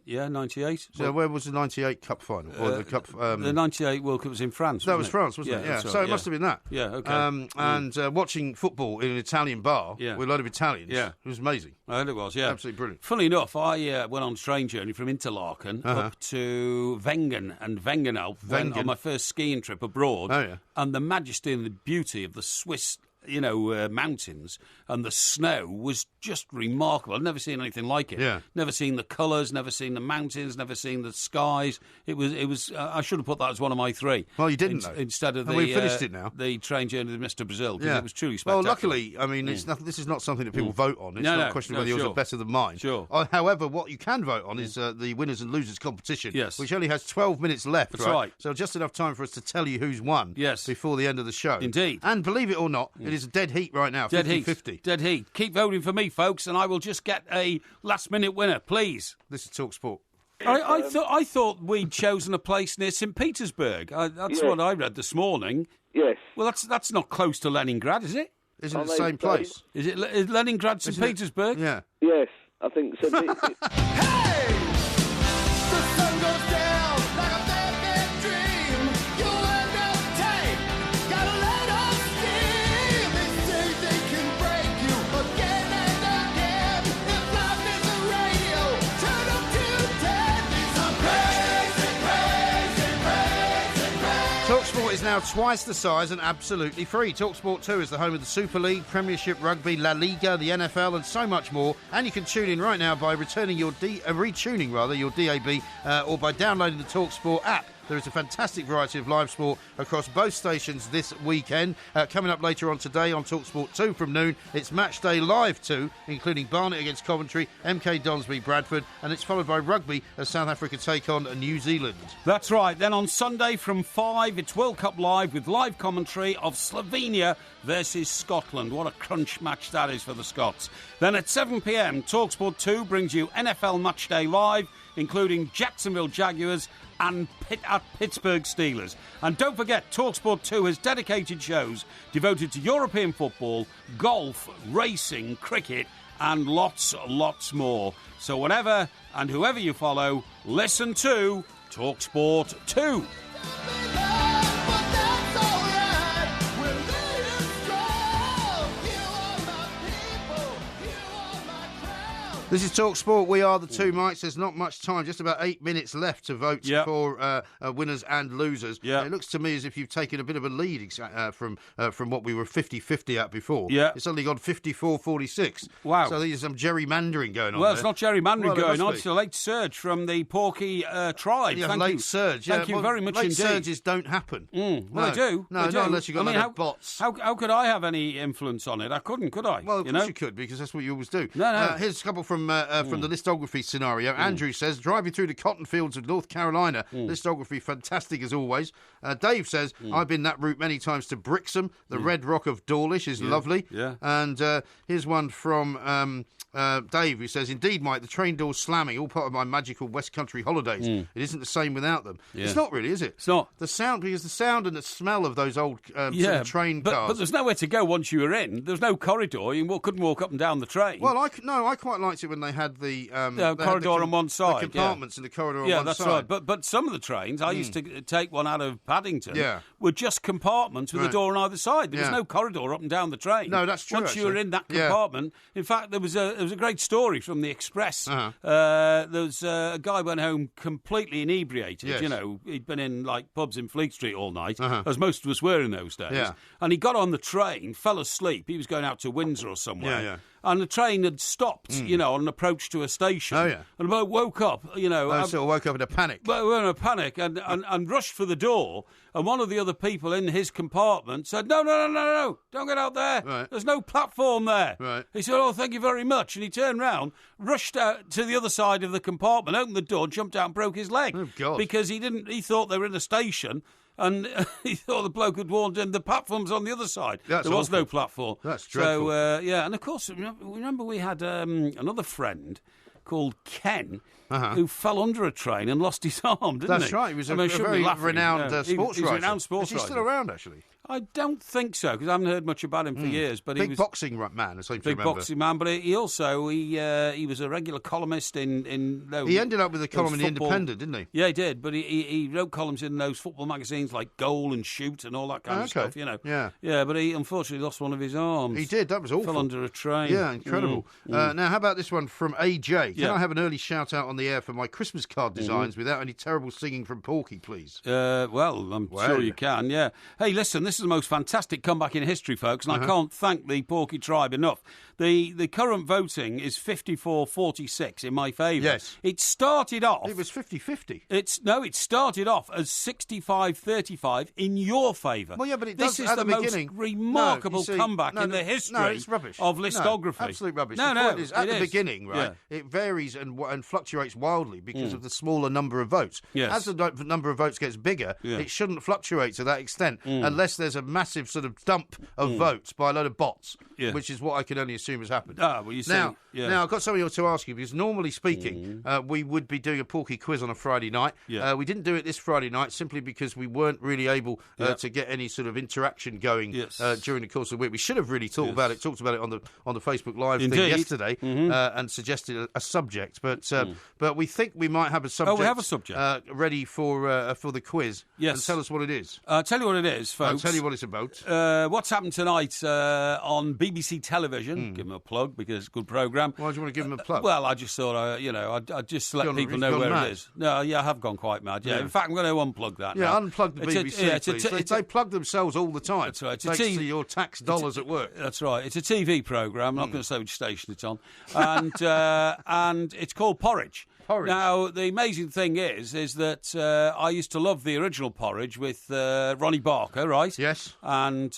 Yeah, 98. So where was the 98 Cup final? Or the Cup? The 98 World Cup was in France. That was France, wasn't it? Yeah. Right, so it must have been that. Yeah, okay. And watching football in an Italian bar with a load of Italians, it was amazing. I heard it was, yeah. Absolutely brilliant. Funnily enough, I went on a train journey from Interlaken up to Wengen and Wengenau on my first skiing trip abroad. Oh, yeah. And the majesty and the beauty of the Swiss mountains and the snow was just remarkable. I've never seen anything like it. Yeah. Never seen the colours, never seen the mountains, never seen the skies. It was. I should have put that as one of my three. Well, you didn't, though. Instead of we finished it now. The train journey to Mr. Brazil, because it was truly spectacular. Well, luckily, I mean, it's this is not something that people vote on. It's not a question of whether yours are better than mine. Sure. However, what you can vote on is the winners and losers competition, which only has 12 minutes left. That's right. So just enough time for us to tell you who's won before the end of the show. Indeed. And believe it or not, it is a dead heat right now. Dead 50-50. heat. Dead heat. Keep voting for me, folks, and I will just get a last-minute winner, please. This is TalkSport. I thought we'd chosen a place near St. Petersburg. That's what I read this morning. Yes. Well, that's not close to Leningrad, is it? Isn't it the same place? Is Leningrad St. Petersburg? Yeah. Yes, I think St. Petersburg. TalkSport is now twice the size and absolutely free. TalkSport 2 is the home of the Super League, Premiership Rugby, La Liga, the NFL and so much more. And you can tune in right now by retuning retuning your DAB or by downloading the TalkSport app. There is a fantastic variety of live sport across both stations this weekend. Coming up later on today on TalkSport 2 from noon, it's Match Day Live 2, including Barnet against Coventry, MK Dons v Bradford, and it's followed by rugby as South Africa take on New Zealand. That's right. Then on Sunday from 5, it's World Cup Live with live commentary of Slovenia versus Scotland. What a crunch match that is for the Scots. Then at 7 p.m, TalkSport 2 brings you NFL Match Day Live, including Jacksonville Jaguars and Pittsburgh Steelers. And don't forget, TalkSport 2 has dedicated shows devoted to European football, golf, racing, cricket, and lots more. So whenever and whoever you follow, listen to TalkSport 2. This is TalkSport. We are the two mics. There's not much time, just about 8 minutes left to vote for winners and losers. It looks to me as if you've taken a bit of a lead from what we were 50-50 at before. It's only gone 54-46. Wow. So there's some gerrymandering going on. Well, it's not gerrymandering going on. Be. It's a late surge from the Porky tribe. Yeah, late surge. Thank you very much indeed. Late surges don't happen. They do. No, they do. Not unless you've got bots. How could I have any influence on it? I couldn't, could I? Well, of course you could, because that's what you always do. No. Here's a couple from the listography scenario. Andrew says, driving through the cotton fields of North Carolina. Listography, fantastic as always. Dave says, I've been that route many times to Brixham. The Red Rock of Dawlish is lovely. Yeah. And here's one from Dave, who says, indeed, Mike, the train doors slamming, all part of my magical West Country holidays. It isn't the same without them. It's not really, is it? It's not. The sound and the smell of those old sort of train cars. But there's nowhere to go once you were in. There's no corridor. You couldn't walk up and down the train. Well, I quite liked it when they had the corridor on one side. The compartments in the corridor on one side. Yeah, that's right. But some of the trains, I used to take one out of Paddington, were just compartments with a door on either side. There was no corridor up and down the train. No, that's true. Once you were in that compartment, in fact, there was a great story from the Express. There was a guy went home completely inebriated. Yes. You know, he'd been in like pubs in Fleet Street all night, as most of us were in those days. And he got on the train, fell asleep. He was going out to Windsor or somewhere. And the train had stopped, on an approach to a station. And I woke up, sort of woke up in a panic. Well, we were in a panic and rushed for the door. And one of the other people in his compartment said, no, don't get out there. Right. There's no platform there. Right. He said, oh, thank you very much. And he turned round, rushed out to the other side of the compartment, opened the door, jumped out and broke his leg. Oh, God. Because he thought they were in a station. And he thought the bloke had warned him the platform's on the other side. That's there was awful. no platform. That's dreadful. So, and of course, remember we had another friend called Ken who fell under a train and lost his arm, didn't he? That's right. He was a very renowned sports writer. He's a renowned sports writer. Is he still around, actually? I don't think so, because I haven't heard much about him for years. But he was boxing man, I seem to remember. Big boxing man, but he also he was a regular columnist in those. He ended up with a column in the Independent, didn't he? Yeah, he did. But he wrote columns in those football magazines like Goal and Shoot and all that kind of stuff. You know. Yeah. Yeah, but he unfortunately lost one of his arms. He did. That was awful. Fell under a train. Yeah, incredible. Now, how about this one from AJ? Can I have an early shout out on the air for my Christmas card designs without any terrible singing from Porky, please? Well, I'm sure you can. Yeah. Hey, listen, this is the most fantastic comeback in history, folks, and I can't thank the Porky tribe enough. The current voting is 54-46 in my favour. Yes. It started off... It was 50-50. It started off as 65-35 in your favour. Well, yeah, but this is at the beginning, most remarkable comeback in the history it's rubbish. of listography. No, absolute rubbish. No, the point is, at the beginning, right, it varies and fluctuates wildly because of the smaller number of votes. Yes. As the number of votes gets bigger, it shouldn't fluctuate to that extent unless there's a massive sort of dump of votes by a load of bots, which is what I can only assume has happened. Well, you see, now, I've got something to ask you, because normally speaking, we would be doing a Porky quiz on a Friday night. Yeah. We didn't do it this Friday night simply because we weren't really able to get any sort of interaction going during the course of the week. We should have really talked about it on the Facebook Live thing yesterday and suggested a subject, but we think we might have a subject. Oh, we have a subject ready for the quiz. Yes, and tell us what it is. Tell you what it is, folks. I'll tell you what it's about. What's happened tonight on BBC Television? Give them a plug because it's a good programme. Why do you want to give them a plug? Well, I just thought I'd just let people know where it is. No, I have gone quite mad. Yeah, in fact, I'm going to unplug that. Yeah, now. unplug the BBC. Please. They plug themselves all the time. That's right. Thanks to your tax dollars at work. That's right. It's a TV programme. I'm not going to say which station it's on, and it's called Porridge. Now, the amazing thing is that I used to love the original Porridge with Ronnie Barker, right? Yes. And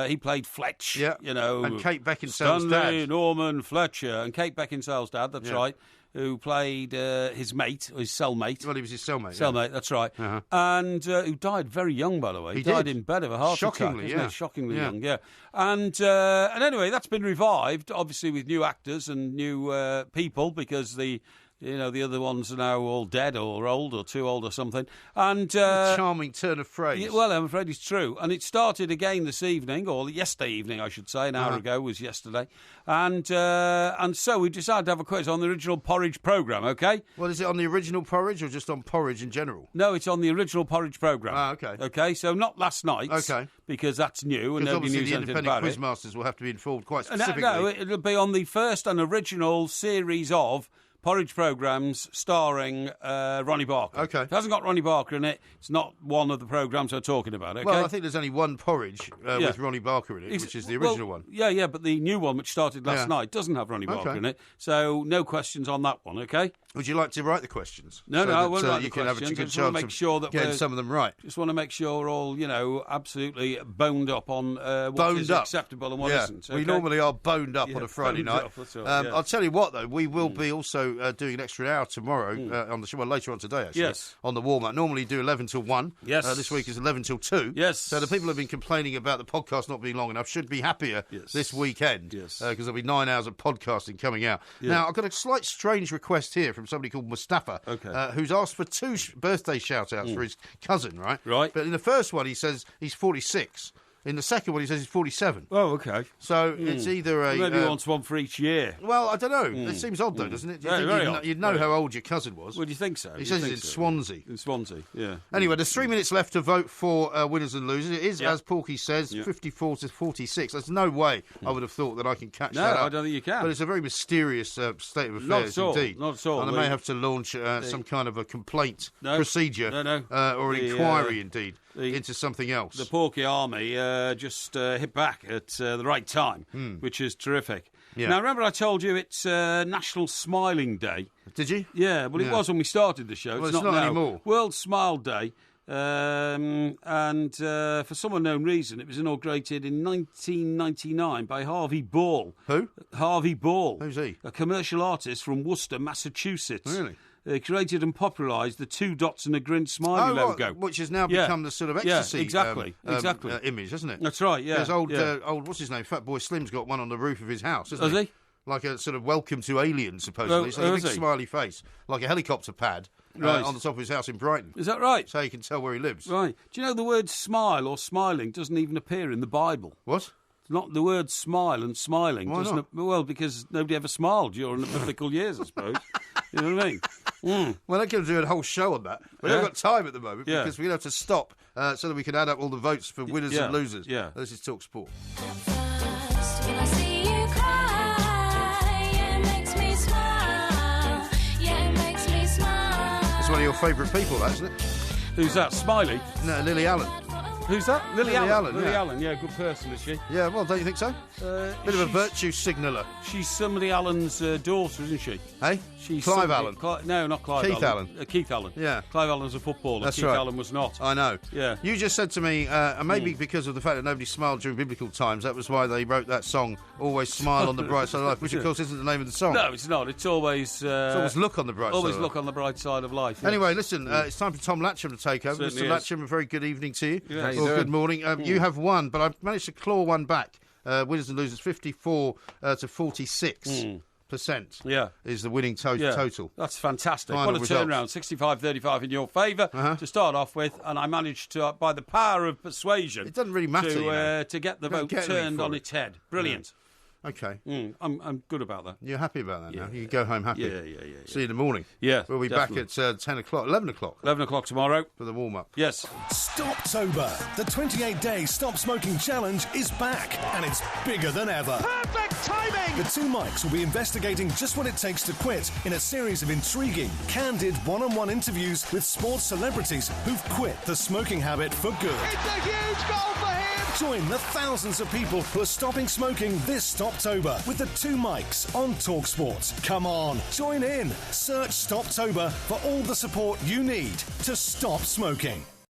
he played Fletch, you know. And Kate Beckinsale's Stanley, dad. Norman, Fletcher, and Kate Beckinsale's dad, that's right, who played his mate, or his cellmate. Well, he was his cellmate. Cellmate, that's right. And who died very young, by the way. He died in bed of a heart attack. Shockingly young, yeah. And anyway, that's been revived, obviously with new actors and new people, because the other ones are now all dead or old or too old or something. And a charming turn of phrase. Yeah, well, I'm afraid it's true. And it started again this evening, or yesterday evening, I should say. An hour ago was yesterday. And so we decided to have a quiz on the original Porridge programme, OK? Well, is it on the original Porridge or just on Porridge in general? No, it's on the original Porridge programme. OK. OK, so not last night's. OK. Because that's new and nobody knows anything about it. The independent quizmasters will have to be informed quite specifically. No, it'll be on the first and original series of Porridge programmes starring Ronnie Barker. OK. If it hasn't got Ronnie Barker in it, it's not one of the programmes we're talking about, OK? Well, I think there's only one Porridge with Ronnie Barker in it, which is the original one. Yeah, but the new one, which started last night, doesn't have Ronnie Barker in it, so no questions on that one, OK? Would you like to write the questions? No, I won't write the questions. You can have a good chance of getting some of them right. Just want to make sure we're all, absolutely boned up on what is acceptable and what isn't. Okay? We normally are boned up on a Friday night. I'll tell you what, though, we will be also doing an extra hour tomorrow on the show. Well, later on today, actually. Yes. On the warm-up. Normally do 11 till 1. Yes. This week is 11 till 2. Yes. So the people who have been complaining about the podcast not being long enough should be happier this weekend. Yes. Because there'll be 9 hours of podcasting coming out. Yeah. Now, I've got a slight strange request here from somebody called Mustafa, who's asked for 2 birthday shout-outs for his cousin, right? Right. But in the first one, he says he's 46. In the second one, he says he's 47. Oh, OK. So it's either a... Maybe he wants one for each year. Well, I don't know. It seems odd, though, doesn't it? You'd know how old your cousin was. Well, do you think so? He says he's in Swansea. In Swansea, yeah. Anyway, there's 3 minutes left to vote for winners and losers. It is, as Porky says, 54-46. There's no way I would have thought that I can catch that up. No, I don't think you can. But it's a very mysterious state of affairs, indeed. Not at all. And I may have to launch some kind of a complaint procedure or an inquiry, indeed, into something else. The Porky army just hit back at the right time, which is terrific. Yeah. Now, remember I told you it's National Smiling Day? Did you? Yeah, well, it was when we started the show. Well, it's not anymore. World Smile Day. And for some unknown reason, it was inaugurated in 1999 by Harvey Ball. Who? Harvey Ball. Who's he? A commercial artist from Worcester, Massachusetts. Really? Created and popularised the 2 dots and a grin smiley logo. Which has now become the sort of ecstasy exactly. image, hasn't it? That's right, yeah. There's old, what's his name, Fat Boy Slim's got one on the roof of his house, hasn't he? Like a sort of welcome to aliens, supposedly. So a big smiley face, like a helicopter pad. on the top of his house in Brighton. Is that right? So you can tell where he lives. Right. Do you know the word smile or smiling doesn't even appear in the Bible? What? Not the word smile and smiling. Why not? Well, because nobody ever smiled during the biblical years, I suppose. You know what I mean? Well, I could do a whole show on that. We haven't got time at the moment because we're going to have to stop so that we can add up all the votes for winners and losers. Yeah. This is Talk Sport. It's one of your favourite people, that, isn't it? Who's that? Smiley? No, Lily Allen. Who's that? Lily Allen. Lily yeah. Allen, yeah, good person, is she? Yeah, well, don't you think so? Bit of a virtue signaller. She's somebody Allen's daughter, isn't she? Hey? She's Clive Allen. No, not Clive Keith Allen. Keith Allen. Yeah. Clive Allen's a footballer. That's Keith right. Allen was not. I know. Yeah. You just said to me, and maybe because of the fact that nobody smiled during biblical times, that was why they wrote that song, Always Smile on the Bright Side of Life, which of course isn't the name of the song. No, it's not. It's always... it's always look on the bright side of life. Always look on the bright side of life. Yes. Anyway, listen, it's time for Tom Latcham to take over. Certainly Mr. is. Latcham, a very good evening to you. Yes. Or good morning. You have won, but I've managed to claw one back. Winners and losers, 54 to 46%. Is the winning total. That's fantastic. Final What a results. turnaround. 65-35 in your favour to start off with, and I managed to, by the power of persuasion... It doesn't really matter, to get the vote turned on its head. Brilliant. Okay. I'm good about that. You're happy about that now? You can go home happy. Yeah. See you in the morning. Yeah, we'll be definitely. back at 10 o'clock, 11 o'clock. 11 o'clock tomorrow. For the warm-up. Yes. Stoptober, the 28-day Stop Smoking Challenge is back, and it's bigger than ever. Perfect timing! The two mics will be investigating just what it takes to quit in a series of intriguing, candid one-on-one interviews with sports celebrities who've quit the smoking habit for good. It's a huge goal for him! Join the thousands of people who are stopping smoking this Stoptober with the two mics on TalkSport. Come on, join in. Search Stoptober for all the support you need to stop smoking.